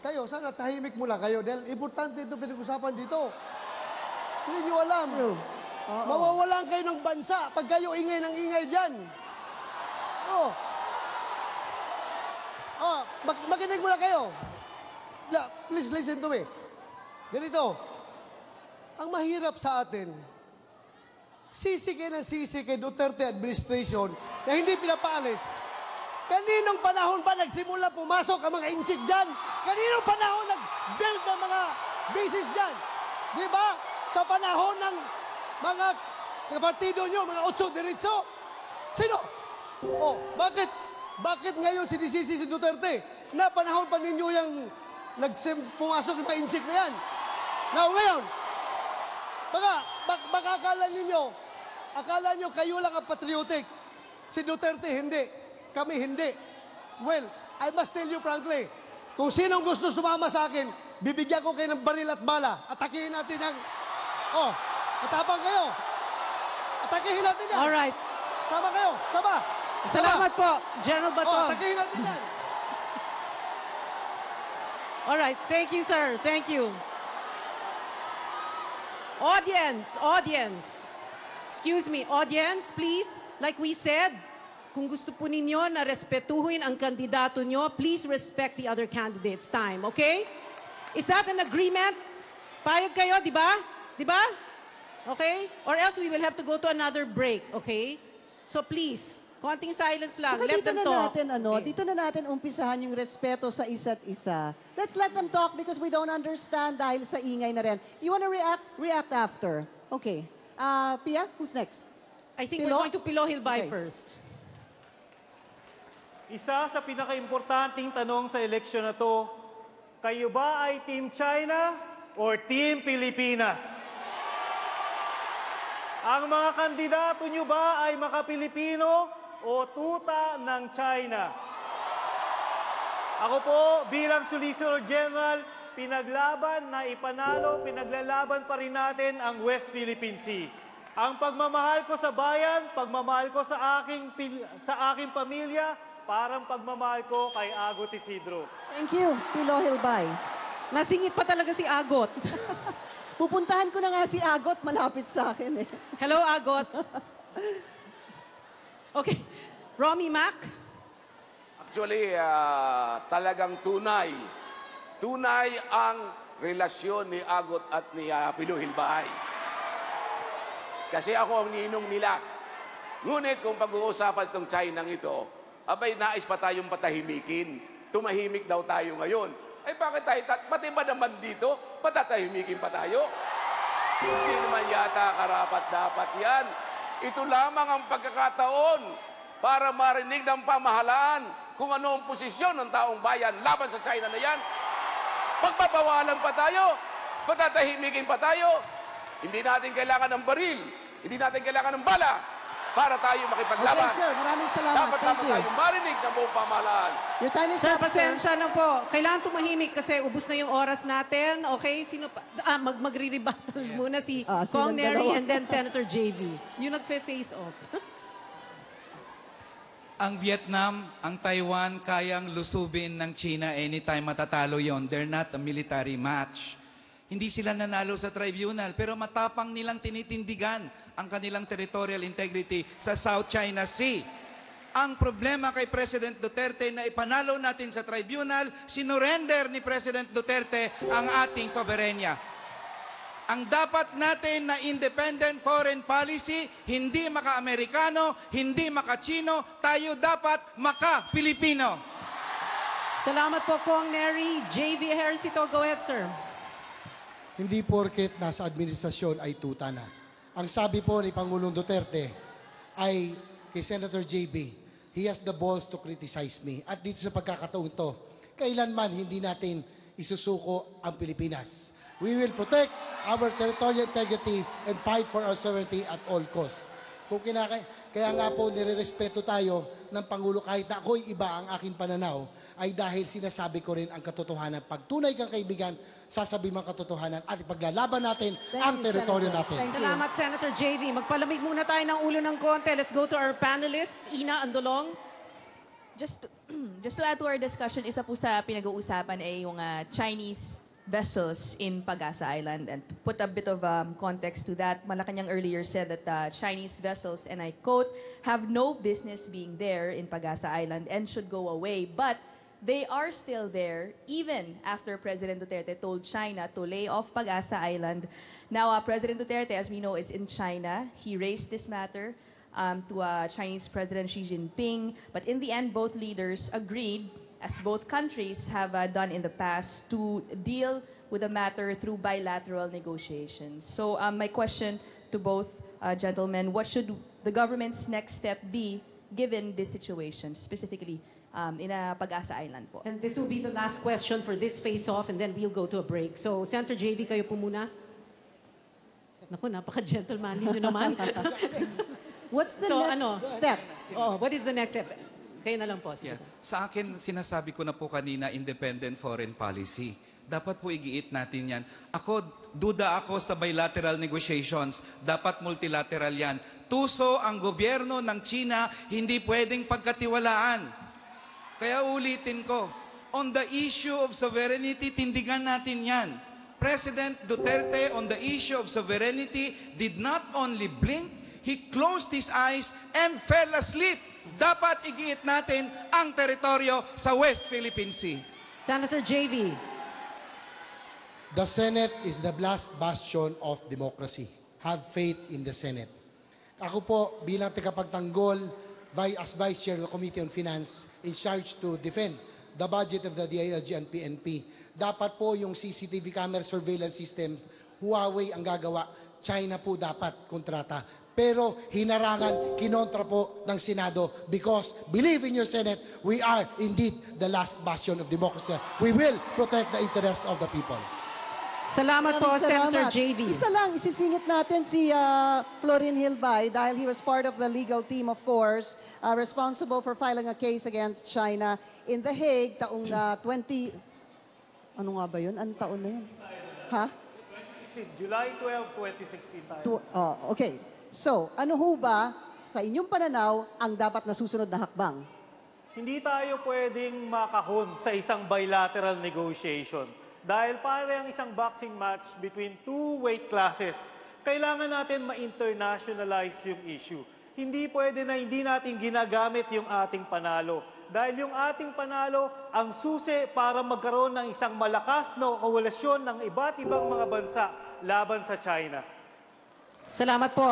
Kayo, sana tahimik muna kayo dahil importante ito pinag-usapan dito. Hindi nyo alam. Mawawalan kayo ng bansa pag kayo ingay ng ingay dyan. Makinig muna kayo. Please listen to me. Ganito, ang mahirap sa atin, sisi kay Duterte administration na hindi pinapaalis. Kaninong panahon pa nagsimula pumasok ang mga insik dyan? Kaninong panahon nag-build ang mga bases dyan? Di ba? Sa panahon ng mga partido nyo, mga otso diretso? Sino? Bakit ngayon sinisisi si Duterte? Na panahon pa ninyo yung pumasok yung mga insik na yan? Now, ngayon, baka akala nyo kayo lang ang patriotic. Si Duterte, hindi. Kami, hindi. Well, I must tell you frankly, kung sinong gusto sumama sa akin, bibigyan ko kayo ng baril at bala. Atakihin natin ang... matapang kayo. Atakihin natin yan. All right. Sama kayo. Sama. Salamat po, General Bato. Atakihin natin yan. All right. Thank you, sir. Thank you. Audience. Excuse me, audience, please. Like we said, kung gusto po ninyo na respetuhin ang kandidato nyo, please respect the other candidates' time, okay? Is that an agreement? Payag kayo, di ba? Di ba? Okay? Or else we will have to go to another break, okay? So please, konting silence lang. Let them talk. Dito na natin umpisahan yung respeto sa isa't isa. Let's let them talk because we don't understand dahil sa ingay na rin. You wanna react? React after. Okay. Pia, who's next? I think we're going to Pilo Hilbay first. isa sa pinakaimportanteng tanong sa eleksyon na to, kayo ba ay Team China or Team Pilipinas? Ang mga kandidato nyo ba ay maka-Pilipino o tuta ng China? Ako po bilang Solicitor General, pinaglaban na ipanalo, pinaglalaban pa rin natin ang West Philippine Sea. Ang pagmamahal ko sa bayan, pagmamahal ko sa aking pamilya, parang pagmamahal ko kay Agot Isidro. Thank you, Pilo Hilbay. Nasingit pa talaga si Agot. Pupuntahan ko na nga si Agot, malapit sa akin eh. Hello, Agot. Okay. Romy Mac? Actually, talagang tunay. Tunay ang relasyon ni Agot at ni Pilo Hilbay. Kasi ako ang ninong nila. Ngunit kung pag-uusapan itong China ito, abay, nais pa tayong patahimikin. Tumahimik daw tayo ngayon. Ay bakit tayo, pati ba naman dito, patatahimikin pa tayo? Hindi naman yata karapat-dapat yan. Ito lamang ang pagkakataon para marinig ng pamahalaan kung ano ang posisyon ng taong bayan laban sa China na yan. Pagpapawalan pa tayo, patatahimikin pa tayo. Hindi natin kailangan ng baril, hindi natin kailangan ng bala para tayo makipaglaban. Okay, sir. Maraming salamat. Dapat Thank you. tayo marinig ng buong pamahalaan. Your time is Sir, up, pasensya na po. Kailangan tumahimik kasi ubus na yung oras natin. Okay, sino pa? Magre-rebuttal muna si Kong silang Neri dalawa. and then Senator JV. Yung nagfe-face off. Ang Vietnam, ang Taiwan, kayang lusubin ng China anytime matatalo yon. They're not a military match. Hindi sila nanalo sa tribunal, pero matapang nilang tinitindigan ang kanilang territorial integrity sa South China Sea. Ang problema kay President Duterte na ipanalo natin sa tribunal, sinurrender ni President Duterte ang ating soberenya. Ang dapat natin na independent foreign policy, hindi maka-Amerikano, hindi maka-Chino, tayo dapat maka-Pilipino. Salamat po, Kong Neri. JV Ejercito, go ahead, sir. Hindi porket nasa administrasyon ay tuta na. Ang sabi po ni Pangulong Duterte ay kay Senator JB, he has the balls to criticize me. At dito sa pagkakataon to, kailanman hindi natin isusuko ang Pilipinas. We will protect our territorial integrity and fight for our sovereignty at all costs. Kaya nga po nirerespeto tayo ng Pangulo kahit na ako'y iba ang aking pananaw ay dahil sinasabi ko rin ang katotohanan. Pag tunay kang kaibigan, sasabihin mo ang katotohanan at ipaglalaban natin ang teritoryo natin. Salamat, Senator JV. Magpalamig muna tayo ng ulo ng konti. Let's go to our panelists. Ina Andolong. Just to add to our discussion, isa po sa pinag-uusapan ay yung Chinese vessels in Pag-asa Island. And to put a bit of context to that, Malacanang earlier said that Chinese vessels, and I quote, have no business being there in Pag-asa Island and should go away. But they are still there even after President Duterte told China to lay off Pag-asa Island. Now, President Duterte, as we know, is in China. He raised this matter to Chinese President Xi Jinping. But in the end, both leaders agreed, as both countries have done in the past, to deal with the matter through bilateral negotiations. So my question to both gentlemen, what should the government's next step be given this situation, specifically in Pag-asa Island po? And this will be the last question for this face-off and then we'll go to a break. So, Senator JV, kayo po muna. Naku, napaka-gentlemanly nyo naman. What's the next step? Oh, what is the next step? Kayo na lang po. Yeah. Sa akin, sinasabi ko na po kanina, independent foreign policy. Dapat po igiit natin yan. Duda ako sa bilateral negotiations. Dapat multilateral yan. Tuso ang gobyerno ng China, hindi pwedeng pagkatiwalaan. Kaya ulitin ko, on the issue of sovereignty, tindigan natin yan. President Duterte, on the issue of sovereignty, did not only blink, he closed his eyes and fell asleep. Dapat igiit natin ang teritoryo sa West Philippine Sea. Senator JV. The Senate is the last bastion of democracy. Have faith in the Senate. Ako po, bilang tagapagtanggol, as Vice Chair of the Committee on Finance, in charge to defend the budget of the DILG and PNP. Dapat po yung CCTV camera surveillance systems, Huawei ang gagawa. China po dapat kontrata. Pero hinarangan, kinontra po ng Senado because believe in your Senate, we are indeed the last bastion of democracy. We will protect the interests of the people. Salamat po, Senator Salamat. JV. Isa lang, isisingit natin si Florin Hilbay dahil he was part of the legal team, of course, responsible for filing a case against China in The Hague taong 20... Ano nga ba yun? Anong taon na yun? Ha? July 12, 2016 tayo. Okay. So, ano ho ba, sa inyong pananaw, ang dapat na susunod na hakbang? Hindi tayo pwedeng makahon sa isang bilateral negotiation. Dahil parang isang boxing match between two weight classes, kailangan natin ma-internationalize yung issue. Hindi pwede na hindi natin ginagamit yung ating panalo. Dahil yung ating panalo ang susi para magkaroon ng isang malakas na koalisyon ng iba't ibang mga bansa laban sa China. Salamat po,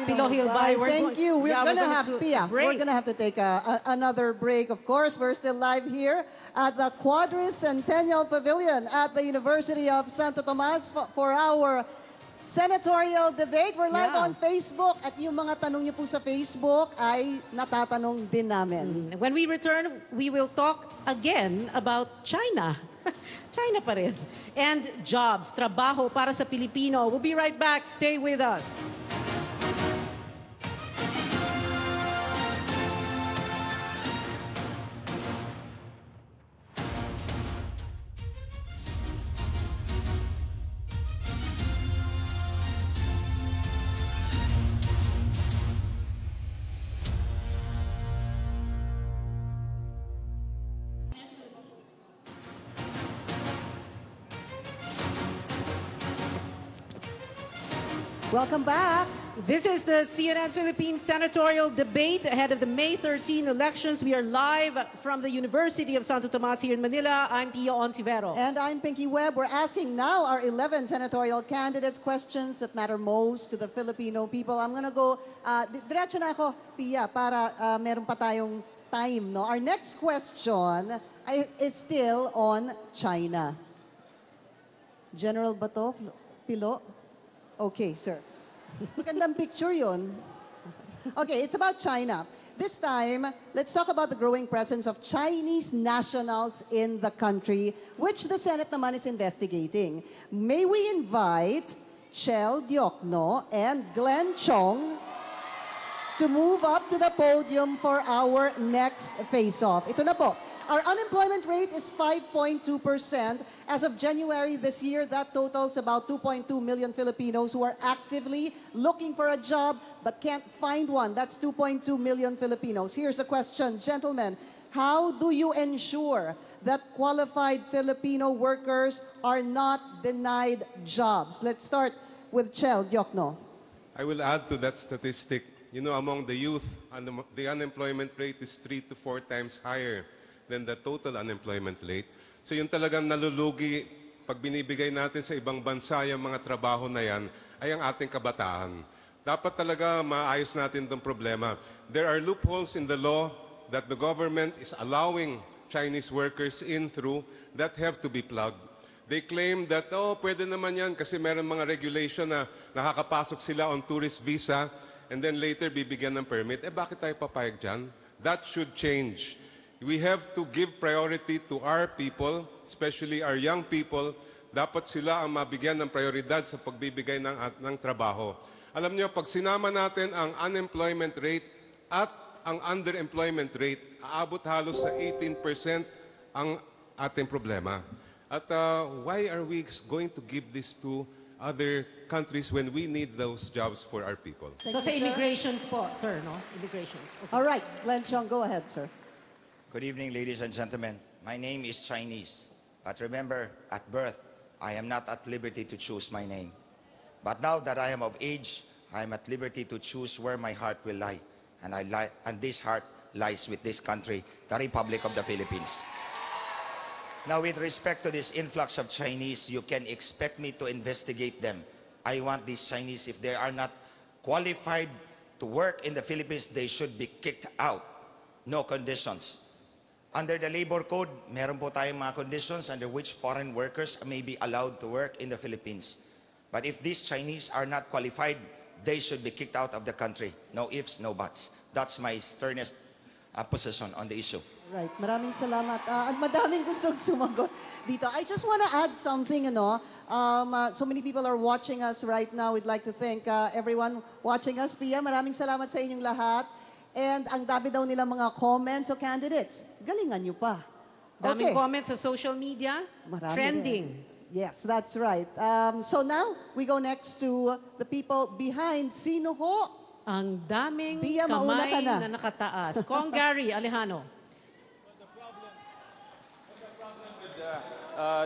Pilo Hilbay. Thank you. We're gonna have break. We're gonna have to take another break. Of course, we're still live here at the Quadricentennial Pavilion at the University of Santo Tomas for our Senatorial Debate. We're live on Facebook at yung mga tanong niyo po sa Facebook ay natatanong din namin. When we return, we will talk again about China. China pa rin. And jobs, trabaho para sa Pilipino. We'll be right back. Stay with us. Welcome back. This is the CNN Philippines Senatorial Debate ahead of the May 13 elections. We are live from the University of Santo Tomas here in Manila. I'm Pia Ontiveros. And I'm Pinky Webb. We're asking now our 11 senatorial candidates questions that matter most to the Filipino people. I'm gonna go, diretso na ako, Pia, para meron pa tayong time. No? Our next question is still on China. General Bato, Pilo? Okay, sir. Magandang picture yun. Okay, it's about China. This time, let's talk about the growing presence of Chinese nationals in the country, which the Senate naman is investigating. May we invite Chel Diokno and Glenn Chong to move up to the podium for our next face-off. Ito na po. Our unemployment rate is 5.2%. As of January this year, that totals about 2.2 million Filipinos who are actively looking for a job but can't find one. That's 2.2 million Filipinos. Here's the question, gentlemen. How do you ensure that qualified Filipino workers are not denied jobs? Let's start with Chel Diokno. I will add to that statistic. You know, among the youth, the unemployment rate is 3 to 4 times higher than the total unemployment rate. So yung talagang nalulugi pag binibigay natin sa ibang bansa yung mga trabaho na yan ay ang ating kabataan. Dapat talaga maayos natin itong problema. There are loopholes in the law that the government is allowing Chinese workers in through that have to be plugged. They claim that, pwede naman yan kasi meron mga regulation na nakakapasok sila on tourist visa and then later bibigyan ng permit. Bakit tayo papayag dyan? That should change. We have to give priority to our people, especially our young people. Dapat sila ang mabigyan ng prioridad sa pagbibigay ng trabaho. Alam niyo, pag sinama natin ang unemployment rate at ang underemployment rate, aabot halos sa 18% ang ating problema. At why are we going to give this to other countries when we need those jobs for our people? So sa immigrations po, sir, no? Immigrations. Okay. All right, Glenn Chong, go ahead, sir. Good evening, ladies and gentlemen. My name is Chinese, but remember, at birth, I am not at liberty to choose my name. But now that I am of age, I am at liberty to choose where my heart will lie. And this heart lies with this country, the Republic of the Philippines. Now, with respect to this influx of Chinese, you can expect me to investigate them. I want these Chinese, if they are not qualified to work in the Philippines, they should be kicked out. No conditions. Under the labor code, meron po tayong mga conditions under which foreign workers may be allowed to work in the Philippines. But if these Chinese are not qualified, they should be kicked out of the country. No ifs, no buts. That's my sternest position on the issue. Right. Maraming salamat. At madaming gustong sumagot dito. I just want to add something, so many people are watching us right now. We'd like to thank everyone watching us. Pia, maraming salamat sa inyong lahat. And ang dami daw nilang mga comments o candidates. Galingan nyo pa. Daming comments sa social media. Marami Trending. din. Yes, that's right. So now, we go next to the people behind. Sino ho? Ang daming Pia, mauna ka kamay na. na nakataas. Kong Gary Alejano.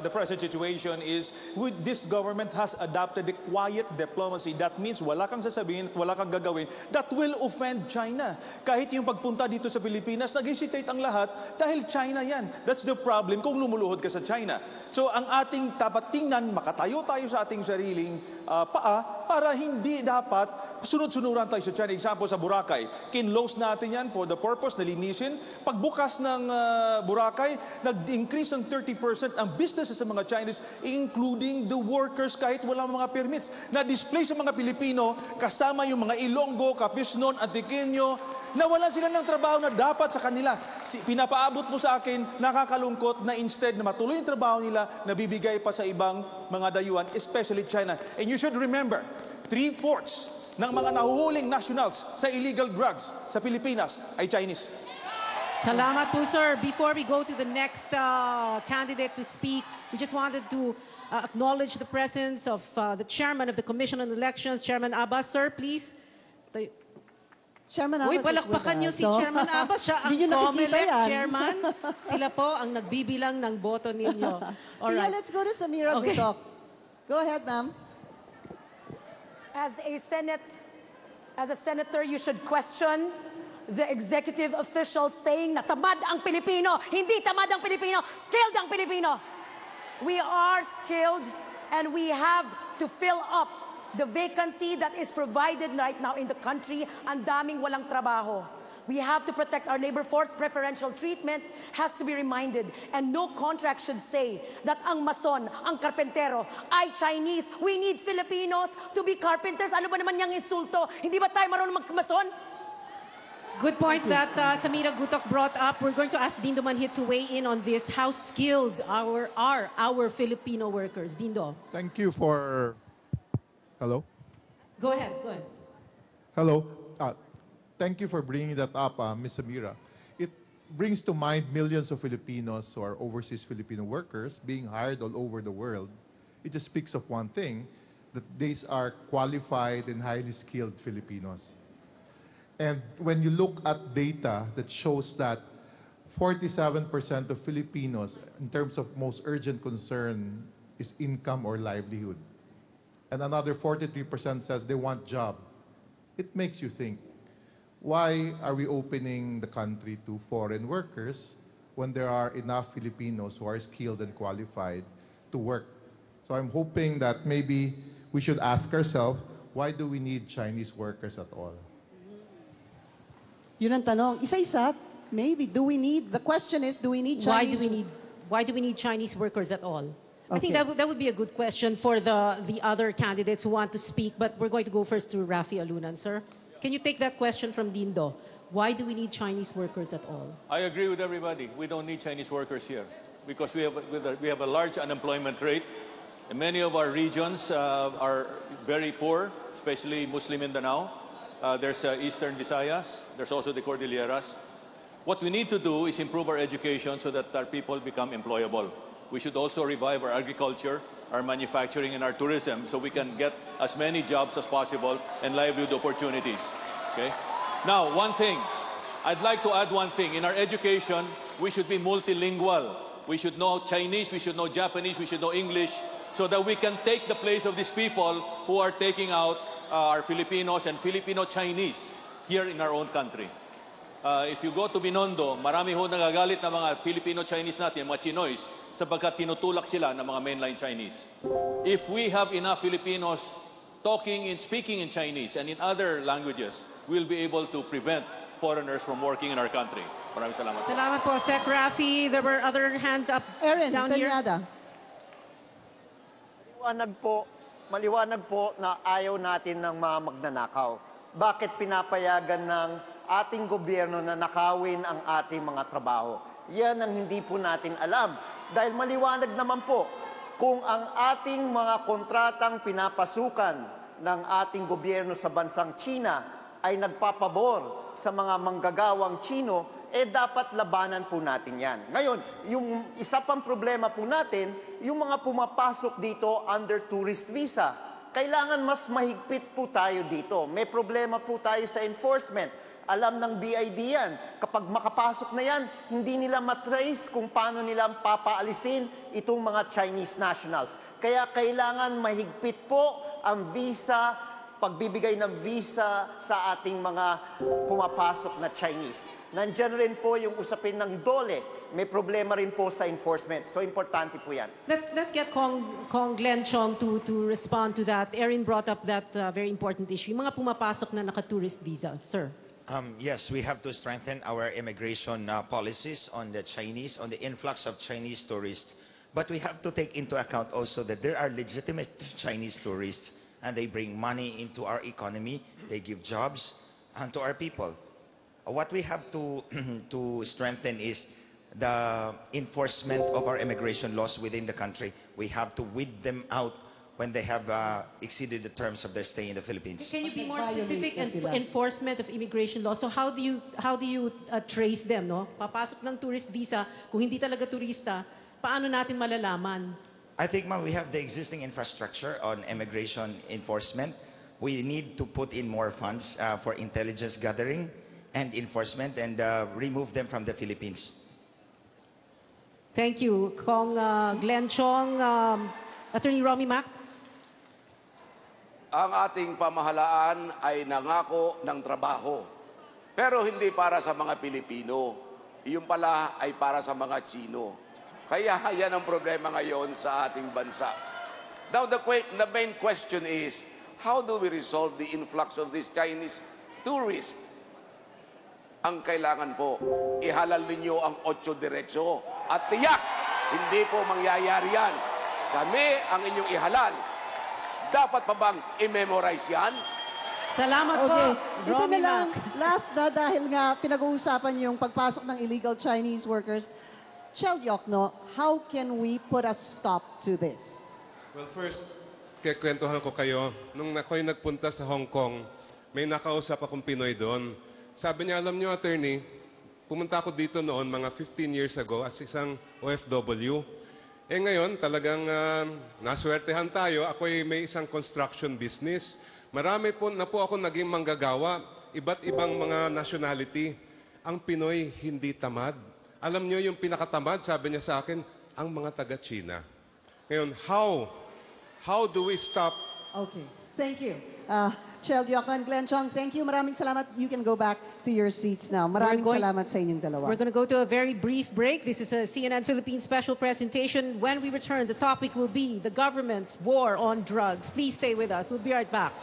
The present situation is this government has adopted the quiet diplomacy. That means wala kang sasabihin, wala kang gagawin that will offend China. Kahit yung pagpunta dito sa Pilipinas, nag-hesitate ang lahat dahil China yan. That's the problem kung lumuluhod ka sa China. So ang ating dapat tingnan, makatayo tayo sa ating sariling paa para hindi dapat sunod-sunuran tayo sa China. Example sa Boracay, kinlose natin yan for the purpose na linisin. Pagbukas ng Boracay, nag-increase ng 30% ang businesses sa mga Chinese, including the workers kahit walang mga permits. Na-display sa mga Pilipino, kasama yung mga Ilonggo, Capisnon, Antiqueño, nawalan sila ng trabaho na dapat sa kanila. Pinapaabot mo sa akin, nakakalungkot na instead na matuloy yung trabaho nila, nabibigay pa sa ibang mga dayuhan, especially China. And you should remember, 3/4 ng mga nahuhuling nationals sa illegal drugs sa Pilipinas ay Chinese. Salamat po, sir. Before we go to the next candidate to speak, we just wanted to acknowledge the presence of the chairman of the Commission on Elections, Chairman Abbas. Sir, please. Chairman Abbas Uy, palakpakan niyo si Chairman Abbas. Siya ang COMELEC chairman. Sila po ang nagbibilang ng boto ninyo. All Pia, right. let's go to Samira Gutok. Go ahead, ma'am. As a senator, you should question the executive officials saying na tamad ang Pilipino. Hindi tamad ang Pilipino, skilled ang Pilipino. We are skilled and we have to fill up the vacancy that is provided right now in the country. Ang daming walang trabaho. We have to protect our labor force. Preferential treatment has to be reminded. And no contract should say that ang mason, ang karpentero, ay Chinese. We need Filipinos to be carpenters. Ano ba naman yung insulto? Hindi ba tayo marunong magmason? Good point that Samira Gutok brought up. We're going to ask Dindo Manhit to weigh in on this. How skilled are our Filipino workers? Dindo. Thank you for... Hello? Go ahead, go ahead. Hello. Thank you for bringing that up, Ms. Samira. It brings to mind millions of Filipinos or overseas Filipino workers being hired all over the world. It just speaks of one thing, that these are qualified and highly skilled Filipinos. And when you look at data that shows that 47% of Filipinos, in terms of most urgent concern, is income or livelihood. And another 43% says they want job. It makes you think, why are we opening the country to foreign workers when there are enough Filipinos who are skilled and qualified to work? So I'm hoping that maybe we should ask ourselves, why do we need Chinese workers at all? Yun ang tanong. Isa-isa, maybe, the question is, do we need Chinese? Why do we need Chinese workers at all? I think Okay. that would be a good question for the other candidates who want to speak, but we're going to go first to Rafi Alunan, sir. Can you take that question from Dindo? Why do we need Chinese workers at all? I agree with everybody. We don't need Chinese workers here because we have a large unemployment rate. And many of our regions are very poor, especially Muslim Mindanao. There's Eastern Visayas. There's also the Cordilleras. What we need to do is improve our education so that our people become employable. We should also revive our agriculture, our manufacturing, and our tourism so we can get as many jobs as possible and livelihood opportunities. Okay? Now, one thing. I'd like to add one thing. In our education, we should be multilingual. We should know Chinese, we should know Japanese, we should know English so that we can take the place of these people who are taking out our Filipinos and Filipino Chinese here in our own country. If you go to Binondo, marami ho nagagalit na mga Filipino-Chinese natin, mga Chinoys, sapagkat tinutulak sila ng mga mainline Chinese. If we have enough Filipinos speaking in Chinese and in other languages, we'll be able to prevent foreigners from working in our country. Maraming salamat. Salamat po, Sec Rafi. There were other hands up Erin down here. Tanyada. Maliwanag po na ayaw natin ng mga magnanakaw. Bakit pinapayagan ng ating gobyerno na nakawin ang ating mga trabaho? Yan ang hindi po natin alam. Dahil maliwanag naman po, kung ang ating mga kontratang pinapasukan ng ating gobyerno sa bansang China ay nagpapabor sa mga manggagawang Chino, dapat labanan po natin yan. Ngayon, yung isa pang problema po natin, yung mga pumapasok dito under tourist visa. Kailangan mas mahigpit po tayo dito. May problema po tayo sa enforcement. Alam ng BID yan. Kapag makapasok na yan, hindi nila matrace kung paano nila papaalisin itong mga Chinese nationals. Kaya kailangan mahigpit po ang visa, pagbibigay ng visa sa ating mga pumapasok na Chinese. Nandiyan rin po yung usapin ng DOLE. May problema rin po sa enforcement. So, importante po yan. Let's get Kong Glenn Chong to respond to that. Erin brought up that very important issue. Yung mga pumapasok na naka-tourist visa. Sir. Yes, we have to strengthen our immigration policies on the Chinese, on the influx of Chinese tourists. But we have to take into account also that there are legitimate Chinese tourists and they bring money into our economy. They give jobs to our people. What we have to strengthen is the enforcement of our immigration laws within the country. We have to weed them out when they have exceeded the terms of their stay in the Philippines. Can you be more specific in enforcement of immigration law? So how do you trace them? No? Papasok ng tourist visa, kung hindi talaga turista, paano natin malalaman? I think, ma'am, we have the existing infrastructure on immigration enforcement. We need to put in more funds for intelligence gathering and enforcement and remove them from the Philippines. Thank you. Kong Glenn Chong, Attorney Romy Mac. Ang ating pamahalaan ay nangako ng trabaho. Pero hindi para sa mga Pilipino. Iyon pala ay para sa mga Chino. Kaya yan ang problema ngayon sa ating bansa. Now the main question is, how do we resolve the influx of these Chinese tourists? Ang kailangan po, ihalal ninyo ang 8 diretso. At tiyak, hindi po mangyayari yan. Kami ang inyong ihalal. Dapat pa bang i-memorize yan? Salamat po, Ito na lang, last na dahil nga pinag-uusapan yung pagpasok ng illegal Chinese workers. Chel Yokno, how can we put a stop to this? Well, first, kikwentuhan ko kayo. Nung ako'y nagpunta sa Hong Kong, may nakausap akong Pinoy doon. Sabi niya, alam niyo, attorney, pumunta ako dito noon mga 15 years ago as isang OFW. Ngayon, talagang naswertehan tayo. Ako'y may isang construction business. Marami po na po ako naging manggagawa. Iba't ibang mga nationality. Ang Pinoy hindi tamad. Alam niyo yung pinakatamad, sabi niya sa akin, ang mga taga-China. Ngayon, how do we stop? Okay, thank you. Chel Yokno and Glenn Chong, thank you. Maraming salamat. You can go back to your seats now. Maraming salamat sa inyong dalawa. We're going to go to a very brief break. This is a CNN Philippines special presentation. When we return, the topic will be the government's war on drugs. Please stay with us. We'll be right back.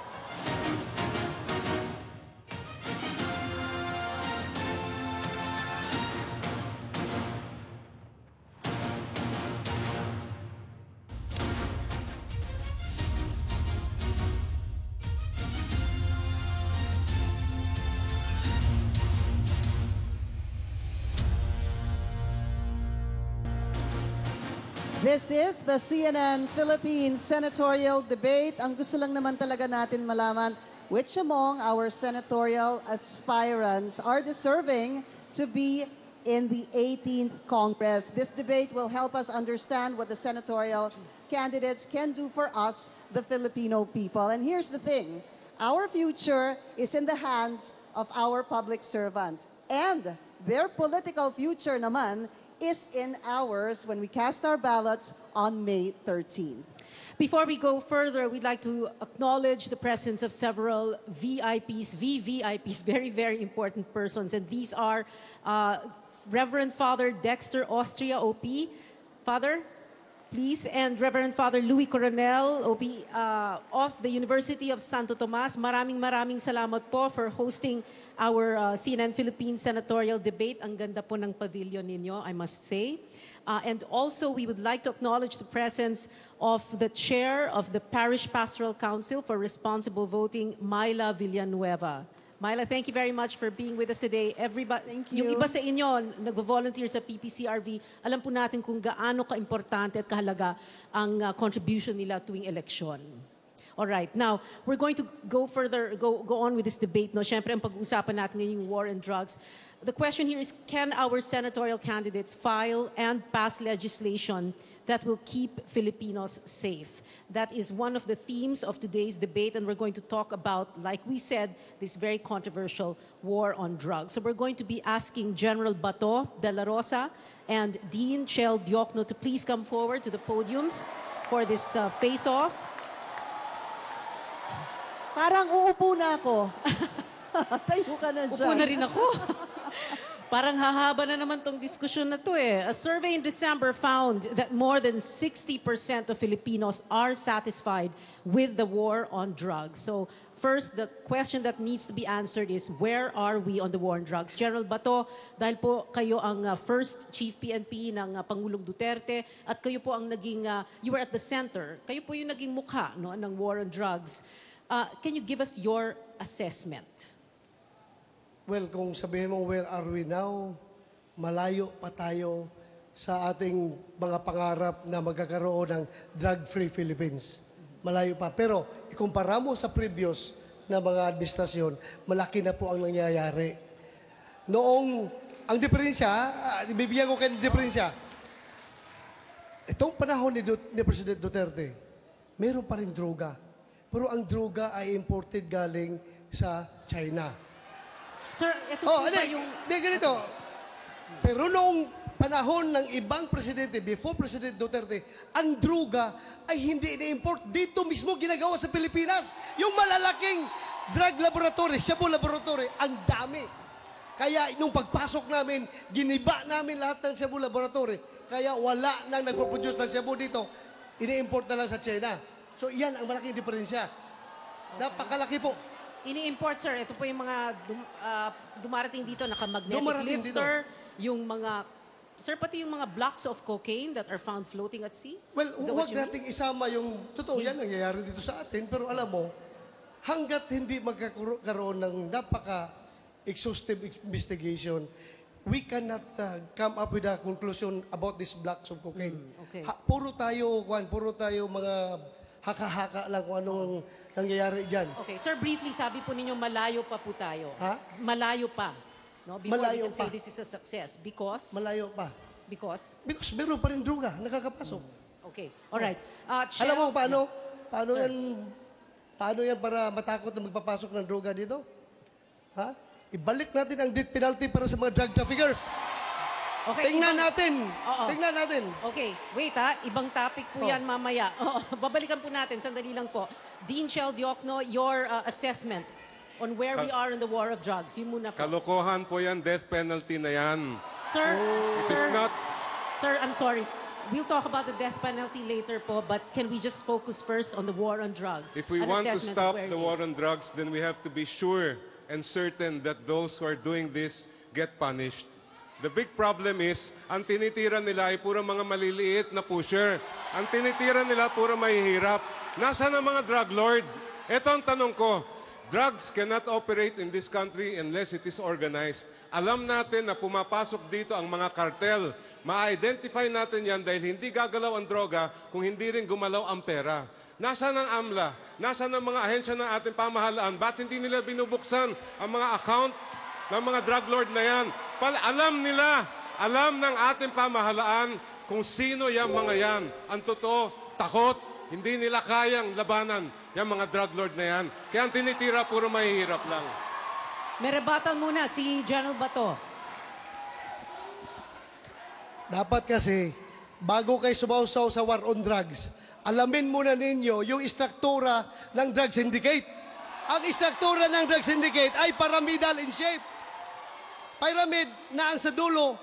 This is the CNN Philippines Senatorial Debate. Ang gusto lang naman talaga natin malaman, which among our senatorial aspirants are deserving to be in the 18th Congress. This debate will help us understand what the senatorial candidates can do for us, the Filipino people. And here's the thing, our future is in the hands of our public servants. And their political future naman is in ours when we cast our ballots on May 13. Before we go further, we'd like to acknowledge the presence of several VIPs, VVIPs, very, very important persons. And these are Reverend Father Dexter Austria, OP. Father, Please, and Reverend Father Louis Coronel, OP, of the University of Santo Tomas, maraming salamat po for hosting our CNN Philippines Senatorial Debate. Ang ganda po ng pavilion ninyo, I must say. And also, we would like to acknowledge the presence of the Chair of the Parish Pastoral Council for Responsible Voting, Myla Villanueva. Myla, thank you very much for being with us today. Everybody, thank you. Yung iba sa inyo, nag-volunteer sa PPCRV, alam po natin kung gaano ka-importante at kahalaga ang contribution nila tuwing eleksyon. All right, now, we're going to go on with this debate. No? Siyempre, ang pag-uusapan natin ngayong war and drugs. The question here is, can our senatorial candidates file and pass legislation that will keep Filipinos safe? That is one of the themes of today's debate, and we're going to talk about, like we said, this very controversial war on drugs. So we're going to be asking General Bato de la Rosa and Dean Chel Diokno to please come forward to the podiums for this face-off. Parang uupo na ako. Tayo ka na dyan. Upo na rin ako. Parang hahaba na naman tong diskusyon na to eh. A survey in December found that more than 60% of Filipinos are satisfied with the war on drugs. So first, the question that needs to be answered is, where are we on the war on drugs? General Bato, dahil po kayo ang first Chief PNP ng Pangulong Duterte at kayo po ang naging, you were at the center, kayo po yung naging mukha no, ng war on drugs. Can you give us your assessment? Well, kung sabihin mo, where are we now? Malayo pa tayo sa ating mga pangarap na magkakaroon ng drug-free Philippines. Malayo pa. Pero, ikumpara mo sa previous na mga administrasyon, malaki na po ang nangyayari. Noong, ang diferensya, bibigyan ko kayo ng diferensya. Itong panahon ni President Duterte, meron pa rin droga. Pero ang droga ay imported galing sa China. Sir, ito po ba yung... ganito. Pero noong panahon ng ibang presidente, before President Duterte, ang droga ay hindi na-import. Dito mismo ginagawa sa Pilipinas. Yung malalaking drug laboratory, Cebu laboratory, ang dami. Kaya nung pagpasok namin, giniba namin lahat ng Cebu laboratory. Kaya wala nang nagpo-produce ng Cebu dito. Ini-import na lang sa China. So yan ang malaking diferensya. Napakalaki po. Ini-import, sir. Ito po yung mga dumarating dito, naka-magnetic lifter, yung mga, sir, pati yung mga blocks of cocaine that are found floating at sea? Well, huwag nating isama yung, totoo yan, nangyayari dito sa atin, pero alam mo, hanggat hindi magkakaroon ng napaka-exhaustive investigation, we cannot come up with a conclusion about these blocks of cocaine. Okay. Puro tayo mga haka-haka lang kung anong nangyayari dyan. Okay. Sir, briefly, sabi po ninyo, malayo pa po tayo. Ha? Malayo pa. No? Before Malayo we can say pa. this is a success. Because? Malayo pa. Because? Because meron pa rin droga, nakakapasok. Okay. Alright. Alam mo, paano yan para matakot na magpapasok ng droga dito? Ha? Ibalik natin ang death penalty para sa mga drug traffickers. Okay, Tingnan natin. Oo. Tingnan natin. Okay, wait ha. Ibang topic po yan mamaya. Babalikan po natin. Sandali lang po. Dean Chel Diokno, your assessment on where we are in the war of drugs. Yun muna po. Kalokohan po yan, death penalty na yan. Sir, It is not... Sir, I'm sorry. We'll talk about the death penalty later po, but can we just focus first on the war on drugs? If we An want to assessment of stop where the it war is. on drugs, then we have to be sure and certain that those who are doing this get punished. The big problem is, ang tinitira nila ay puro mga maliliit na pusher. Ang tinitira nila puro mahihirap. Nasaan ang mga drug lord? Ito ang tanong ko. Drugs cannot operate in this country unless it is organized. Alam natin na pumapasok dito ang mga cartel. Ma-identify natin yan dahil hindi gagalaw ang droga kung hindi rin gumalaw ang pera. Nasaan ang AMLA? Nasaan ang mga ahensya ng ating pamahalaan? Ba't hindi nila binubuksan ang mga account ng mga drug lord na yan? Alam nila, alam ng ating pamahalaan kung sino yung mga yan. Ang totoo, takot, hindi nila kayang labanan yung mga drug lord na yan. Kaya ang tinitira, puro mahihirap lang. May rebuttal muna si General Bato. Dapat kasi, bago kayo sumausaw sa war on drugs, alamin muna ninyo yung istruktura ng drug syndicate. Ang istruktura ng drug syndicate ay pyramidal in shape. Pyramid na ang sa dulo,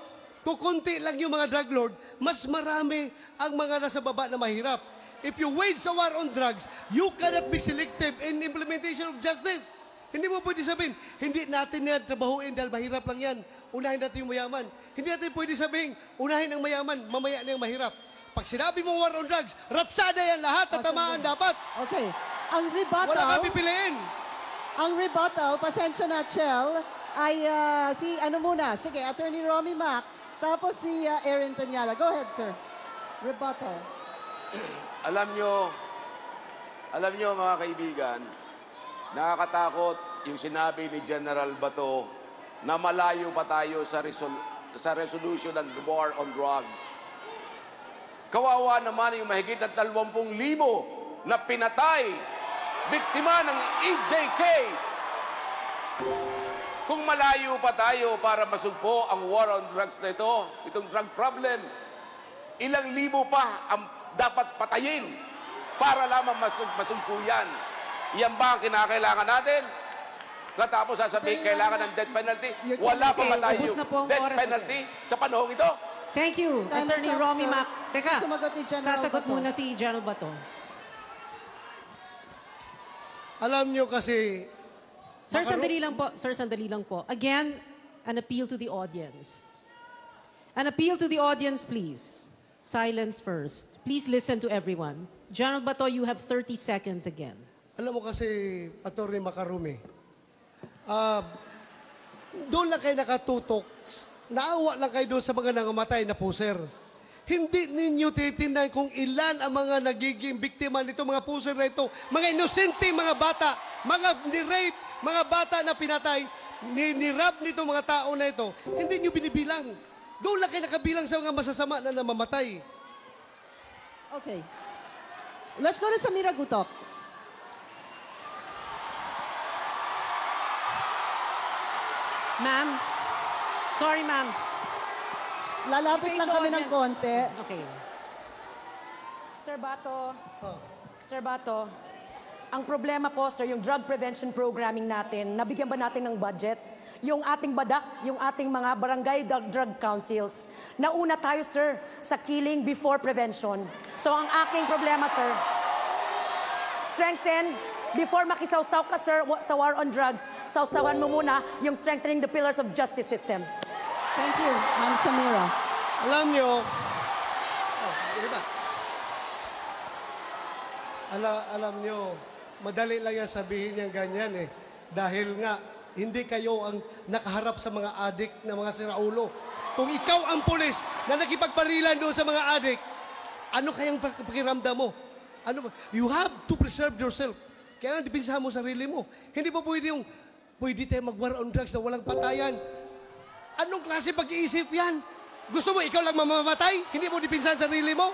kukunti lang yung mga drug lord, mas marami ang mga nasa baba na mahirap. If you wage a war on drugs, you cannot be selective in implementation of justice. Hindi mo pwede sabihin, hindi natin yan trabahuin dahil mahirap lang yan. Unahin natin yung mayaman. Hindi natin pwede sabihin, unahin ang mayaman, mamaya na yung mahirap. Pag sinabi mo war on drugs, ratsada yan lahat, tatamaan dapat. Okay. Ang rebuttal... Wala kang pipiliin. Ang rebuttal, pasensya na, Chel, ay si, ano muna, sige, Attorney Romy Mac, tapos si Erin Tanyala. Go ahead, sir. Rebuttal. Alam nyo mga kaibigan, nakakatakot yung sinabi ni General Bato na malayo pa tayo sa resolution ng war on drugs. Kawawa naman yung mahigit na 20,000 na pinatay, biktima ng EJK. Kung malayo pa tayo para masugpo ang war on drugs na ito, itong drug problem, ilang libo pa ang dapat patayin para lamang masugpo yan. Yan ba ang kinakailangan natin? Katapos sasabihin, kailangan ng death penalty. Wala pa ba tayo death penalty sa panahon ito? Thank you, Attorney Romy Mac. Teka, sasagot muna si General Bato. Alam nyo kasi... Sir, sandali lang po. Sir, sandali lang po. Again, an appeal to the audience. An appeal to the audience, please. Silence first. Please listen to everyone. General Bato, you have 30 seconds again. Alam mo kasi, Atty. Macarumi, doon lang kayo nakatutok, naawa lang kayo doon sa mga nangamatay na puser. Hindi ninyo titinay kung ilan ang mga nagiging biktima nito, mga puser na ito, mga inosente, mga bata, mga ni-rape, mga bata na pinatay, ni-rap nito mga tao na ito. Hindi nyo binibilang. Doon lang kayo nakabilang sa mga masasama na namamatay. Okay. Let's go to Samira Gutok. Ma'am. Sorry, ma'am. Lalapit lang kami ng konti. Okay. Sir Bato, Sir Bato, ang problema po, sir, yung drug prevention programming natin, nabigyan ba natin ng budget? Yung ating badak, yung ating mga barangay drug councils. Nauna tayo, sir, sa killing before prevention. So ang aking problema, sir, strengthen, before makisawsaw ka, sir, sa war on drugs, sawsawan mo muna yung strengthening the pillars of justice system. Thank you, Ma'am Samira. Alam nyo, alam nyo, madali lang yan sabihin niyang ganyan eh. Dahil nga, hindi kayo ang nakaharap sa mga adik na mga siraulo. Kung ikaw ang pulis na nakipagbarilan doon sa mga adik, ano kayang pakiramdam mo? Ano ba? You have to preserve yourself. Kaya dipinsahan mo sarili mo. Hindi pa pwede yung, pwede tayo mag-war on drugs na walang patayan. Anong klase pag-iisip yan? Gusto mo ikaw lang mamamatay? Hindi mo dipinsahan sarili mo?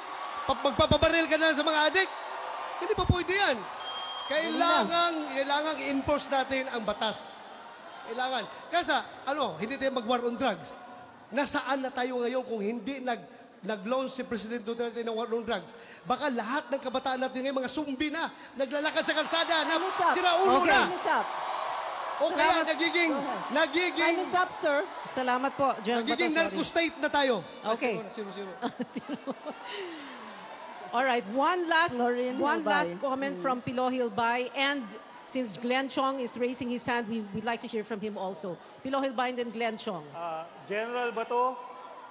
Magpapabaril ka na sa mga adik? Hindi pa pwede yan. Kailangan i-enforce natin ang batas. Kailangan. Kasi, hindi tayo mag-war on drugs. Nasaan na tayo ngayon kung hindi nag-launch si President Duterte ng war on drugs? Baka lahat ng kabataan natin ngayon, mga sumbi na, naglalakad sa kalsada, na siraulo na. O kaya nagiging... Time is up, sir. Salamat po, General Bato. Nagiging narco-state na tayo. Okay. Zero. All right, one last comment from Pilo Hilbay, and since Glenn Chong is raising his hand, we'd like to hear from him also. Pilo Hilbay and then Glenn Chong. General Bato,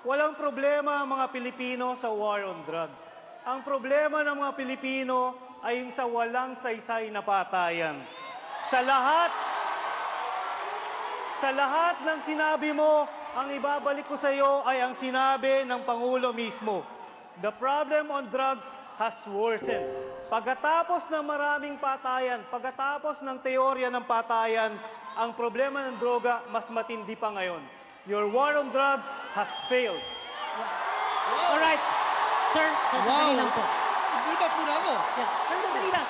walang problema ang mga Pilipino sa war on drugs. Ang problema ng mga Pilipino ay yung sa walang saysay na patayan. Sa lahat ng sinabi mo, ang ibabalik ko sa iyo ay ang sinabi ng Pangulo mismo. The problem on drugs has worsened. Pagkatapos ng maraming patayan, pagkatapos ng teorya ng patayan, ang problema ng droga mas matindi pa ngayon. Your war on drugs has failed. All right. Sir, sandali lang po. Ibat mo na ako. Yeah. Sir, sandali lang.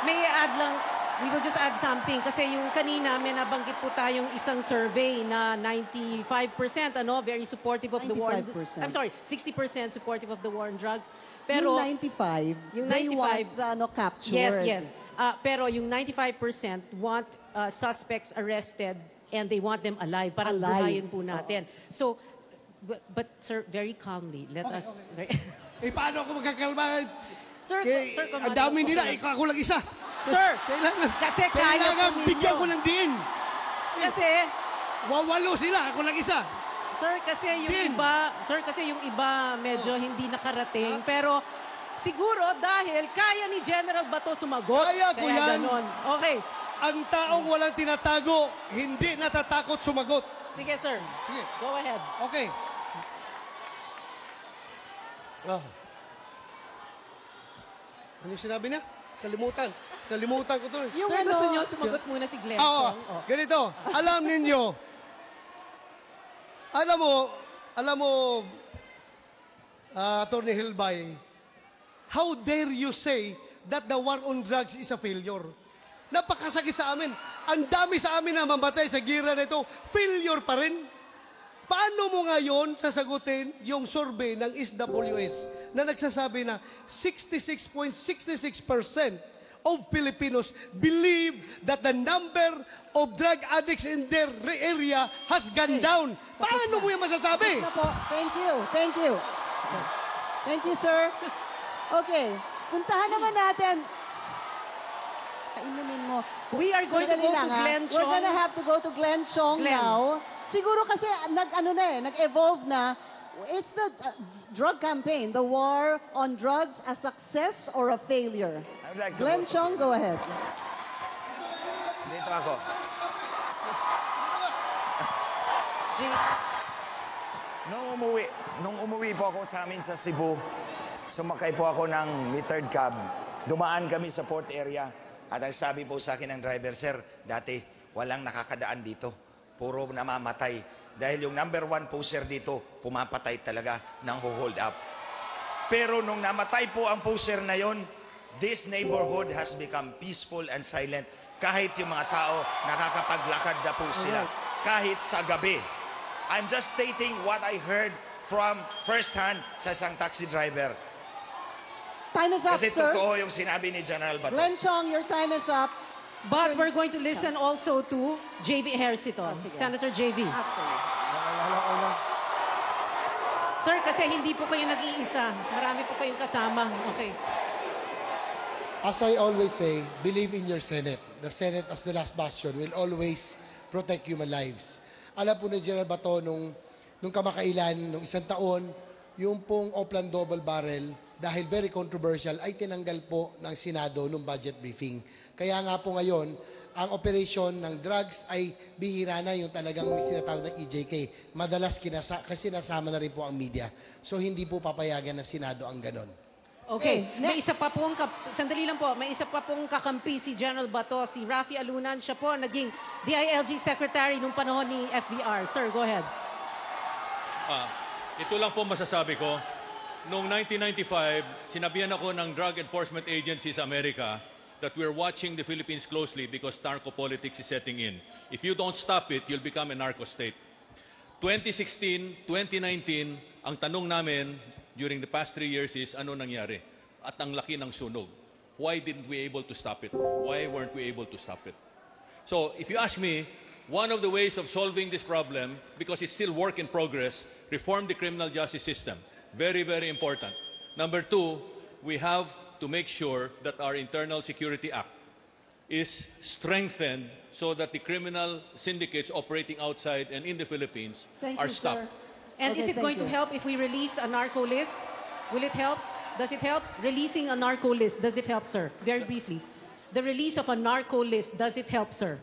May add lang. We will just add something. Kasi yung kanina, may nabanggit po tayong isang survey na 95%, very supportive of the war. I'm sorry, 60% supportive of the war on drugs. Pero, yung 95, they want captured. Yes. Pero yung 95% want suspects arrested and they want them alive para buhayin po natin. So, But sir, very calmly, let us... Eh, paano ako magkakalma? Sir, sir, ang dami nila, ako lang isa. Sir, kailangan, kasi kaya kailangan po bigyan ninyo. ko ng diin. Kasi... Wawalo sila, ako lang isa. Sir, kasi yung iba medyo hindi nakarating, pero siguro dahil kaya ni General Bato sumagot. Kaya ko yan. Ganon. Okay. Ang taong walang tinatago, hindi natatakot sumagot. Sige, sir. Sige. Go ahead. Okay. Oh. Ano yung sinabi niya? Kalimutan. Kalimutan ko to. Yung sir, gusto niyo sumagot muna si Glenn. Oo. Ganito. Alam ninyo, alam mo, Atty. Hilbay, how dare you say that the war on drugs is a failure? Napakasakit sa amin. Ang dami sa amin na mamatay sa gira na ito, failure pa rin. Paano mo ngayon sasagutin yung survey ng SWS na nagsasabi na 66.66% of Filipinos believe that the number of drug addicts in their area has gone down? Paano mo yung masasabi? Thank you. Thank you. Thank you, sir. Okay. Puntahan naman natin. Inumin mo. We are going to go to Glenn Chong. We're gonna have to go to Glenn Chong now. Siguro kasi nag-evolve na. Is the drug campaign, the war on drugs, a success or a failure? Glenn Chong, go ahead. Dito ako. Nung umuwi po ako sa amin sa Cebu, sumakay po ako ng metered cab. Dumaan kami sa port area. At ang sabi po sa akin ng driver, sir, dati walang nakakadaan dito. Puro namamatay. Dahil yung number 1 poser dito, pumapatay talaga ng hold up. Pero nung namatay po ang poser na yon, this neighborhood has become peaceful and silent. Kahit yung mga tao, nakakapaglakad na po sila. Kahit sa gabi. I'm just stating what I heard from first hand sa isang taxi driver. Time is up, Kasi sir. totoo yung sinabi ni General Bato. Glenn Chong, your time is up. But we're going to listen also to JV Ejercito. Senator JV. Sir, kasi hindi po kayo nag-iisa. Marami po kayong kasama. Okay. As I always say, believe in your Senate. The Senate as the last bastion will always protect human lives. Alam po ni General Bato nung kamakailan, nung isang taon, yung pong Oplan Double Barrel, dahil very controversial, ay tinanggal po ng Senado nung budget briefing. Kaya nga po ngayon, ang operation ng drugs ay bihira na yung talagang sinatawag ng EJK. Madalas kasi nasama na rin po ang media. So hindi po papayagan ng Senado ang ganon. Okay. May isa pa pong, sandali lang po, may isa pa pong kakampi si General Bato, si Rafi Alunan. Siya po naging DILG Secretary nung panahon ni FBR. Sir, go ahead. Ito lang po masasabi ko. Noong 1995, sinabihan ako ng Drug Enforcement Agency sa Amerika that we're watching the Philippines closely because narco-politics is setting in. If you don't stop it, you'll become a narco state. 2016, 2019, ang tanong namin during the past 3 years is, ano nangyari? At ang laki ng sunog. Why didn't we able to stop it? Why weren't we able to stop it? So, if you ask me, one of the ways of solving this problem, because it's still work in progress, reform the criminal justice system. Very, very important. Number 2, we have to make sure that our Internal Security Act is strengthened so that the criminal syndicates operating outside and in the Philippines are stopped. And is it going to help if we release a narco list? Will it help? Does it help? Releasing a narco list, does it help, sir? Very briefly. The release of a narco list, does it help, sir?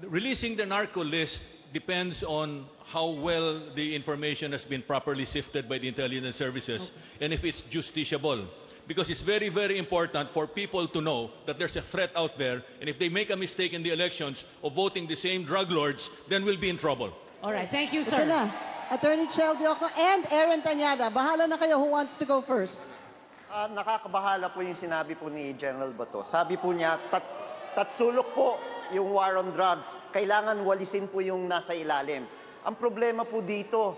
Releasing the narco list depends on how well the information has been properly sifted by the intelligence services and if it's justiciable. Because it's very, very important for people to know that there's a threat out there, and if they make a mistake in the elections of voting the same drug lords, then we'll be in trouble. All right, thank you, sir. Ito na. Attorney Chel Diokno and Aaron Tanyada. Bahala na kayo. Who wants to go first? Nakakabahala po yung sinabi po ni General Bato. Sabi po niya, tatsulok po yung war on drugs. Kailangan walisin po yung nasa ilalim. Ang problema po dito,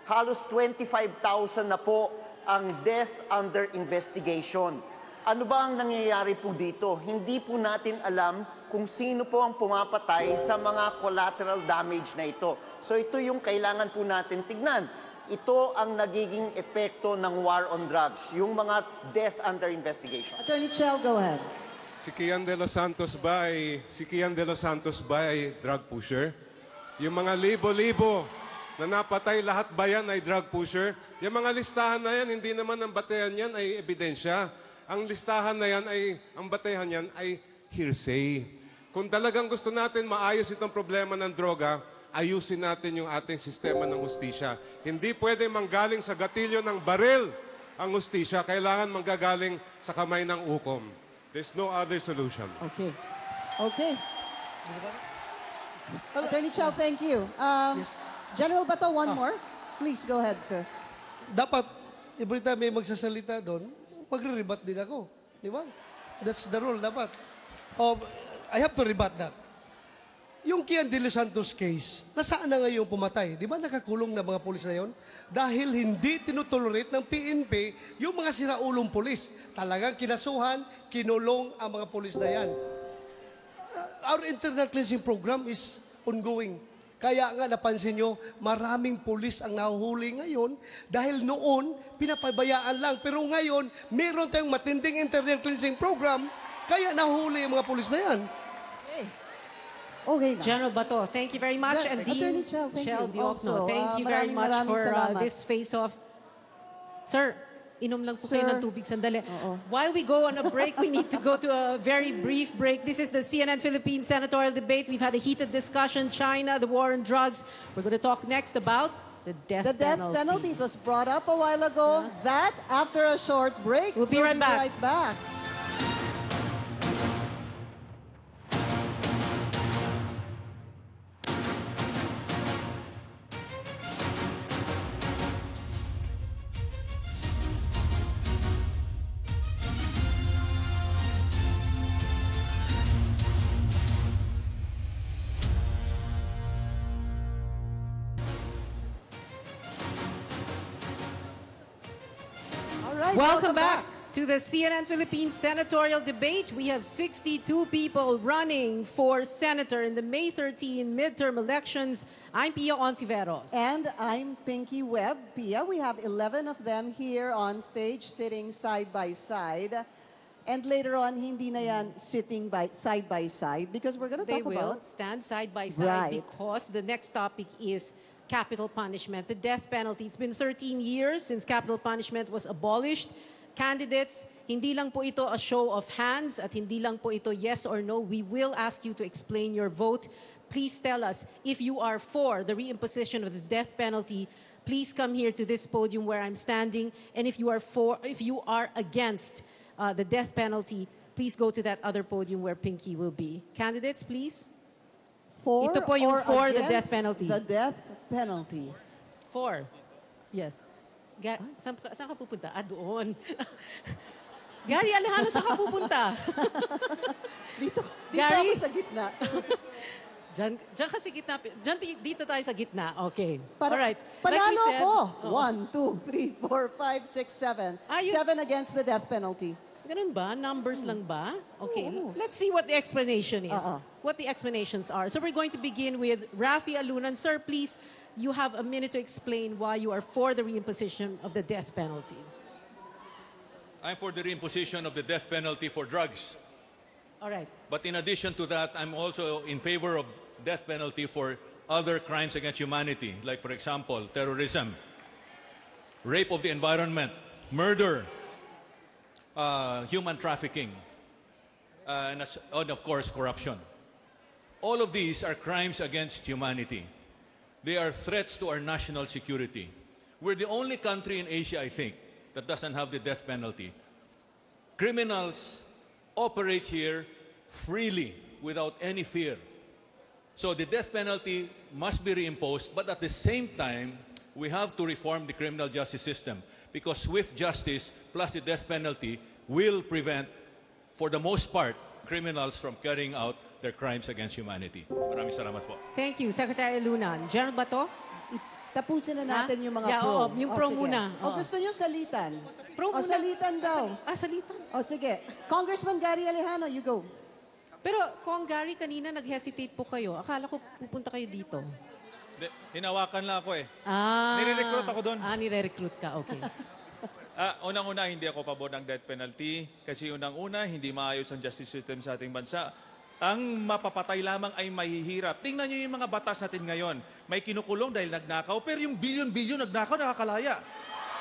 halos 25,000 na po ang death under investigation. Ano ba ang nangyayari po dito? Hindi po natin alam kung sino po ang pumapatay sa mga collateral damage na ito. So ito yung kailangan po natin tignan. Ito ang nagiging epekto ng war on drugs, yung mga death under investigation. Attorney Chell, go ahead. Si Kian De Los Santos ba ay drug pusher? Yung mga libo-libo na napatay, lahat ba yan ay drug pusher? Yung mga listahan na yan, hindi naman ang batayan yan ay ebidensya. Ang listahan na yan ang batayan yan ay hearsay. Kung talagang gusto natin maayos itong problema ng droga, ayusin natin yung ating sistema ng hustisya. Hindi pwede manggaling sa gatilyo ng baril ang hustisya. Kailangan manggagaling sa kamay ng ukom. There's no other solution. Okay. Okay. Attorney Chell, thank you. General Bato, one more. Please, go ahead, sir. Dapat, every time may magsasalita doon, magre-rebut din ako. Di ba? That's the rule, dapat. I have to rebut that. Yung Kian De Los Santos case, nasaan na ngayon pumatay? Di ba nakakulong na mga pulis na yon? Dahil hindi tinutolerate ng PNP yung mga siraulong pulis. Talagang kinasuhan, kinulong ang mga pulis na yan. Our internal cleansing program is ongoing. Kaya nga napansin nyo, maraming pulis ang nahuhuli ngayon dahil noon, pinapabayaan lang. Pero ngayon, meron tayong matinding internal cleansing program, kaya nahuhuli ang mga pulis na yan. Okay. General Bato, thank you very much. And Attorney Dean Chell, thank you. Diokno, thank you very much for this face-off. Sir, inom lang po kayo ng tubig sandali. While we go on a break, we need to go to a very brief break. This is the CNN Philippines Senatorial Debate. We've had a heated discussion, China, the war on drugs. We're going to talk next about the death penalty. The death penalty was brought up a while ago. That, after a short break, we'll be right back. Welcome back to the CNN Philippines Senatorial Debate. We have 62 people running for senator in the May 13 midterm elections. I'm Pia Ontiveros. And I'm Pinky Webb. Pia, we have 11 of them here on stage sitting side by side. And later on, hindi na yan sitting side by side because we're going to talk about... They will stand side by side because the next topic is capital punishment, the death penalty. It's been 13 years since capital punishment was abolished. Candidates, hindi lang po ito a show of hands at hindi lang po ito yes or no. We will ask you to explain your vote. Please tell us if you are for the reimposition of the death penalty. Please come here to this podium where I'm standing. And if you are against the death penalty, please go to that other podium where Pinky will be. Candidates, please. For ito po yung for the death against penalty. The death penalty. For. Yes. Saan ka pupunta? Doon. Gary Alejandro, saan ka pupunta? Dito Gary? ako sa gitna. Diyan ka sa gitna. Dito tayo sa gitna. Okay. Alright. Like Panalo we said, ko. 1, 2, 3, 4, 5, 6, 7. 7 against the death penalty. Ganun ba? Numbers lang ba? Okay. Let's see what the explanation is. What the explanations are. So we're going to begin with Rafi Alunan. Sir, please, you have a minute to explain why you are for the reimposition of the death penalty. I'm for the reimposition of the death penalty for drugs. All right. But in addition to that, I'm also in favor of death penalty for other crimes against humanity, like, for example, terrorism, rape of the environment, murder, human trafficking, and of course, corruption. All of these are crimes against humanity. They are threats to our national security. We're the only country in Asia, I think, that doesn't have the death penalty. Criminals operate here freely, without any fear. So the death penalty must be reimposed, but at the same time, we have to reform the criminal justice system because swift justice plus the death penalty will prevent, for the most part, criminals from carrying out their crimes against humanity. Maraming salamat po. Thank you, Secretary Lunan. General Bato? Tapusin na natin yung mga Yeah, pro. oo, yung pro sige. muna. O Oo. gusto nyo salitan? Pro o muna. salitan daw. Salitan. O sige. Congressman Gary Alejano, you go. Pero Kong Gary, kanina nag-hesitate po kayo. Akala ko pupunta kayo dito. Hinawakan lang ako eh. Nire-recruit ako doon. Nire-recruit ka. Okay. Unang-una, hindi ako pabor ng death penalty kasi unang-una, hindi maayos ang justice system sa ating bansa. Ang mapapatay lamang ay mahihirap. Tingnan nyo yung mga batas natin ngayon. May kinukulong dahil nagnakaw, pero yung bilyon-bilyon nagnakaw, nakakalaya.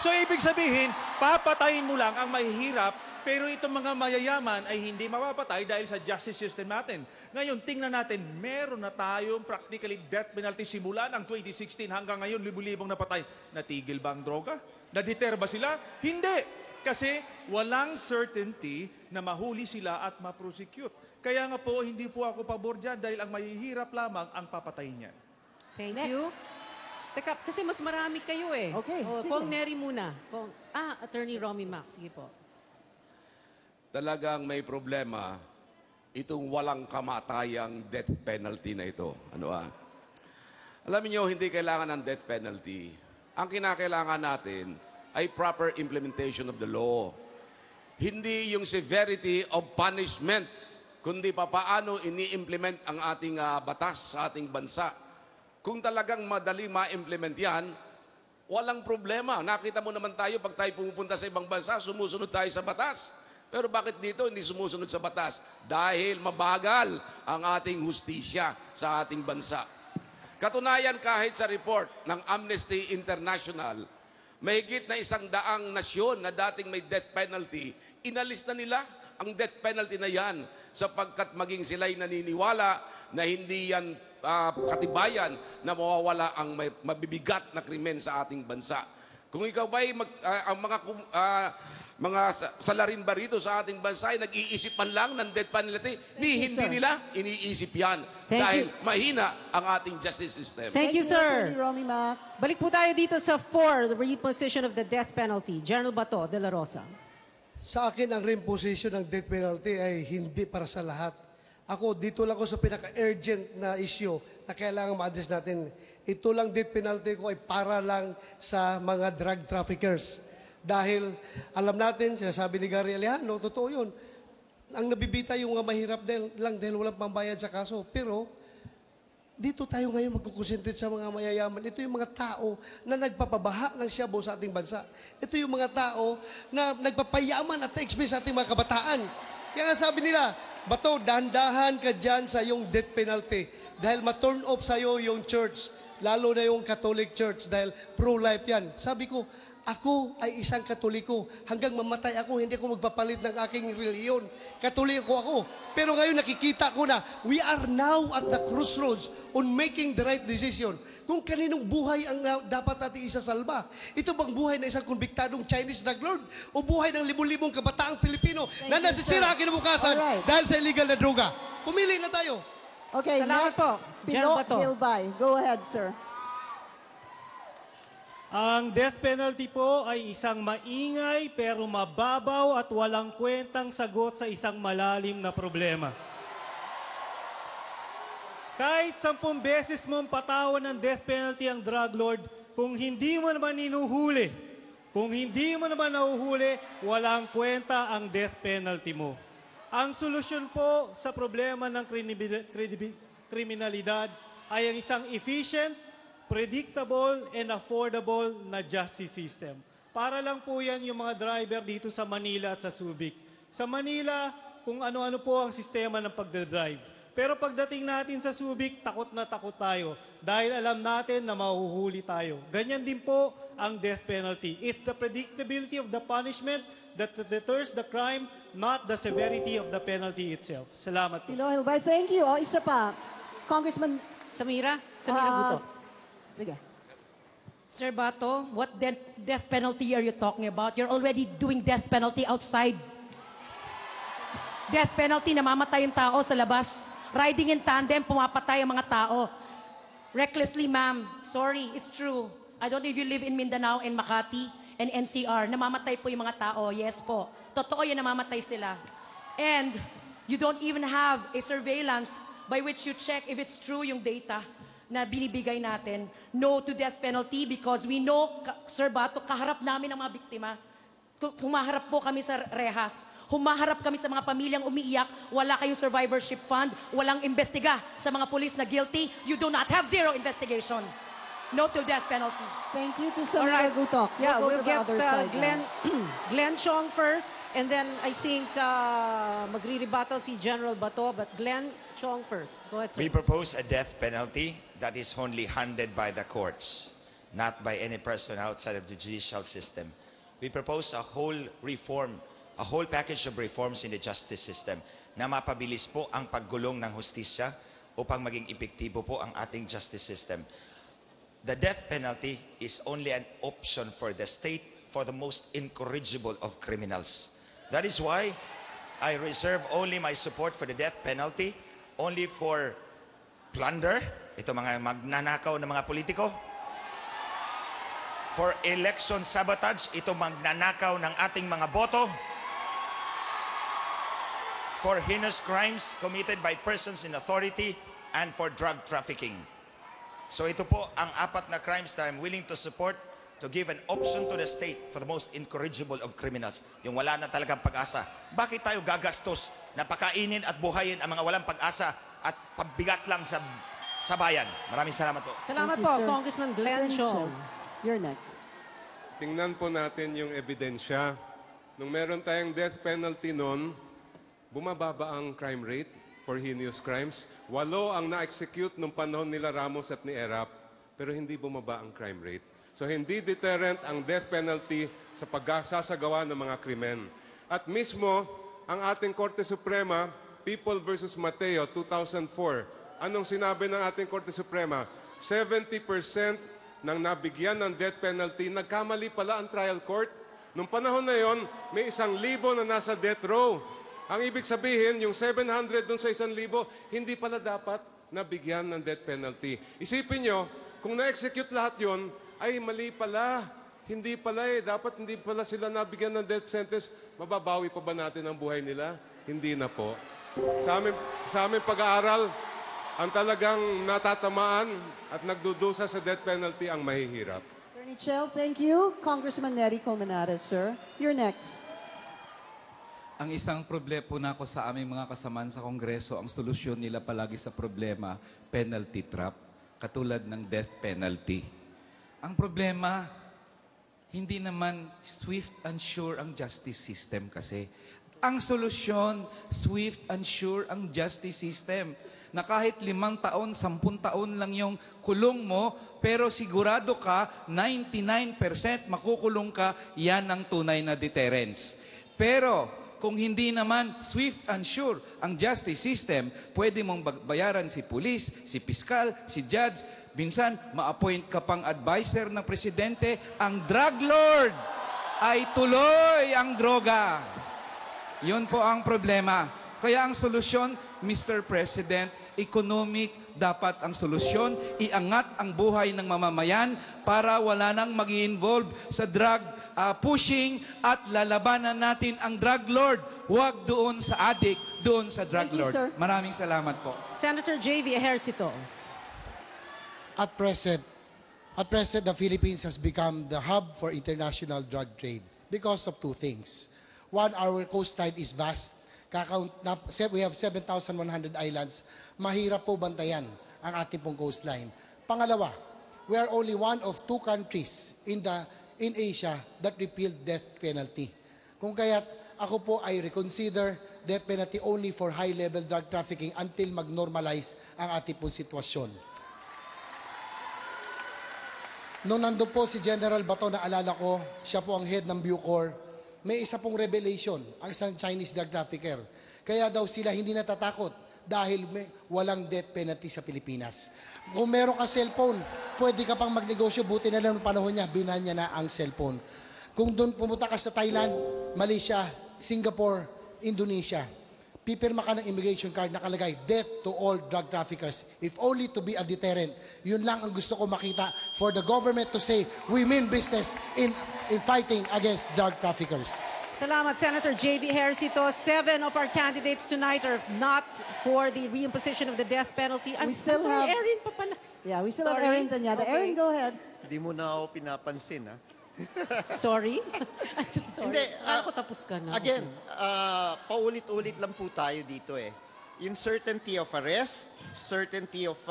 So, ibig sabihin, papatayin mo lang ang mahihirap, pero itong mga mayayaman ay hindi mapapatay dahil sa justice system natin. Ngayon, tingnan natin, meron na tayong practically death penalty simula ng 2016 hanggang ngayon, libu-libong napatay. Natigil ba ang droga? Nadeter ba sila? Hindi. Kasi walang certainty na mahuli sila at ma-prosecute. Kaya nga po, hindi po ako pabor dyan dahil ang mahihirap lamang ang papatayin niyan. Thank you. Teka, kasi mas marami kayo eh. Okay, sige. Kong Neri muna. Attorney Romy Max. Sige po. Talagang may problema itong walang kamatayang death penalty na ito. Alam niyo, hindi kailangan ng death penalty. Ang kinakailangan natin ay proper implementation of the law. Hindi yung severity of punishment, kundi paano ini-implement ang ating batas sa ating bansa. Kung talagang madali ma-implement yan, walang problema. Nakita mo naman tayo, pag tayo pumupunta sa ibang bansa, sumusunod tayo sa batas. Pero bakit dito hindi sumusunod sa batas? Dahil mabagal ang ating hustisya sa ating bansa. Katunayan, kahit sa report ng Amnesty International, mahigit na 100 nasyon na dating may death penalty, inalis na nila ang death penalty na yan sapagkat maging sila'y naniniwala na hindi yan katibayan na mawawala ang mabibigat na krimen sa ating bansa. Kung ikaw ba'y ang mga salarin ba rito sa ating bansa ay nag-iisip man lang ng death penalty, hindi nila iniisip yan dahil mahina ang ating justice system. Thank you, sir. Attorney Romy Mac. Balik po tayo dito sa 4, the reimposition of the death penalty. General Bato de la Rosa. Sa akin, ang reimposition ng death penalty ay hindi para sa lahat. Ako, dito lang ako sa pinaka-urgent na issue na kailangan ma-address natin. Ito lang death penalty ko ay para lang sa mga drug traffickers. Dahil alam natin, sinasabi ni Gary Alejano, totoo yun. Ang nabibita yung mahirap lang dahil walang pambayad sa kaso. Pero dito tayo ngayon magkukonsentrate sa mga mayayaman. Ito yung mga tao na nagpapabaha ng shabu sa ating bansa. Ito yung mga tao na nagpapayaman at expense sa ating mga kabataan. Kaya nga sabi nila, Bato, dahan-dahan ka dyan sa yung death penalty dahil ma-turn off sa'yo yung church, lalo na yung Catholic Church dahil pro-life yan. Sabi ko, ako ay isang Katoliko. Hanggang mamatay ako, hindi ko magpapalit ng aking reliyon. Katoliko ako. Pero ngayon nakikita ko na we are now at the crossroads on making the right decision. Kung kaninong buhay ang dapat natin isasalba. Ito bang buhay na isang konbiktadong Chinese drug lord? O buhay ng libu-libong kabataang Pilipino na nasisira kinabukasan dahil sa illegal na droga? Pumili na tayo. Okay, Salamat next. po. General Bato. Bilbay. Go ahead, sir. Ang death penalty po ay isang maingay pero mababaw at walang kwentang sagot sa isang malalim na problema. Kahit 10 beses mong patawan ng death penalty ang drug lord, kung hindi mo naman inuhuli, kung hindi mo naman nahuhuli, walang kwenta ang death penalty mo. Ang solusyon po sa problema ng kriminalidad ay ang isang efficient, predictable and affordable na justice system. Para lang po yan yung mga driver dito sa Manila at sa Subic. Sa Manila, kung ano-ano po ang sistema ng pagdadrive. Pero pagdating natin sa Subic, takot na takot tayo dahil alam natin na mahuhuli tayo. Ganyan din po ang death penalty. It's the predictability of the punishment that deters the crime, not the severity of the penalty itself. Salamat po. Pilo Hilbay, thank you. O, isa pa. Congressman Samira Buto. Sige. Sir Bato, what death penalty are you talking about? You're already doing death penalty outside. Death penalty, namamatay yung tao sa labas. Riding in tandem, pumapatay ang mga tao. Recklessly, ma'am. Sorry, it's true. I don't know if you live in Mindanao and Makati and NCR. Namamatay po yung mga tao. Yes po. Totoo yan, namamatay sila. And you don't even have a surveillance by which you check if it's true yung data. na binibigay natin. No to death penalty because we know, Sir Bato, kaharap namin ang mga biktima. Humaharap po kami sa rehas. Humaharap kami sa mga pamilyang umiiyak. Wala kayong survivorship fund. Walang imbestiga sa mga pulis na guilty. You do not have zero investigation. No to death penalty. Thank you to Senator Gutok. Yeah, we'll we'll go to the get other side Glenn, now. Glenn Chong first, and then I think magre-rebuttal si General Bato, but Glenn Chong first. Go ahead, sir. We propose a death penalty that is only handed by the courts, not by any person outside of the judicial system. We propose a whole reform, a whole package of reforms in the justice system na mapabilis po ang paggulong ng hustisya upang maging epektibo po ang ating justice system. The death penalty is only an option for the state for the most incorrigible of criminals. That is why I reserve only my support for the death penalty only for plunder, ito mga magnanakaw na mga politiko. For election sabotage, ito magnanakaw ng ating mga boto. For heinous crimes committed by persons in authority and for drug trafficking. So ito po ang apat na crimes that I'm willing to support to give an option to the state for the most incorrigible of criminals. Yung wala na talagang pag-asa. Bakit tayo gagastos na pakainin at buhayin ang mga walang pag-asa at pagbigat lang sa bayan? Maraming salamat po. Salamat po, Congressman Glenn Chong. You're next. Tingnan po natin yung ebidensya. Nung meron tayong death penalty noon, bumababa ang crime rate for heinous crimes. 8 ang na-execute nung panahon nila Ramos at ni Erap, pero hindi bumaba ang crime rate. So hindi deterrent ang death penalty sa pagsasagawa ng mga krimen. At mismo, ang ating Korte Suprema, People versus Mateo, 2004, anong sinabi ng ating Korte Suprema? 70% ng nabigyan ng death penalty, nagkamali pala ang trial court. Nung panahon na yon, may 1,000 na nasa death row. Ang ibig sabihin, yung 700 dun sa 1,000, hindi pala dapat nabigyan ng death penalty. Isipin nyo, kung na-execute lahat yon, ay mali pala. Hindi pala eh. Dapat hindi pala sila nabigyan ng death sentence. Mababawi pa ba natin ang buhay nila? Hindi na po. Sa aming pag-aaral, ang talagang natatamaan at nagdudusa sa death penalty ang mahihirap. Attorney Chell, thank you. Congressman Nery Colmenares, sir. You're next. Ang isang problema po sa aming mga kasamaan sa Kongreso, ang solusyon nila palagi sa problema, penalty trap, katulad ng death penalty. Ang problema, hindi naman swift and sure ang justice system kasi. Ang solusyon, swift and sure ang justice system. Na kahit 5 taon, 10 taon lang yung kulong mo, pero sigurado ka, 99% makukulong ka, yan ang tunay na deterrence. Pero, kung hindi naman swift and sure ang justice system, pwede mong bayaran si pulis, si piskal, si judge. Minsan, ma-appoint ka pang advisor ng presidente. Ang drug lord ay tuloy ang droga. Yun po ang problema. Kaya ang solusyon, Mr. President, economic dapat ang solusyon. Iangat ang buhay ng mamamayan para wala nang mag-i-involve sa drug pushing at lalabanan natin ang drug lord. Huwag doon sa addict, doon sa drug lord. Sir. Maraming salamat po. Senator J.V. Ejercito. At present, the Philippines has become the hub for international drug trade because of two things. One, our coastline is vast. We have 7,100 islands. Mahirap po bantayan ang ating pong coastline. Pangalawa, we are only one of 2 countries in Asia that repealed death penalty. Kung kaya't ako po ay reconsider death penalty only for high-level drug trafficking until mag-normalize ang ating pong sitwasyon. Nung nandun po si General Bato, naalala ko, siya po ang head ng Bucor, may isa pong revelation, ang isang Chinese drug trafficker. Kaya daw sila hindi natatakot dahil walang death penalty sa Pilipinas. Kung meron ka cellphone, pwede ka pang magnegosyo. Buti na lang ng panahon niya, binan niya na ang cellphone. Kung doon pumunta ka sa Thailand, Malaysia, Singapore, Indonesia, pipirma ka ng immigration card nakalagay, death to all drug traffickers. If only to be a deterrent. Yun lang ang gusto ko makita for the government to say, we mean business in fighting against drug traffickers. Salamat, Senator J.B. Ejercito. 7 of our candidates tonight are not for the reimposition of the death penalty. We still have... Erin pa pala. Yeah, we still Sorry. have Erin Tanyada. Okay. Erin, go ahead. Hindi mo na ako pinapansin, ha? Sorry? I'm so sorry. Hindi, Ako tapos ka na. Again, paulit-ulit lang po tayo dito eh. Yung certainty of arrest, certainty of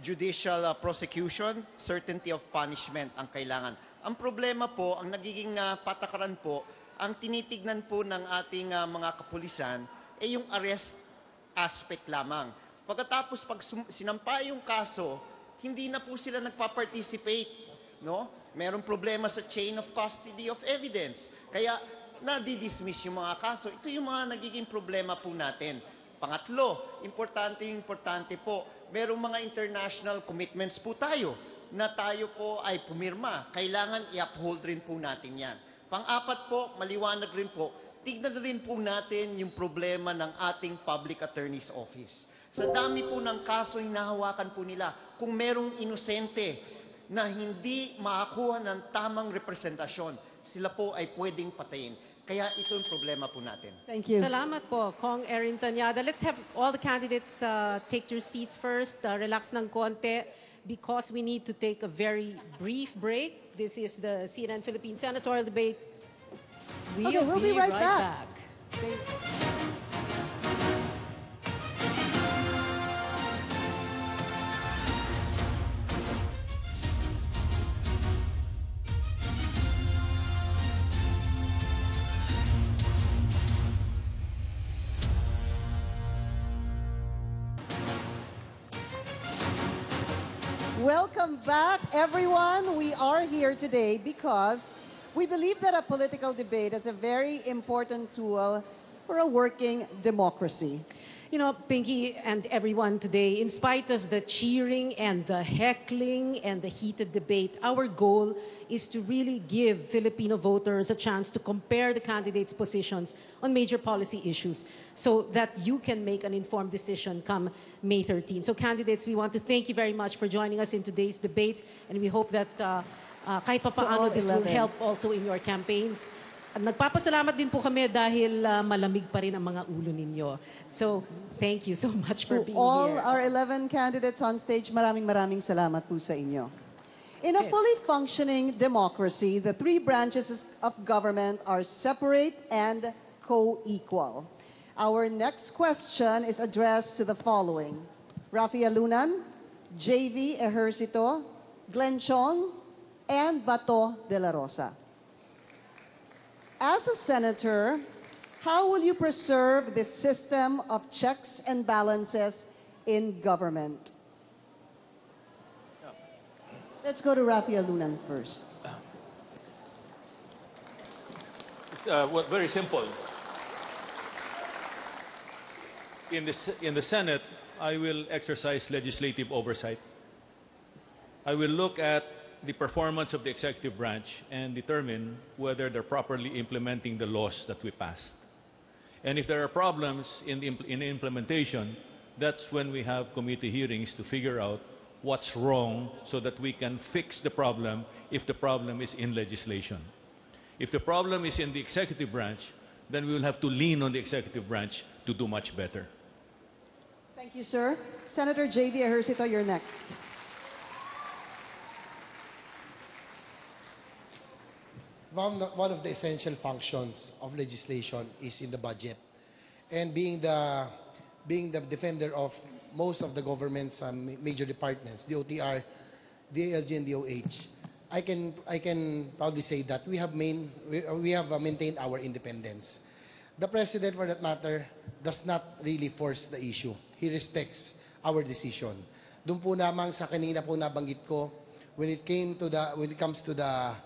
judicial prosecution, certainty of punishment ang kailangan. Ang problema po, ang nagiging patakaran po, ang tinitignan po ng ating mga kapulisan ay yung arrest aspect lamang. Pagkatapos pag sinampa yung kaso, hindi na po sila nagpa-participate, no? Merong problema sa chain of custody of evidence. Kaya nadi-dismiss yung mga kaso. Ito yung mga nagiging problema po natin. Pangatlo, importante po, merong mga international commitments po tayo na tayo po ay pumirma. Kailangan i-uphold rin po natin yan. Pang-apat po, maliwanag rin po, tignan rin po natin yung problema ng ating Public Attorney's Office. Sa dami po ng kaso hinahawakan po nila, kung merong inosente na hindi makakuha ng tamang representasyon, sila po ay pwedeng patayin. Kaya ito yung problema po natin. Thank you. Salamat po, Kong Erin Tanyada. Let's have all the candidates take your seats first. Relax ng konti because we need to take a very brief break. This is the CNN Philippines Senatorial Debate. We'll be right back. Welcome back, everyone. We are here today because we believe that a political debate is a very important tool for a working democracy. You know, Pinky and everyone today, in spite of the cheering and the heckling and the heated debate, our goal is to really give Filipino voters a chance to compare the candidates' positions on major policy issues so that you can make an informed decision come May 13. So candidates, we want to thank you very much for joining us in today's debate, and we hope that kahit papaano this will help also in your campaigns. At nagpapasalamat din po kami dahil malamig pa rin ang mga ulo ninyo. So, thank you so much for being all here. our 11 candidates on stage, maraming salamat po sa inyo. In a fully functioning democracy, the three branches of government are separate and co-equal. Our next question is addressed to the following: Rafi Alunan, J.V. Ejercito, Glenn Chong, and Bato de la Rosa. As a senator, how will you preserve this system of checks and balances in government? Let's go to Rafi Alunan first. It's very simple. In the Senate, I will exercise legislative oversight. I will look at the performance of the executive branch and determine whether they're properly implementing the laws that we passed. And if there are problems in the implementation, that's when we have committee hearings to figure out what's wrong so that we can fix the problem if the problem is in legislation. If the problem is in the executive branch, then we will have to lean on the executive branch to do much better. Thank you, sir. Senator J.V. Ejercito, you're next. One of the essential functions of legislation is in the budget. And being the defender of most of the government's major departments, DOTR, DILG, and DOH, I can proudly say that we have maintained our independence. The President, for that matter, does not really force the issue. He respects our decision. Doon po namang sa kanina po nabanggit ko, when it comes to the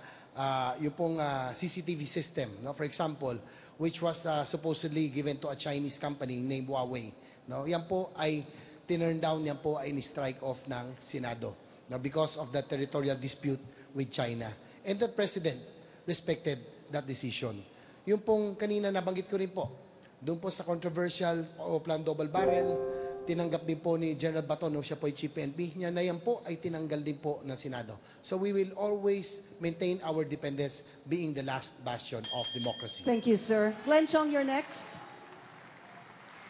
yung pong CCTV system, no? For example, which was supposedly given to a Chinese company named Huawei. No? Yan po ay tinurn down, yan po ay ni-strike off ng Senado, no? Because of the territorial dispute with China. And the President respected that decision. Yung pong kanina nabanggit ko rin po, doon po sa controversial plan double barrel, tinanggap din po ni General Bato nung siya po ay Chief PNP, niya na yan po ay tinanggal din po ng Senado. So we will always maintain our independence being the last bastion of democracy. Thank you, sir. Glenn Chong, you're next.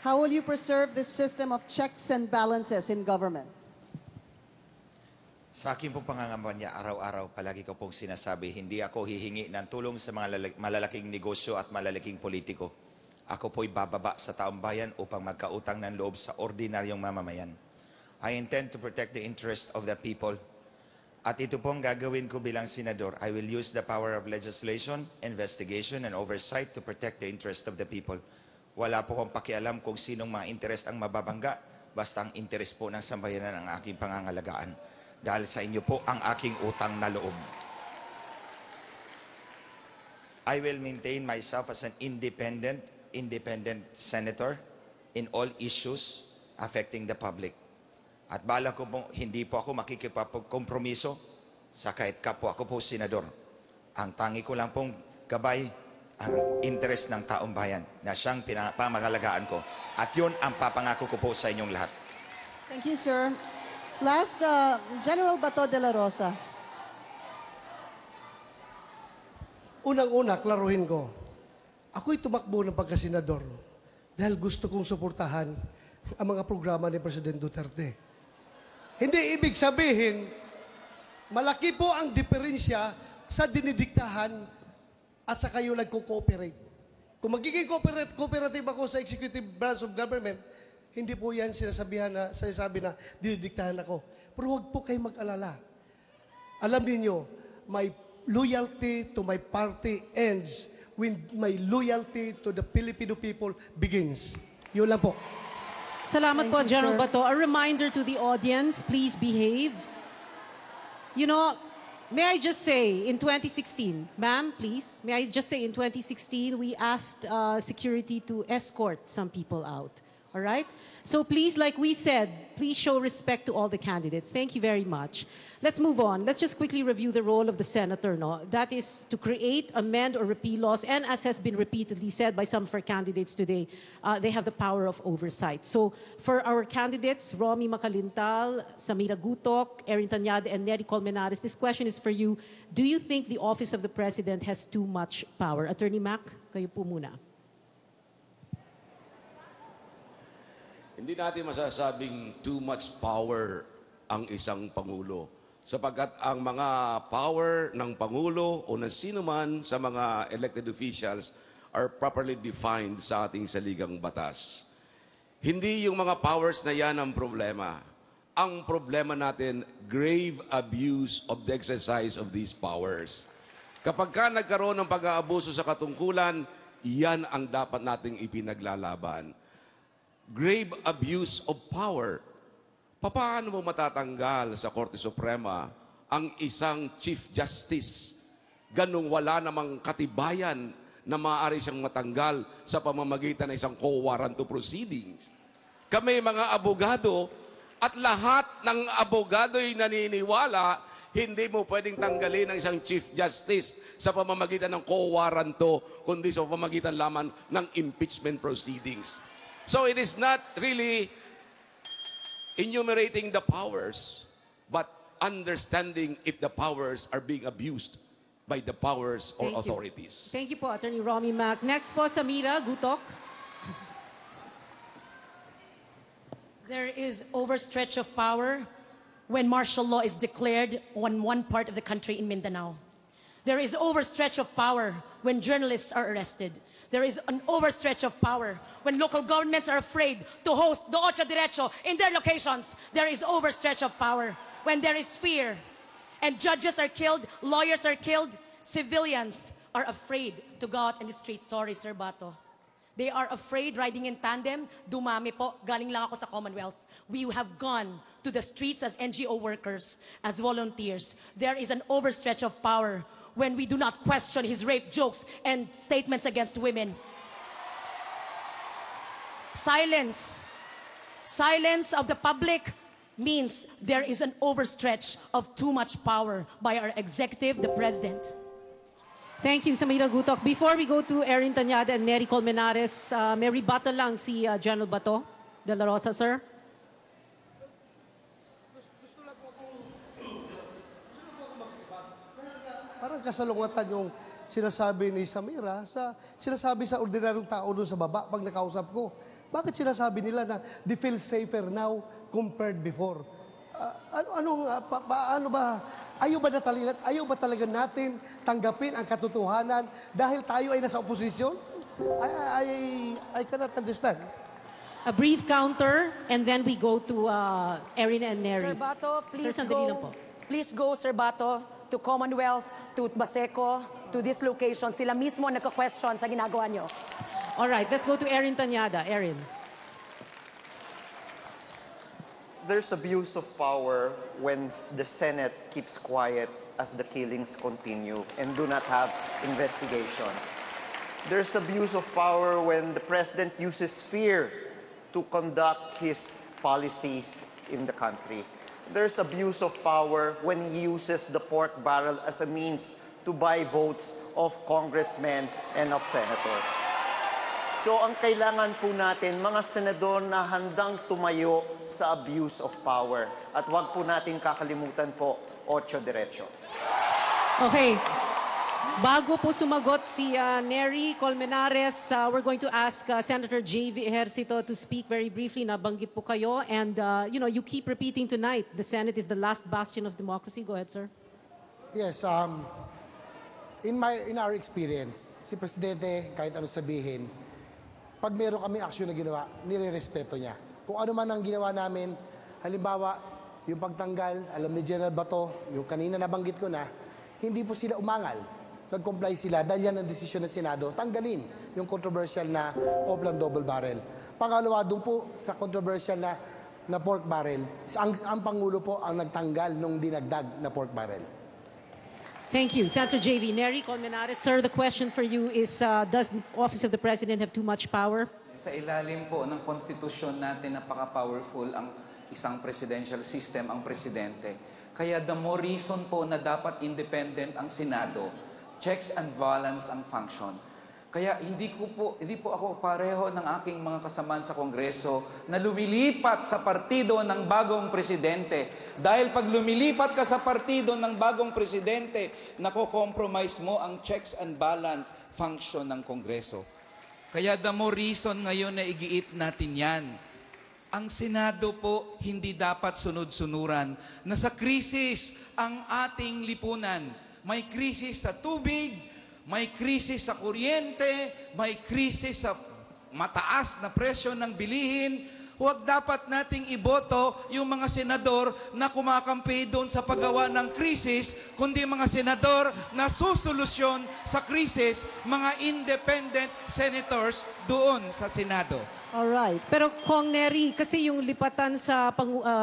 How will you preserve this system of checks and balances in government? Sa akin pong pangangamba araw-araw, palagi ko pong sinasabi, hindi ako hihingi ng tulong sa mga malalaking negosyo at malalaking politiko. Ako po'y bababa sa taong bayan upang magkautang ng loob sa ordinaryong mamamayan. I intend to protect the interest of the people. At ito pong gagawin ko bilang senador. I will use the power of legislation, investigation, and oversight to protect the interest of the people. Wala po akong pakialam kung sinong mga interest ang mababangga, basta ang interest po ng sambayanan ang aking pangangalagaan. Dahil sa inyo po ang aking utang na loob. I will maintain myself as an independent senator in all issues affecting the public. At bala ko po, hindi po ako makikipagkompromiso sa kahit kapwa ko po senador. Ang tangi ko lang pong gabay ang interest ng taong bayan na siyang pamangalagaan ko. At yun ang papangako ko po sa inyong lahat. Thank you, sir. Last, General Bato de la Rosa. Unang-una, klaruhin ko. Ako'y tumakbo ng pagkasenador dahil gusto kong suportahan ang mga programa ni President Duterte. Hindi ibig sabihin, malaki po ang diferensya sa dinidiktahan at sa kayo nagko-cooperate. Kung magiging cooperative ako sa executive branch of government, hindi po yan sinasabi na dinidiktahan ako. Pero huwag po kayo mag-alala. Alam niyo, my loyalty to my party ends when my loyalty to the Filipino people begins. Yun lang po. Salamat po, General Bato. A reminder to the audience, please behave. You know, may I just say, in 2016, ma'am, please, may I just say, in 2016, we asked security to escort some people out. All right? So please, like we said, please show respect to all the candidates. Thank you very much. Let's move on. Let's just quickly review the role of the senator. No? That is to create, amend, or repeal laws. And as has been repeatedly said by some of our candidates today, they have the power of oversight. So for our candidates, Romy Macalintal, Samira Gutok, Erin Tanyade, and Nery Colmenares, this question is for you. Do you think the office of the president has too much power? Attorney Mac, kayo po muna. Hindi natin masasabing too much power ang isang Pangulo. Sapagkat ang mga power ng Pangulo o ng sino man sa mga elected officials are properly defined sa ating saligang batas. Hindi yung mga powers na yan ang problema. Ang problema natin, grave abuse of the exercise of these powers. Kapag ka nagkaroon ng pag-aabuso sa katungkulan, yan ang dapat nating ipinaglalaban. Grave abuse of power. Paano mo matatanggal sa Korte Suprema ang isang Chief Justice ganung wala namang katibayan na maaari siyang matanggal sa pamamagitan ng isang quo warranto proceedings? Kami mga abogado at lahat ng abogado'y naniniwala hindi mo pwedeng tanggalin ang isang Chief Justice sa pamamagitan ng quo warranto kundi sa pamamagitan lamang ng impeachment proceedings. So it is not really enumerating the powers, but understanding if the powers are being abused by the powers or authorities. Thank you po, Attorney Romy Mac. Next po, Samira Gutok. There is overstretch of power when martial law is declared on one part of the country in Mindanao. There is overstretch of power when journalists are arrested. There is an overstretch of power when local governments are afraid to host the Ocho Derecho in their locations. There is overstretch of power when there is fear and judges are killed, lawyers are killed, civilians are afraid to go out in the streets. Sorry, Sir Bato. They are afraid riding in tandem. Dumami po. Galing lang ako sa Commonwealth. We have gone to the streets as NGO workers, as volunteers. There is an overstretch of power when we do not question his rape jokes and statements against women. Silence of the public means there is an overstretch of too much power by our executive, the president. Thank you, Samira Gutok. Before we go to Erin Tanyade and Nery Colmenares, may rebuttal lang si General Bato de la Rosa, sir. parang kasalungatan yung sinasabi ni Samira sinasabi sa ordinaryong tao doon sa baba pag nakausap ko. Bakit sinasabi nila na they feel safer now compared before? Paano ba? Ayaw ba talaga natin tanggapin ang katotohanan dahil tayo ay nasa oposisyon? I cannot understand. A brief counter, and then we go to Erin and Neri. Sir Bato, Sir, sandali lang po. please go, Sir Bato, to Commonwealth, to Baseco, to this location. Sila mismo nagka-question sa ginagawa nyo. All right, let's go to Erin Tanyada. Erin. There's abuse of power when the Senate keeps quiet as the killings continue and do not have investigations. There's abuse of power when the President uses fear to conduct his policies in the country. There's abuse of power when he uses the pork barrel as a means to buy votes of congressmen and of senators. So ang kailangan po natin, mga senador na handang tumayo sa abuse of power. At wag po natin kakalimutan po, 8 diretso. Okay. Bago po sumagot si Neri Colmenares, we're going to ask Senator J.V. Ejercito to speak very briefly. Nabanggit po kayo. And, you keep repeating tonight, the Senate is the last bastion of democracy. Go ahead, sir. Yes, in our experience, si Presidente, kahit ano sabihin, pag meron kami aksyon na ginawa, nire-respeto niya. Kung ano man ang ginawa namin, halimbawa, yung pagtanggal, alam ni General Bato, yung kanina nabanggit ko na, hindi po sila umangal. Nag-comply sila dahil yan ang desisyon ng Senado, tanggalin yung controversial na Oplan double barrel. Pangalawa, doon po sa controversial na pork barrel, ang Pangulo po ang nagtanggal nung dinagdag na pork barrel. Thank you. Senator J.V. Neri Colmenares, sir, the question for you is, does the Office of the President have too much power? Sa ilalim po ng konstitusyon natin, napaka-powerful ang isang presidential system, ang presidente. Kaya the more reason po na dapat independent ang Senado, checks and balance ang function. Kaya hindi po ako pareho ng aking mga kasamaan sa Kongreso na lumilipat sa partido ng bagong presidente. Dahil pag lumilipat ka sa partido ng bagong presidente, nako-compromise mo ang checks and balance function ng Kongreso. Kaya the more reason ngayon na igiit natin yan. Ang Senado po hindi dapat sunod-sunuran. Nasa krisis ang ating lipunan. May krisis sa tubig, may krisis sa kuryente, may krisis sa mataas na presyo ng bilihin. Huwag dapat nating iboto yung mga senador na kumakampi doon sa paggawa ng krisis, kundi mga senador na susolusyon sa krisis, mga independent senators doon sa Senado. Alright. Pero Kong Neri, kasi yung lipatan sa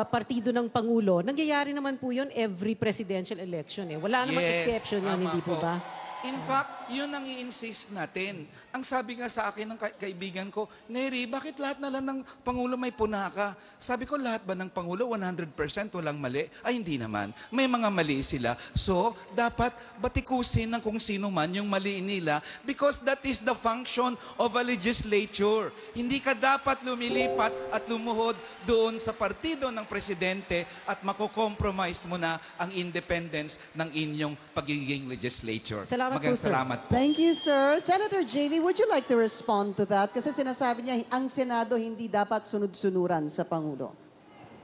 partido ng Pangulo, nangyayari naman po yun every presidential election. Wala namang exception yun, hindi po ba? In fact, yun ang i-insist natin. Ang sabi nga sa akin ng kaibigan ko, Neri, bakit lahat na lang ng Pangulo may punaka? Sabi ko, lahat ba ng Pangulo 100% walang mali? Ay, hindi naman. May mga mali sila. So, dapat batikusin ng kung sino man yung mali nila because that is the function of a legislature. Hindi ka dapat lumilipat at lumuhod doon sa partido ng presidente at makokompromise mo na ang independence ng inyong pagiging legislature. Salamat po. Thank you, sir. Senator JV, would you like to respond to that? Kasi sinasabi niya, ang Senado hindi dapat sunod-sunuran sa Pangulo.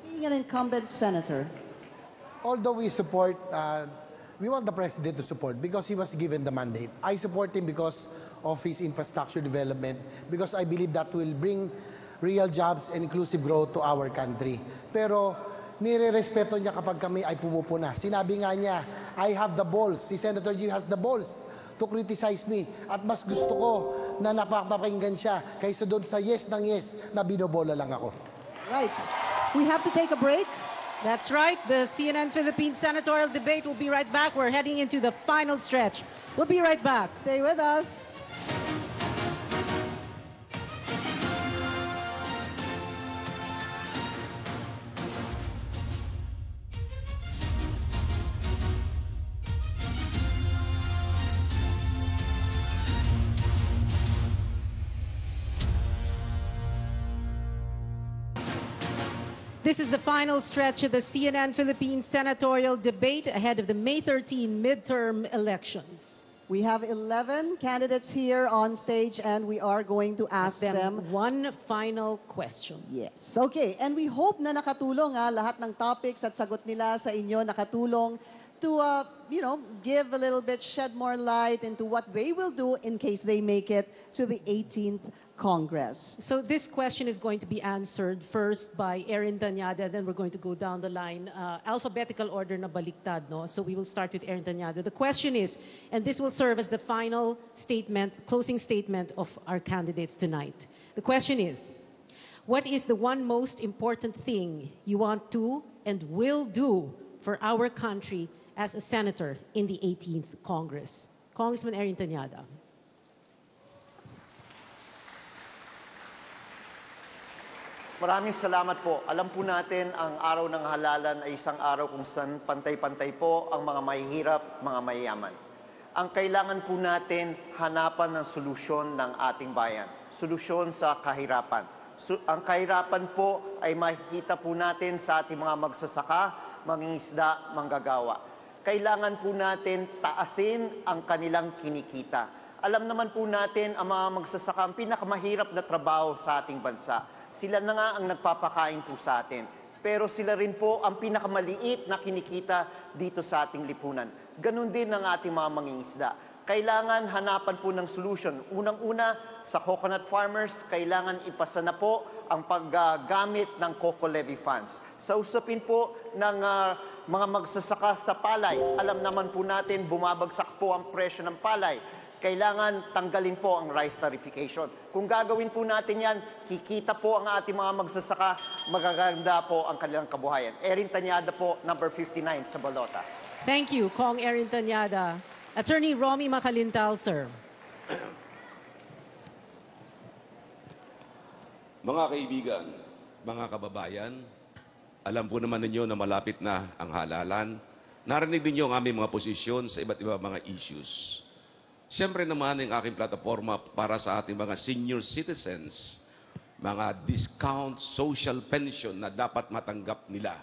Being an incumbent senator. Although we support, we want the President to support because he was given the mandate. I support him because of his infrastructure development, because I believe that will bring real jobs and inclusive growth to our country. Pero nire-respeto niya kapag kami ay pumupuna. Sinabi nga niya, I have the balls. Si Senator Jim has the balls to criticize me. At mas gusto ko na napapakinggan siya kaysa doon sa yes ng yes na binobola lang ako. Right. We have to take a break. That's right. The CNN Philippines Senatorial Debate will be right back. We're heading into the final stretch. We'll be right back. Stay with us. This is the final stretch of the CNN Philippines Senatorial Debate ahead of the May 13 midterm elections. We have 11 candidates here on stage and we are going to ask them one final question. Yes. Okay. And we hope na nakatulong lahat ng topics at sagot nila sa inyo nakatulong to, give a little bit, shed more light into what they will do in case they make it to the 18th Congress. So this question is going to be answered first by Erin Tanyada, then we're going to go down the line, alphabetical order na baliktad, no? So we will start with Erin Tanyada. The question is, and this will serve as the final statement, closing statement of our candidates tonight. The question is, what is the one most important thing you want to and will do for our country as a senator in the 18th Congress? Congressman Erin Tanyada. Maraming salamat po. Alam po natin ang araw ng halalan ay isang araw kung saan pantay-pantay po ang mga mahihirap, mga mayayaman. Ang kailangan po natin hanapan ng solusyon ng ating bayan. Solusyon sa kahirapan. Ang kahirapan po ay makikita po natin sa ating mga magsasaka, mangingisda, manggagawa. Kailangan po natin taasin ang kanilang kinikita. Alam naman po natin ang mga magsasaka ang pinakamahirap na trabaho sa ating bansa. Sila na nga ang nagpapakain po sa atin. Pero sila rin po ang pinakamaliit na kinikita dito sa ating lipunan. Ganon din ang ating mga mangingisda. Kailangan hanapan po ng solution. Unang-una, sa coconut farmers, kailangan ipasa na po ang paggamit ng Coco Levy funds. Sa usapin po ng mga magsasaka sa palay, alam naman po natin, bumabagsak po ang presyo ng palay. Kailangan tanggalin po ang rice tarification. Kung gagawin po natin yan, kikita po ang ating mga magsasaka, magaganda po ang kanilang kabuhayan. Erin Tanyada po, number 59 sa balota. Thank you, Kong Erin Tanyada. Attorney Romy Macalintal, sir. Mga kaibigan, mga kababayan, alam po naman ninyo na malapit na ang halalan. Narinig ninyo ang aming mga posisyon sa iba't iba mga issues. Siyempre naman ang aking plataforma para sa ating mga senior citizens, mga discount social pension na dapat matanggap nila.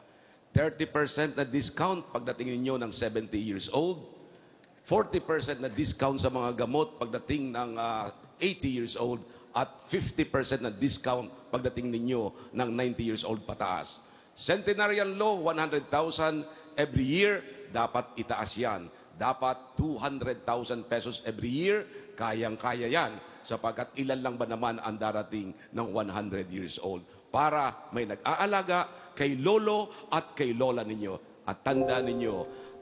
30% na discount pagdating ninyo ng 70 years old, 40% na discount sa mga gamot pagdating ng 80 years old, at 50% na discount pagdating ninyo ng 90 years old pataas. Senatorial law, 100,000 every year, dapat itaas yan. Dapat 200,000 pesos every year, kayang-kaya yan, sapagkat ilan lang ba naman ang darating ng 100 years old para may nag-aalaga kay lolo at kay lola ninyo. At tanda ninyo,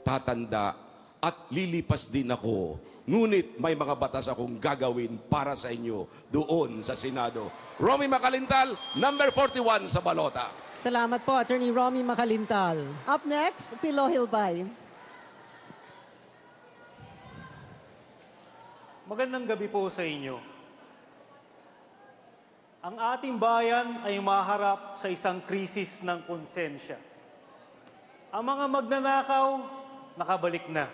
tatanda at lilipas din ako. Ngunit may mga batas akong gagawin para sa inyo doon sa Senado. Romy Macalintal, number 41 sa balota. Salamat po, Attorney Romy Macalintal. Up next, Pilo Hilbay. Magandang gabi po sa inyo. Ang ating bayan ay maharap sa isang krisis ng konsensya. Ang mga magnanakaw, nakabalik na.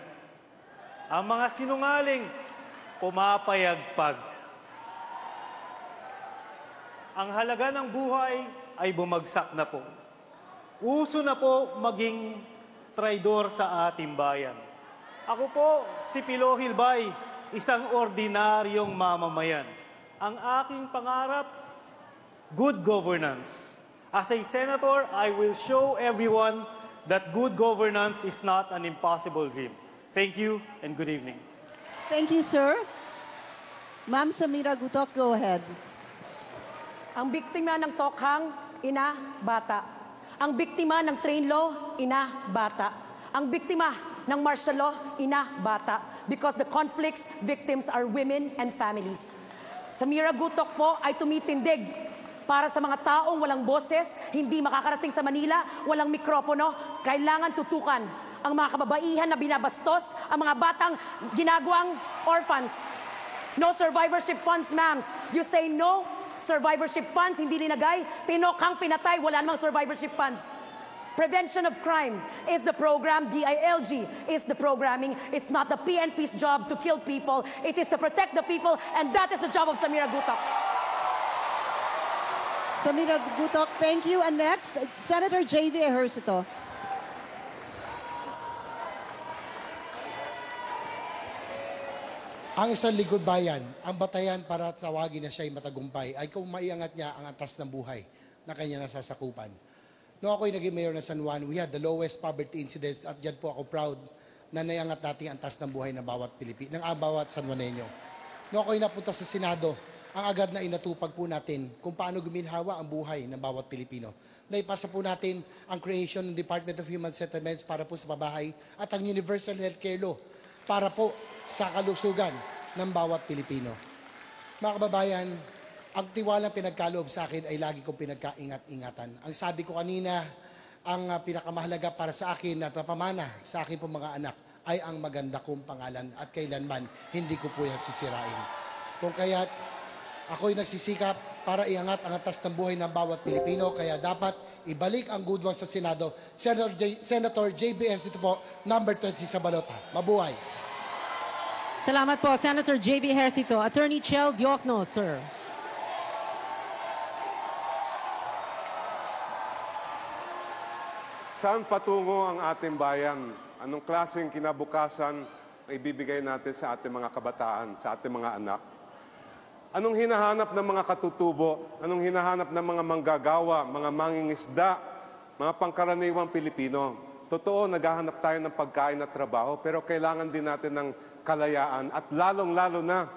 Ang mga sinungaling, pumapayagpag. Ang halaga ng buhay ay bumagsak na po. Uso na po maging traidor sa ating bayan. Ako po, si Pilo Hilbay, isang ordinaryong mamamayan. Ang aking pangarap, good governance. As a senator, I will show everyone that good governance is not an impossible dream. Thank you and good evening. Thank you, sir. Ma'am Samira Gutok, go ahead. Ang biktima ng tokhang, ina, bata. Ang biktima ng train law, ina, bata. Ang biktima ng martial law, ina, bata. Because the conflicts, victims are women and families. Samira Gutok po ay tumitindig para sa mga taong walang boses, hindi makakarating sa Manila, walang mikropono. Kailangan tutukan ang mga kababaihan na binabastos, ang mga batang ginagawang orphans. No survivorship funds, ma'ams. You say no survivorship funds, hindi linagay, tinokang pinatay, wala namang survivorship funds. Prevention of crime is the program, DILG is the programming. It's not the PNP's job to kill people. It is to protect the people, and that is the job of Samira Gutok. Samira Gutok, thank you. And next, Senator J.V. Ejercito. Ang isang likod bayan, ang batayan para tawagin na siya ay matagumpay ay kung maiangat niya ang antas ng buhay na kanya nasasakupan. Noong ako'y naging mayor ng San Juan, we had the lowest poverty incidence at dyan po ako proud na naiangat natin ang antas ng buhay ng bawat Pilipino, ng bawat San Juaneño. Noong ako'y napunta sa Senado, ang agad na inatupag po natin kung paano guminhawa ang buhay ng bawat Pilipino. Naipasa po natin ang creation ng Department of Human Settlements para po sa pabahay at ang Universal Healthcare Law para po sa kalusugan ng bawat Pilipino. Mga kababayan, ang tiwalang pinagkaloob sa akin ay lagi kong pinagkaingat-ingatan. Ang sabi ko kanina, ang pinakamahalaga para sa akin na papamana sa akin pong mga anak ay ang maganda kong pangalan at kailanman hindi ko po yan sisirain. Kung kaya't ako'y nagsisikap para iangat ang antas ng buhay ng bawat Pilipino, kaya dapat ibalik ang good one sa Senado. Senator J.B. Ejercito po, number 20 sa balota. Mabuhay! Salamat po, Senator J.V. Ejercito. Attorney Chel Diokno, sir. Saan patungo ang ating bayan? Anong klaseng kinabukasan ang ibibigay natin sa ating mga kabataan, sa ating mga anak? Anong hinahanap ng mga katutubo? Anong hinahanap ng mga manggagawa, mga mangingisda, mga pangkaraniwang Pilipino? Totoo, naghahanap tayo ng pagkain at trabaho, pero kailangan din natin ng kalayaan at lalong-lalo na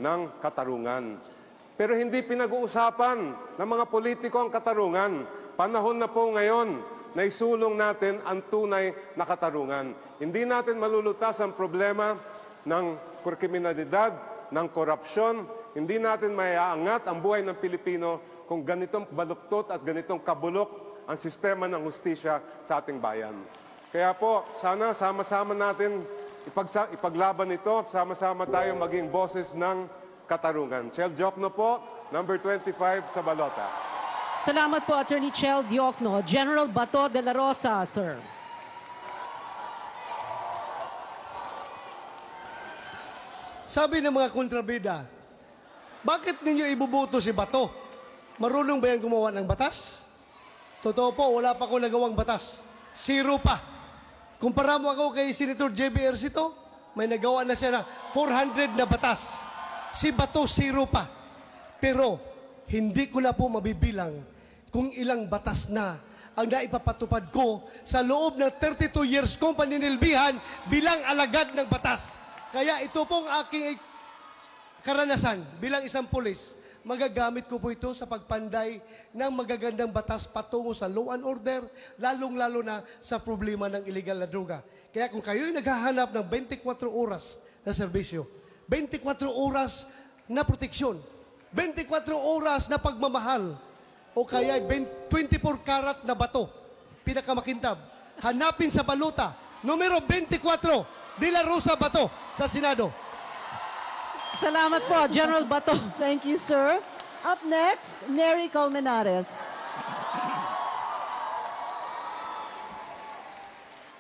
ng katarungan. Pero hindi pinag-uusapan ng mga politiko ang katarungan. Panahon na po ngayon na isulong natin ang tunay na katarungan. Hindi natin malulutas ang problema ng kriminalidad, ng korupsyon. Hindi natin maiaangat ang buhay ng Pilipino kung ganitong baluktot at ganitong kabulok ang sistema ng hustisya sa ating bayan. Kaya po, sana sama-sama natin ipaglaban ito, sama-sama tayo maging boses ng katarungan. Chel Diokno po, number 25 sa balota. Salamat po, Attorney Chel Diokno. General Bato de la Rosa, sir. Sabi ng mga kontrabida, bakit ninyo ibubuto si Bato? Marunong ba yan gumawa ng batas? Totoo po, wala pa ako nagawang batas. Zero pa. Kumpara mo ako kay Senator J.B. Ejercito, may nagawa na siya na 400 na batas. Si Bato, zero pa. Pero, hindi ko na po mabibilang kung ilang batas na ang naipapatupad ko sa loob ng 32 years kong paninilbihan bilang alagad ng batas. Kaya ito pong aking karanasan bilang isang pulis, magagamit ko po ito sa pagpanday ng magagandang batas patungo sa law and order, lalong-lalo na sa problema ng illegal na droga. Kaya kung kayo'y naghahanap ng 24 oras na serbisyo, 24 oras na proteksyon, 24 oras na pagmamahal, o kaya 24 karat na bato, pinakamakintab, hanapin sa baluta, numero 24, De La Rosa Bato, sa Senado. Salamat po, General Bato. Thank you, sir. Up next, Nery Colmenares.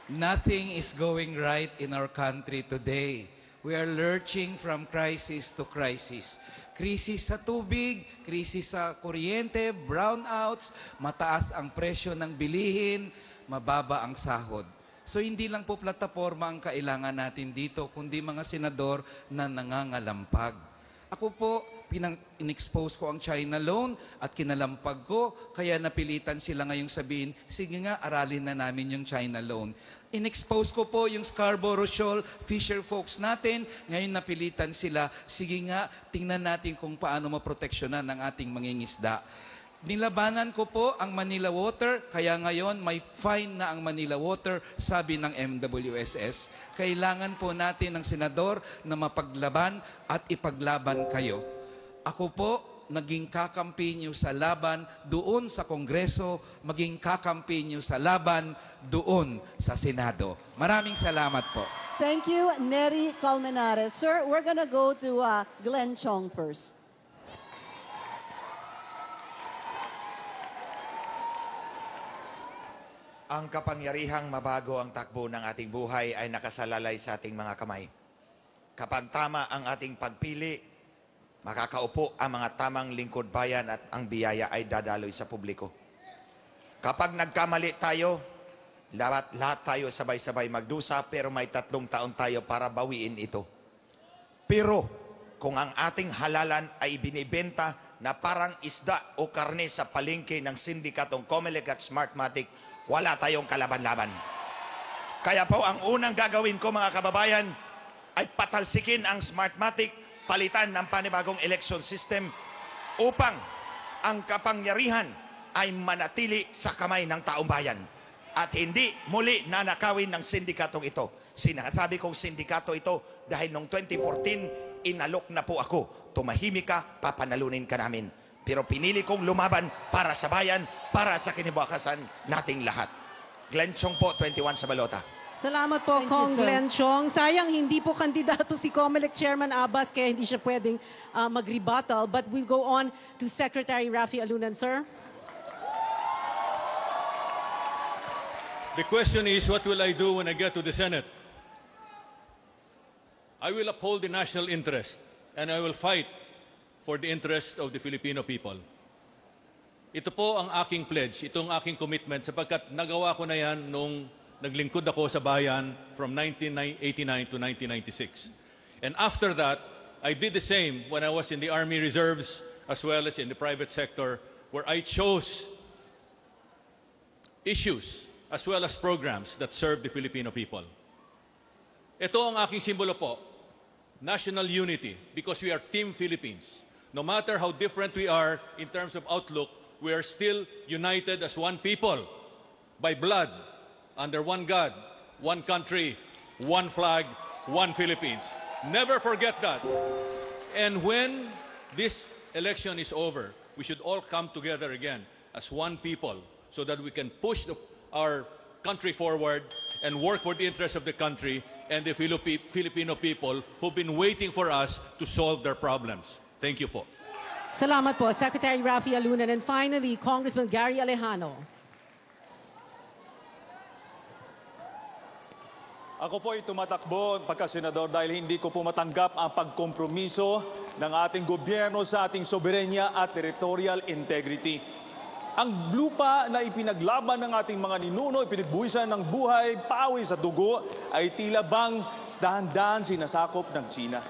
Nothing is going right in our country today. We are lurching from crisis to crisis. Krisis sa tubig, krisis sa kuryente, brownouts, mataas ang presyo ng bilihin, mababa ang sahod. So hindi lang po plataforma ang kailangan natin dito, kundi mga senador na nangangalampag. Ako po, in-expose ko ang China loan at kinalampag ko, kaya napilitan sila ngayong sabihin, sige nga, aralin na namin yung China loan. In-expose ko po yung Scarborough Shoal fisher folks natin, ngayon napilitan sila, sige nga, tingnan natin kung paano maproteksyonan ng ating mangingisda. Nilabanan ko po ang Manila Water, kaya ngayon may fine na ang Manila Water, sabi ng MWSS. Kailangan po natin ng senador na mapaglaban at ipaglaban kayo. Ako po, naging kakampi niyo sa laban doon sa Kongreso, maging kakampi niyo sa laban doon sa Senado. Maraming salamat po. Thank you, Nery Colmenares. Sir, we're gonna go to Glenn Chong first. Ang kapangyarihang mabago ang takbo ng ating buhay ay nakasalalay sa ating mga kamay. Kapag tama ang ating pagpili, makakaupo ang mga tamang lingkod bayan at ang biyaya ay dadaloy sa publiko. Kapag nagkamali tayo, lahat tayo sabay-sabay magdusa, pero may 3 taon tayo para bawiin ito. Pero kung ang ating halalan ay binibenta na parang isda o karne sa palengke ng sindikatong Comelec at Smartmatic, wala tayong kalaban-laban. Kaya po ang unang gagawin ko mga kababayan ay patalsikin ang Smartmatic, palitan ng panibagong election system upang ang kapangyarihan ay manatili sa kamay ng taong bayan at hindi muli nanakawin ng sindikatong ito. Sinasabi kong sindikato ito dahil noong 2014, inalok na po ako. Tumahimik ka, papanalunin ka namin. Pero pinili kong lumaban para sa bayan, para sa kinabukasan nating lahat. Glenn Chong po, 21 sa balota. Salamat po, Kong Glenn Chong. Sayang hindi po kandidato si Comelec Chairman Abbas kaya hindi siya pwedeng mag-rebuttal. But we'll go on to Secretary Raffy Alunan, sir. The question is, what will I do when I get to the Senate? I will uphold the national interest and I will fight for the interest of the Filipino people. Ito po ang aking pledge, itong aking commitment sapagkat nagawa ko na yan nung naglingkod ako sa bayan from 1989 to 1996. And after that, I did the same when I was in the Army Reserves as well as in the private sector where I chose issues as well as programs that serve the Filipino people. Ito ang aking simbolo po, national unity, because we are Team Philippines. No matter how different we are in terms of outlook, we are still united as one people, by blood, under one God, one country, one flag, one Philippines. Never forget that. And when this election is over, we should all come together again as one people so that we can push our country forward and work for the interests of the country and the Filipino people who've been waiting for us to solve their problems. Thank you po. Salamat po, Secretary Raffy Alunan. And finally, Congressman Gary Alejano. Ako po ay tumatakbo pagka-senador dahil hindi ko po matanggap ang pagkompromiso ng ating gobyerno sa ating soberenya at territorial integrity. Ang lupa na ipinaglaban ng ating mga ninuno, ipinagbuhisan ng buhay, pawis sa dugo, ay tila bang dahan-dahan sinasakop ng China.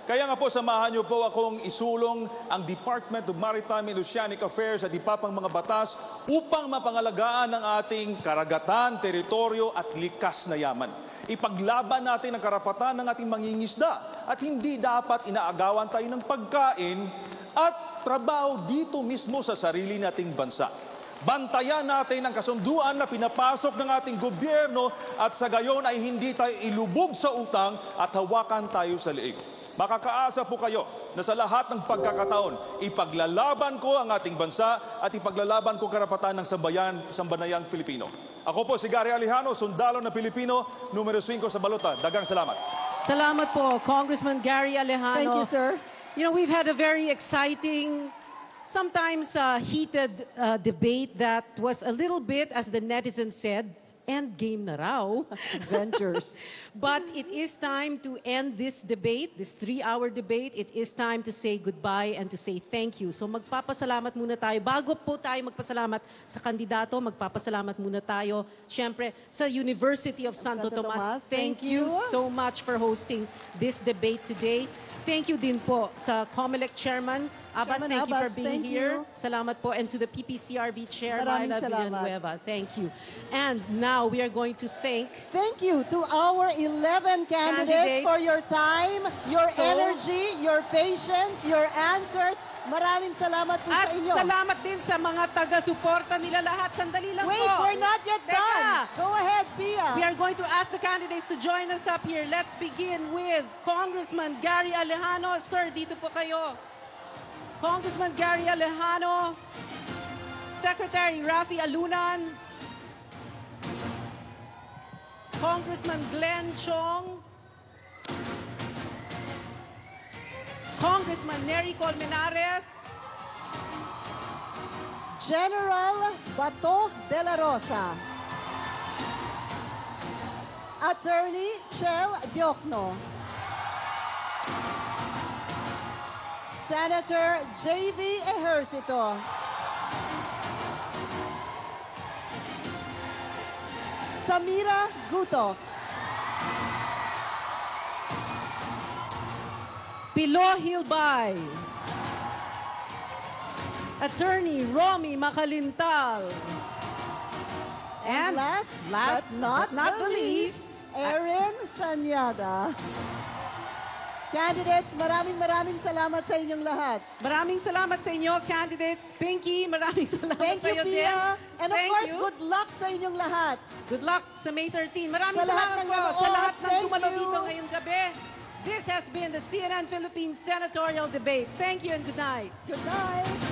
Kaya nga po, samahan niyo po akong isulong ang Department of Maritime and Oceanic Affairs at iba pang mga batas upang mapangalagaan ang ating karagatan, teritoryo at likas na yaman. Ipaglaban natin ang karapatan ng ating mangingisda at hindi dapat inaagawan tayo ng pagkain at trabaho dito mismo sa sarili nating bansa. Bantayan natin ang kasunduan na pinapasok ng ating gobyerno at sa gayon ay hindi tayo ilubog sa utang at hawakan tayo sa leeg. Makakaasa po kayo na sa lahat ng pagkakataon, ipaglalaban ko ang ating bansa at ipaglalaban ko karapatan ng sambanayang Pilipino. Ako po si Gary Alejano, sundalo na Pilipino, numero 5 sa balota. Dagang salamat. Salamat po, Congressman Gary Alejano. Thank you, sir. You know, we've had a very exciting, sometimes heated debate that was a little bit, as the netizens said, endgame na raw. Avengers. But it is time to end this debate, this 3-hour debate. It is time to say goodbye and to say thank you. So magpapasalamat muna tayo. Bago po tayo magpasalamat sa kandidato, magpapasalamat muna tayo, syempre, sa University of Santo Tomas. Thank you so much for hosting this debate today. Thank you din po sa Comelec Chairman Abbas, thank you for being here. Salamat po. And to the PPCRB Chair, Myla Villanueva. Thank you. And now we are going to thank you to our 11 candidates for your time, your energy, your patience, your answers. Maraming salamat po sa inyo. At salamat din sa mga taga-suporta nila lahat. Sandali lang po. Wait, we're not yet done. Go ahead, Pia. We are going to ask the candidates to join us up here. Let's begin with Congressman Gary Alejano. Sir, dito po kayo. Congressman Gary Alejano, Secretary Raffy Alunan, Congressman Glenn Chong, Congressman Nery Colmenares, General Bato de la Rosa, Attorney Chel Diokno, Senator J.V. Ejercito. Samira Guto. Pilo Hilbay. Attorney Romy Makalintal. And last but not the least, Erin Tanyada. Candidates, maraming salamat sa inyong lahat. Maraming salamat sa inyo, candidates. Pinky, maraming salamat sa iyo din. And of course, good luck sa inyong lahat. Good luck sa May 13. Maraming Sa lahat salamat ng po nanood, sa lahat ng thank dumalo you. dito ngayong gabi. This has been the CNN Philippines Senatorial Debate. Thank you and good night. Good night.